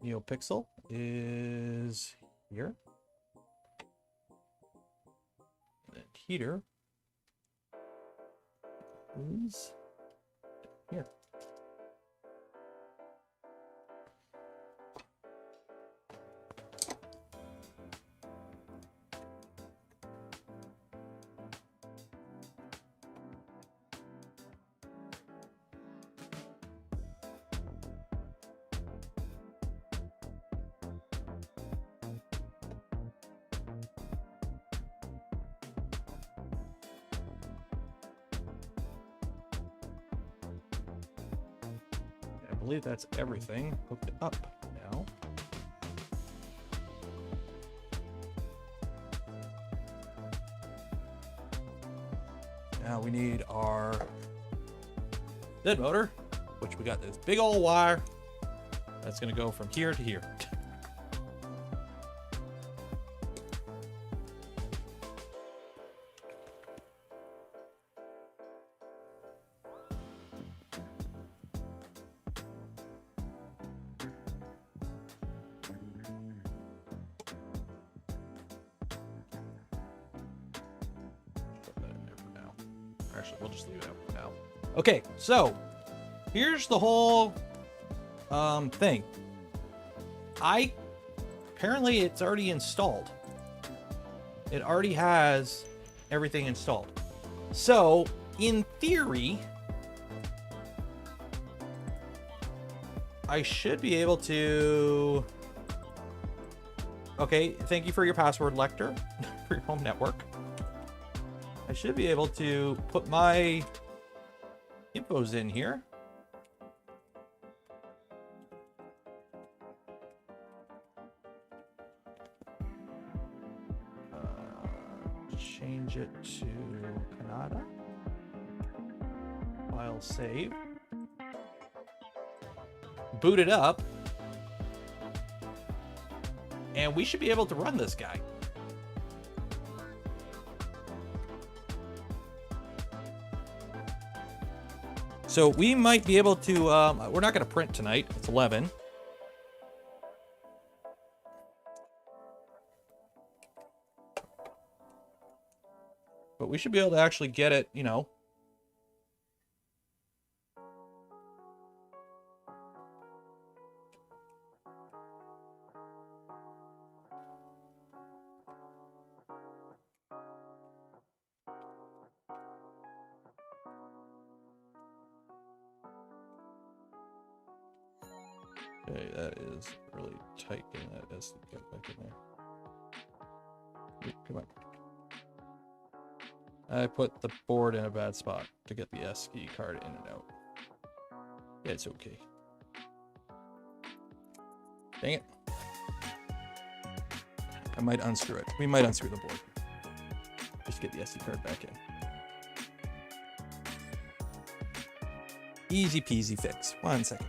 Neopixel is here. And heater is here. I believe that's everything hooked up now. Now we need our dead motor, which we got this big old wire that's going to go from here to here. Actually, we'll just leave it out for now. Okay, so here's the whole thing. Apparently it's already installed. It already has everything installed. So in theory, I should be able to. Okay, thank you for your password, Lecktor, for your home network. I should be able to put my infos in here. Change it to Canada. File save. Boot it up. And we should be able to run this guy. So we might be able to, we're not going to print tonight. It's 11. But we should be able to actually get it, you know. Okay, that is really tight getting that SD card back in there. Come on. I put the board in a bad spot to get the SD card in and out. It's okay. Dang it. I might unscrew it. We might unscrew the board. Just get the SD card back in. Easy peasy fix. 1 second.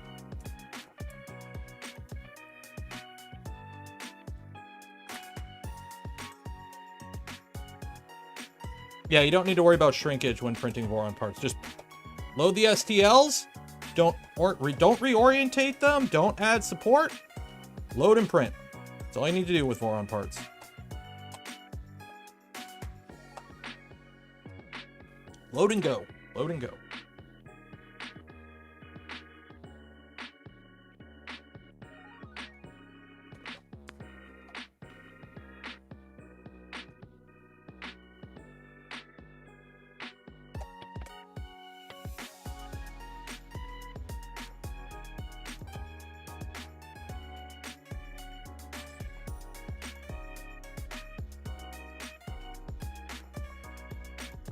Yeah, you don't need to worry about shrinkage when printing Voron parts. Just load the STLs. Don't reorientate them. Don't add support. Load and print. That's all you need to do with Voron parts. Load and go. Load and go.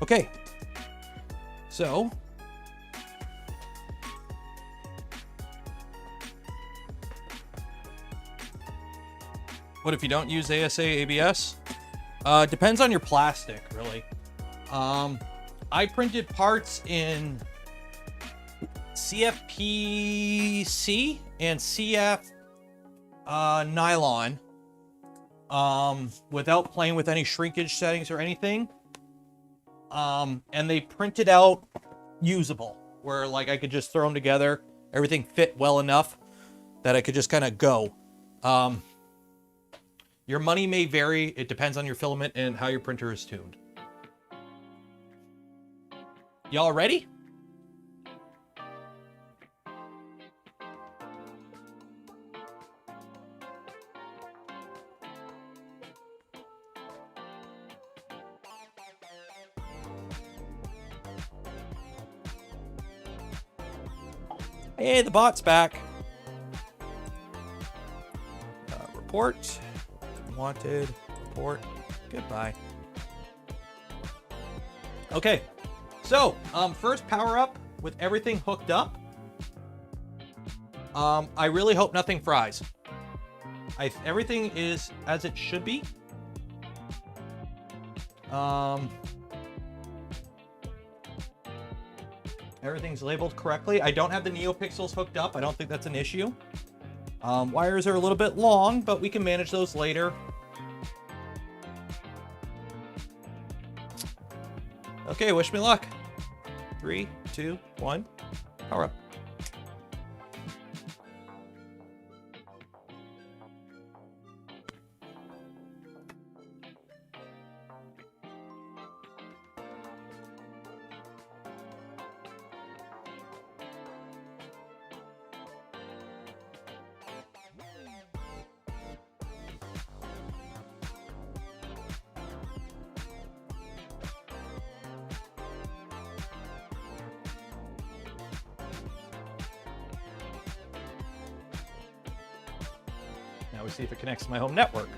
Okay, so what if you don't use ASA ABS? Depends on your plastic, really. I printed parts in CFPC and CF nylon without playing with any shrinkage settings or anything. And they printed out usable, where like I could just throw them together. Everything fit well enough that I could just kind of go. Your money may vary. It depends on your filament and how your printer is tuned. Y'all ready? Hey, the bot's back. Report. Wanted. Report. Goodbye. Okay. So, first power up with everything hooked up. I really hope nothing fries. Everything is as it should be. Everything's labeled correctly. I don't have the Neopixels hooked up. I don't think that's an issue. Wires are a little bit long, but we can manage those later. Okay, wish me luck. 3, 2, 1, power up. Now we see if it connects to my home network.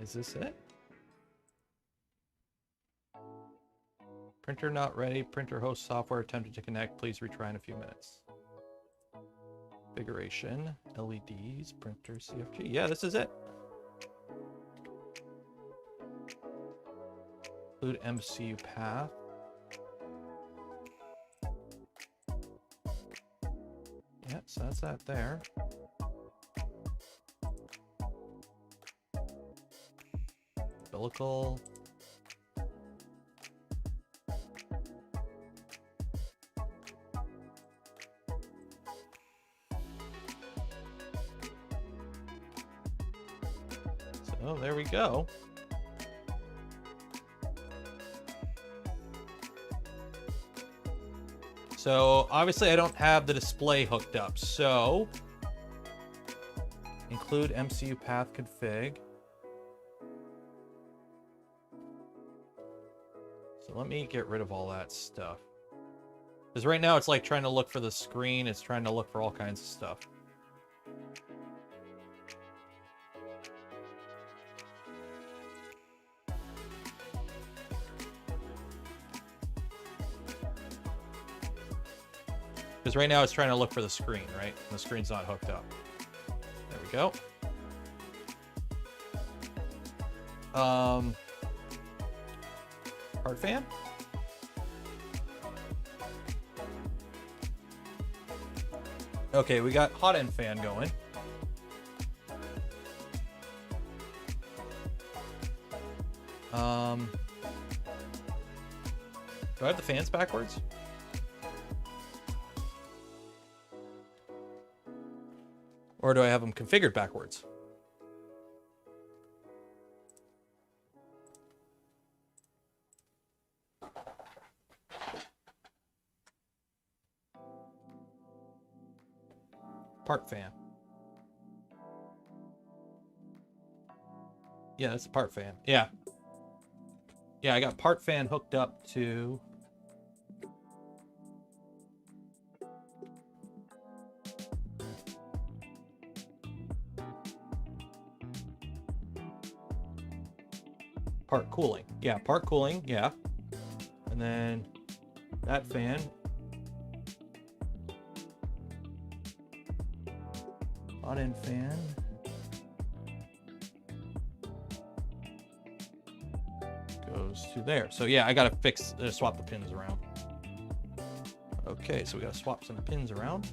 Is this it? Printer not ready. Printer host software attempted to connect. Please retry in a few minutes. Configuration, LEDs, printer, CFG. Yeah, this is it. Include MCU path. Yeah, so that's that there. Umbilical. Oh, there we go. So obviously I don't have the display hooked up, so include MCU path config. So let me get rid of all that stuff. Because right now it's like trying to look for the screen, it's trying to look for all kinds of stuff. Because right now it's trying to look for the screen, right? And the screen's not hooked up. There we go. Part fan? Okay, we got Hotend fan going. Do I have the fans backwards? Or do I have them configured backwards? Part fan. Yeah, that's a part fan. Yeah. Yeah, I got part fan hooked up to... part cooling. Yeah, part cooling, yeah. And then that fan. Hotend fan. Goes to there. So yeah, I gotta swap the pins around. Okay, so we gotta swap some pins around.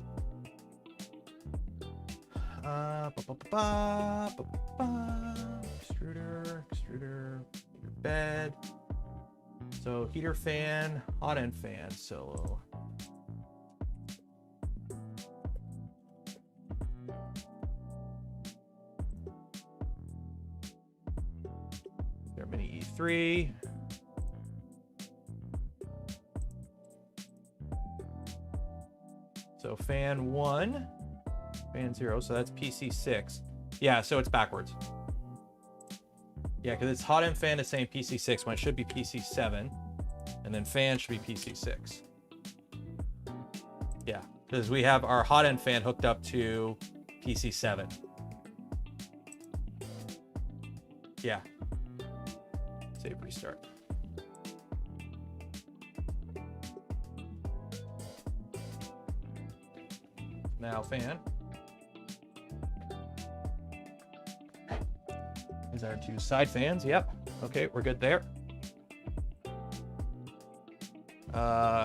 Extruder, bed. So heater fan, Hotend fan, solo. There, mini E3. So fan 1, fan 0, so that's PC6. Yeah, so it's backwards. Yeah, because it's Hotend fan is saying PC6 when it should be PC7, and then fan should be PC6. Yeah, because we have our Hotend fan hooked up to PC7. Yeah. Save, restart. Now fan. These are two side fans. Yep. Okay, we're good there.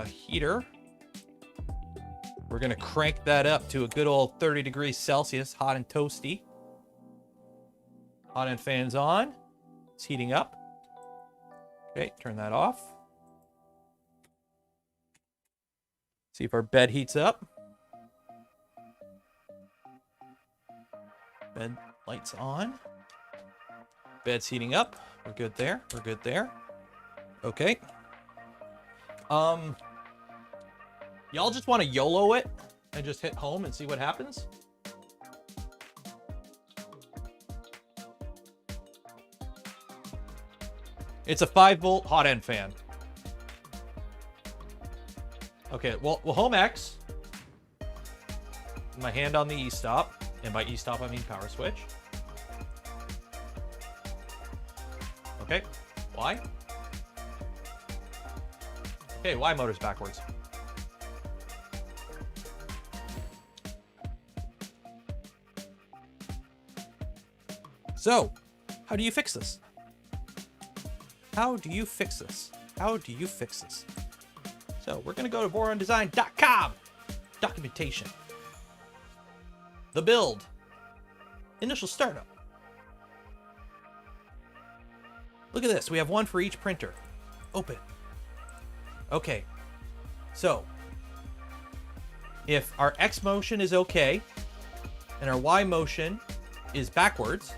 Heater. We're gonna crank that up to a good old 30 degrees Celsius, hot and toasty. Hotend fan's on. It's heating up. Okay, turn that off. See if our bed heats up. Bed lights on. Bed's heating up. We're good there. We're good there. Okay. Y'all just want to YOLO it and just hit home and see what happens? It's a 5-volt Hotend fan. Okay, well, home X. My hand on the E-stop. And by E-stop, I mean power switch. Okay, Y. Okay, Y motor's backwards. So, how do you fix this? How do you fix this? How do you fix this? So, we're going to go to vorondesign.com. Documentation. The build. Initial startup. Look at this. We have one for each printer. Open. Okay. So, if our X motion is okay, and our Y motion is backwards,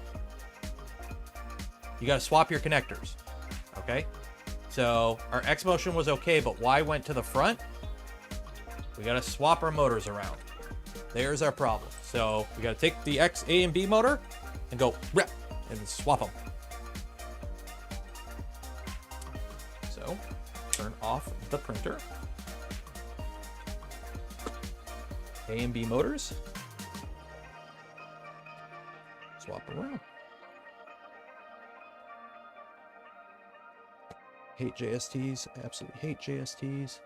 you got to swap your connectors. Okay, so our X motion was okay, but Y went to the front. We got to swap our motors around. There's our problem. So we got to take the X, A, and B motor and go rep and swap them. So turn off the printer. A and B motors. Swap around. Hate JSTs. Absolutely hate JSTs.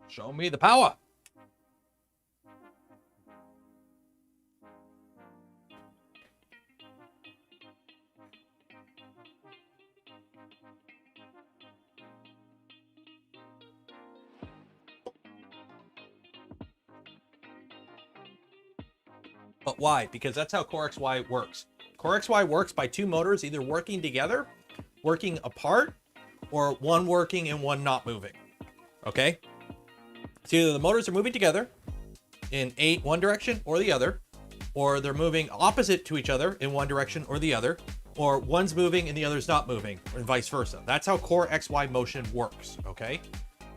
Show me the power. But why? Because that's how Core XY works. Core XY works by two motors either working together, working apart, or one working and one not moving. Okay? So either the motors are moving together in one direction or the other, or they're moving opposite to each other in one direction or the other, or one's moving and the other's not moving, or vice versa. That's how Core XY motion works, okay?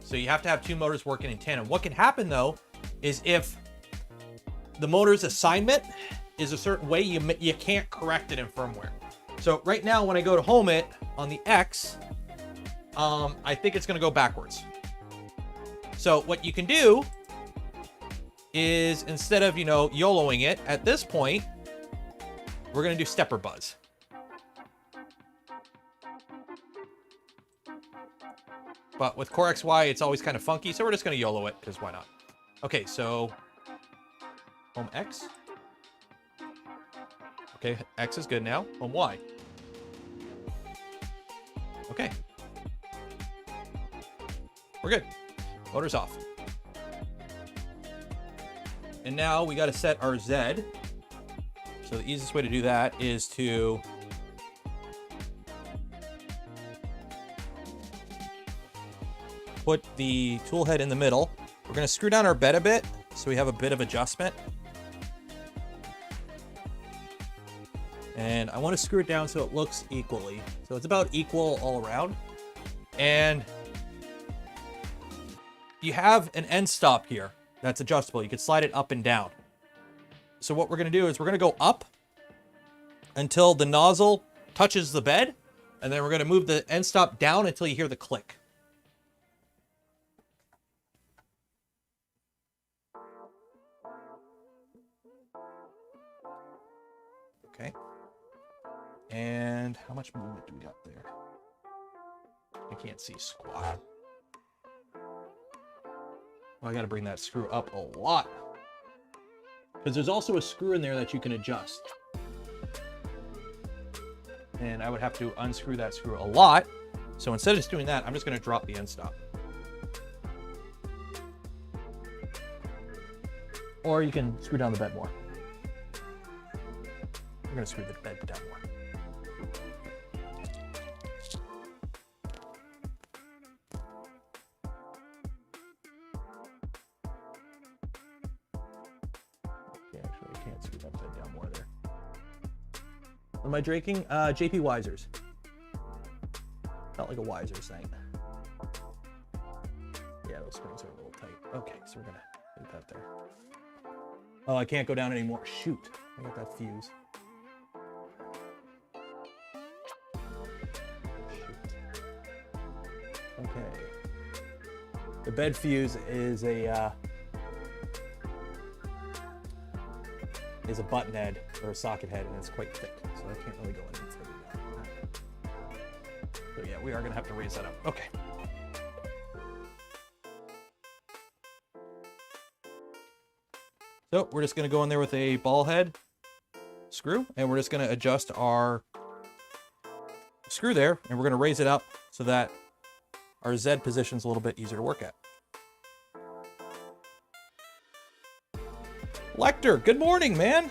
So you have to have two motors working in tandem. What can happen though is if the motor's assignment is a certain way, you can't correct it in firmware. So right now when I go to home it on the X, I think it's gonna go backwards. So what you can do is instead of, YOLOing it at this point, we're going to do stepper buzz. But with Core XY, it's always kind of funky. So we're just going to YOLO it because why not? Okay, so home X. Okay, X is good now. Home Y. Okay. We're good. Motor's off. And now we got to set our Z. So the easiest way to do that is to put the tool head in the middle. We're going to screw down our bed a bit so we have a bit of adjustment. And I want to screw it down so it looks equally. So it's about equal all around. And you have an end stop here that's adjustable. You can slide it up and down. So what we're going to do is we're going to go up until the nozzle touches the bed, and then we're going to move the end stop down until you hear the click. Okay. And how much movement do we got there? I can't see squat. Well, I got to bring that screw up a lot. Because there's also a screw in there that you can adjust. And I would have to unscrew that screw a lot. So instead of just doing that, I'm just going to drop the end stop. Or you can screw down the bed more. I'm going to screw the bed down more. Am I drinking? JP Weisers. Felt like a Weisers thing. Yeah, those springs are a little tight. Okay, so we're gonna leave that there. Oh, I can't go down anymore. Shoot, I got that fuse. Shoot. Okay. The bed fuse is a button head or a socket head, and it's quite thick, so I can't really go any further down. So yeah, we are gonna have to raise that up. Okay. So we're just gonna go in there with a ball head screw, and we're just gonna adjust our screw there, and we're gonna raise it up so that our Z position's a little bit easier to work at. Lecktor, good morning, man.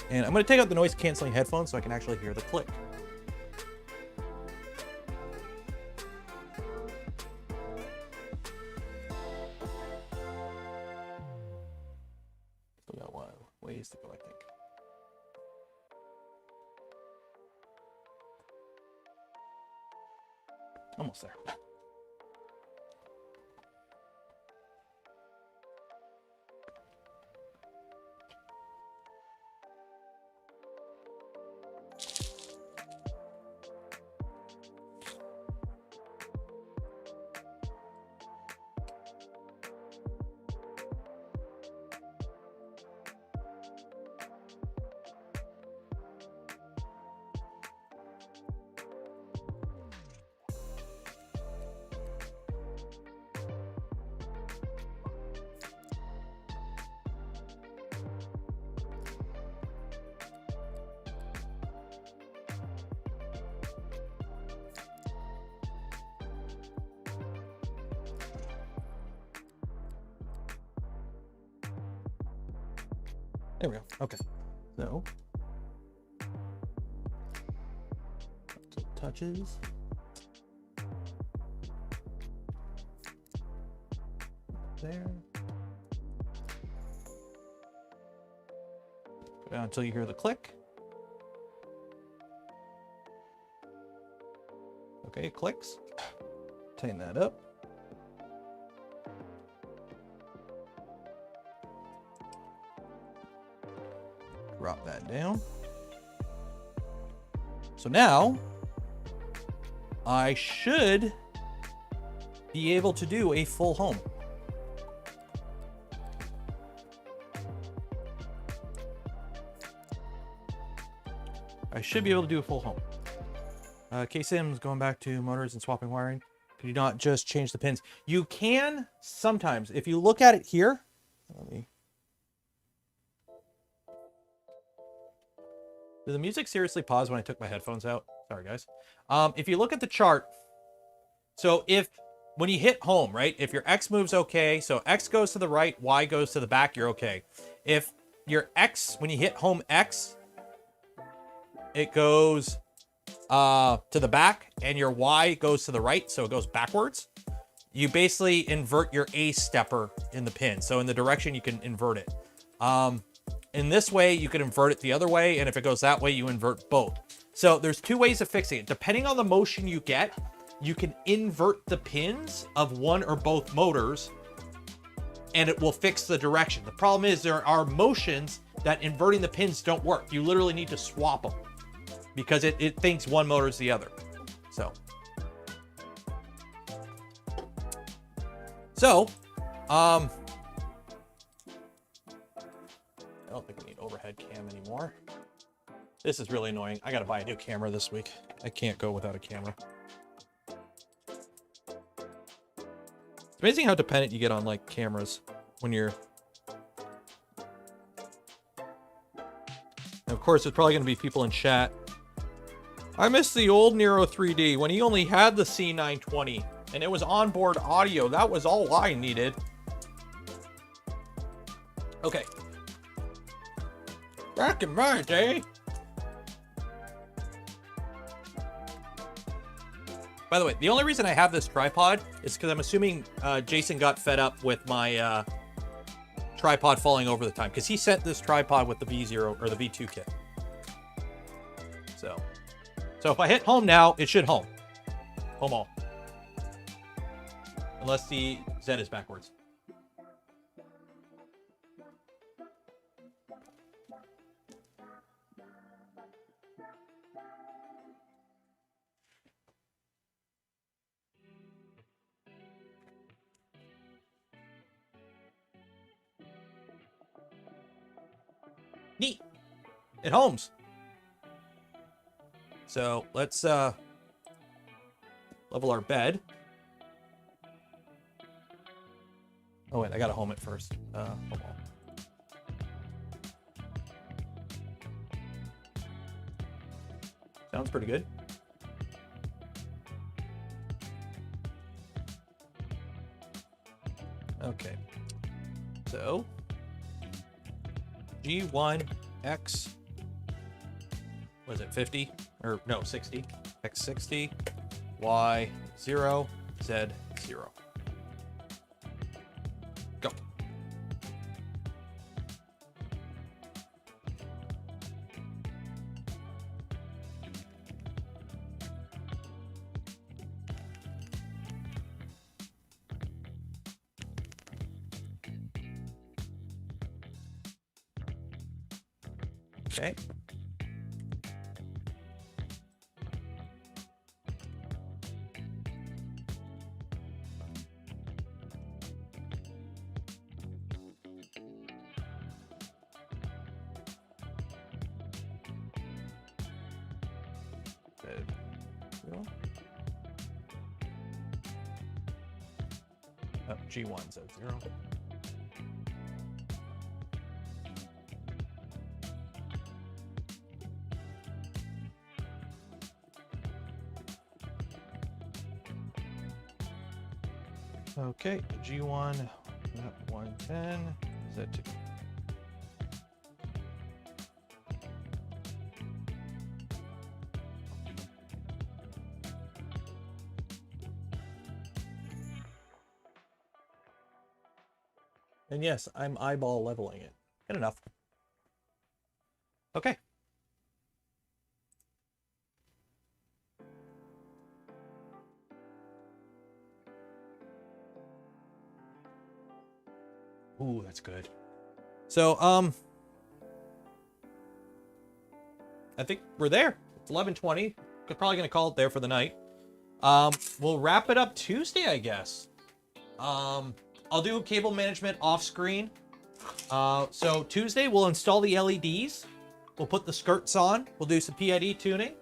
And I'm going to take out the noise canceling headphones so I can actually hear the click. ways to go, I think. Almost there. There we go. Okay. So, touches. There. Go down until you hear the click. Okay, it clicks. Tighten that up. Drop that down. So now I should be able to do a full home. I should be able to do a full home. K-Sim's going back to motors and swapping wiring. Can you not just change the pins? You can sometimes. If you look at it here, let me. Did the music seriously pause when I took my headphones out? Sorry, guys. If you look at the chart, so when you hit home, right? If your X moves okay, so X goes to the right, Y goes to the back, you're okay. If your X, when you hit home X, it goes to the back, and your Y goes to the right, so it goes backwards. You basically invert your A stepper in the pin. So in the direction, you can invert it. In this way, you can invert it the other way, and if it goes that way, you invert both. So there's two ways of fixing it. Depending on the motion you get, you can invert the pins of one or both motors, and it will fix the direction. The problem is there are motions that inverting the pins don't work. You literally need to swap them because it thinks one motor is the other. So, I don't think we need overhead cam anymore. This is really annoying. I gotta buy a new camera this week. I can't go without a camera. It's amazing how dependent you get on like cameras when you're... And of course, there's probably gonna be people in chat. I miss the old Nero 3D when he only had the C920 and it was onboard audio. That was all I needed. Okay. Back in my day. By the way, the only reason I have this tripod is because I'm assuming Jason got fed up with my tripod falling over the time, because he sent this tripod with the V0 or the V2 kit. So if I hit home now, it should home. Home all. Unless the Z is backwards. Neat. It homes. So let's level our bed. Oh wait, I gotta home it first. Home all. Sounds pretty good. Okay. So G1X, was it 50? Or no, 60. X60, Y0, Z0. Go. Okay. Oh, G1 says 0. Okay, G1, 110, Z2. And yes, I'm eyeball leveling it. Good enough. Okay. Ooh, that's good. So, I think we're there. It's 11:20. We're probably gonna call it there for the night. We'll wrap it up Tuesday, I guess. I'll do cable management off screen. So Tuesday we'll install the LEDs. We'll put the skirts on. We'll do some PID tuning,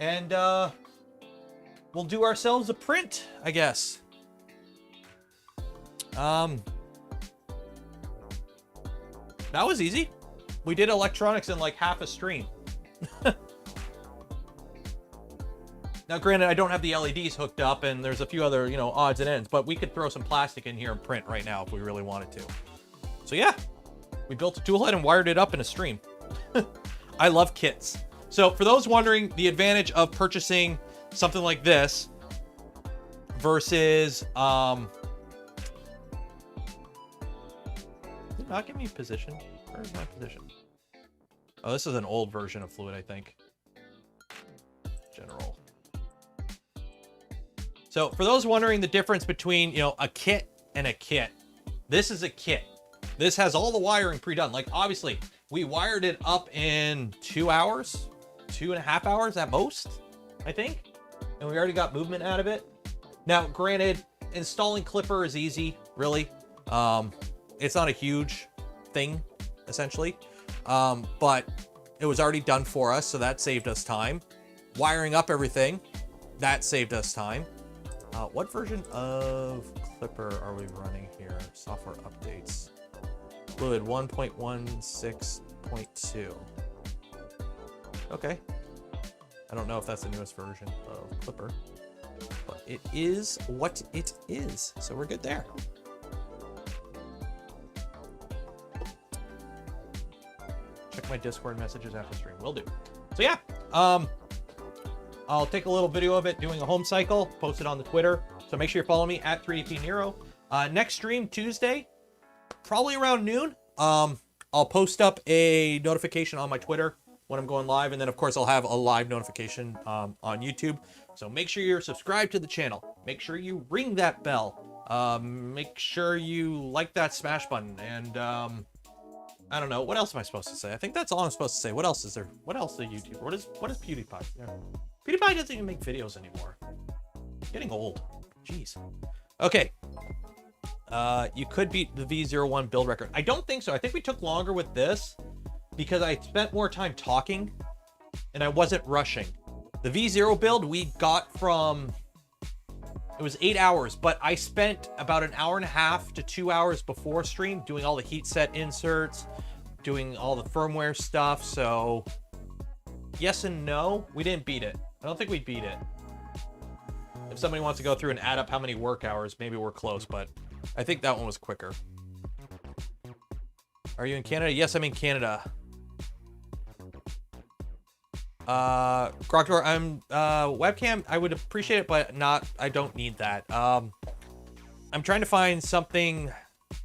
and we'll do ourselves a print, I guess. That was easy. We did electronics in like half a stream. Now, granted, I don't have the LEDs hooked up, and there's a few other, you know, odds and ends, but we could throw some plastic in here and print right now if we really wanted to. So yeah, we built a tool head and wired it up in a stream. I love kits. So for those wondering, the advantage of purchasing something like this versus, did it not give me position? Where's my position? Oh, this is an old version of Fluid, I think. General. So for those wondering the difference between, you know, a kit and a kit, this is a kit. This has all the wiring pre-done. Like, obviously, we wired it up in 2 hours, 2.5 hours at most, I think. And we already got movement out of it. Now, granted, installing Clipper is easy, really. It's not a huge thing, essentially. But it was already done for us, so that saved us time. Wiring up everything, that saved us time. What version of Clipper are we running here? Software updates. Fluid 1.16.2. Okay. I don't know if that's the newest version of Clipper, but it is what it is. So we're good there. Check my Discord messages after stream. Will do. So yeah, I'll take a little video of it doing a home cycle, post it on the Twitter. So make sure you follow me at 3DP Nero. Next stream Tuesday, probably around noon. I'll post up a notification on my Twitter when I'm going live, and then of course I'll have a live notification on YouTube. So make sure you're subscribed to the channel. Make sure you ring that bell. Make sure you like that smash button, and I don't know, what else am I supposed to say? I think that's all I'm supposed to say. What else is there? What else is YouTube? What is PewDiePie? Yeah. PewDiePie doesn't even make videos anymore. Getting old. Jeez. Okay. You could beat the V0.1 build record. I don't think so. I think we took longer with this because I spent more time talking and I wasn't rushing. The V0 build we got from, it was 8 hours, but I spent about 1.5 hours to 2 hours before stream doing all the heat set inserts, doing all the firmware stuff. So yes and no, we didn't beat it. I don't think we beat it. If somebody wants to go through and add up how many work hours, maybe we're close, but I think that one was quicker. Are you in Canada? Yes, I'm in Canada. Croctor, I'm webcam. I would appreciate it, but I don't need that. I'm trying to find something.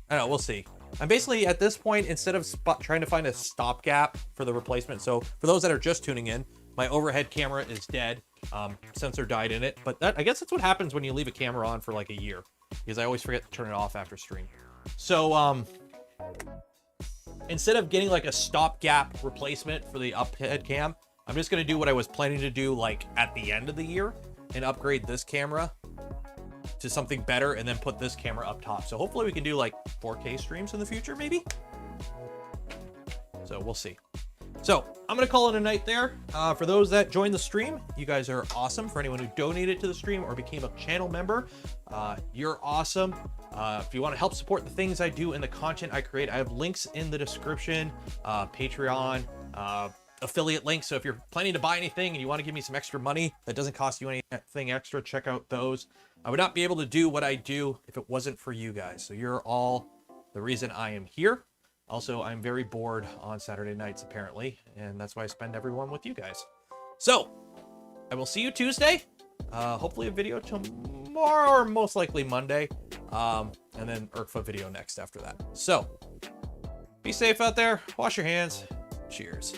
I don't know, we'll see. I'm basically at this point, instead of trying to find a stopgap for the replacement. So for those that are just tuning in, my overhead camera is dead. Sensor died in it, but I guess that's what happens when you leave a camera on for like a year, because I always forget to turn it off after stream. So instead of getting like a stopgap replacement for the up head cam, I'm just going to do what I was planning to do like at the end of the year and upgrade this camera to something better and then put this camera up top. So hopefully we can do like 4K streams in the future, maybe. So we'll see. So I'm going to call it a night there. For those that joined the stream, you guys are awesome. For anyone who donated to the stream or became a channel member, you're awesome. If you want to help support the things I do and the content I create, I have links in the description, Patreon, affiliate links. So if you're planning to buy anything and you want to give me some extra money that doesn't cost you anything extra, check out those. I would not be able to do what I do if it wasn't for you guys. So you're all the reason I am here. Also, I'm very bored on Saturday nights, apparently, and that's why I spend everyone with you guys. So, I will see you Tuesday. Hopefully a video tomorrow, or most likely Monday. And then ERCFA video next after that. So, be safe out there. Wash your hands. Cheers.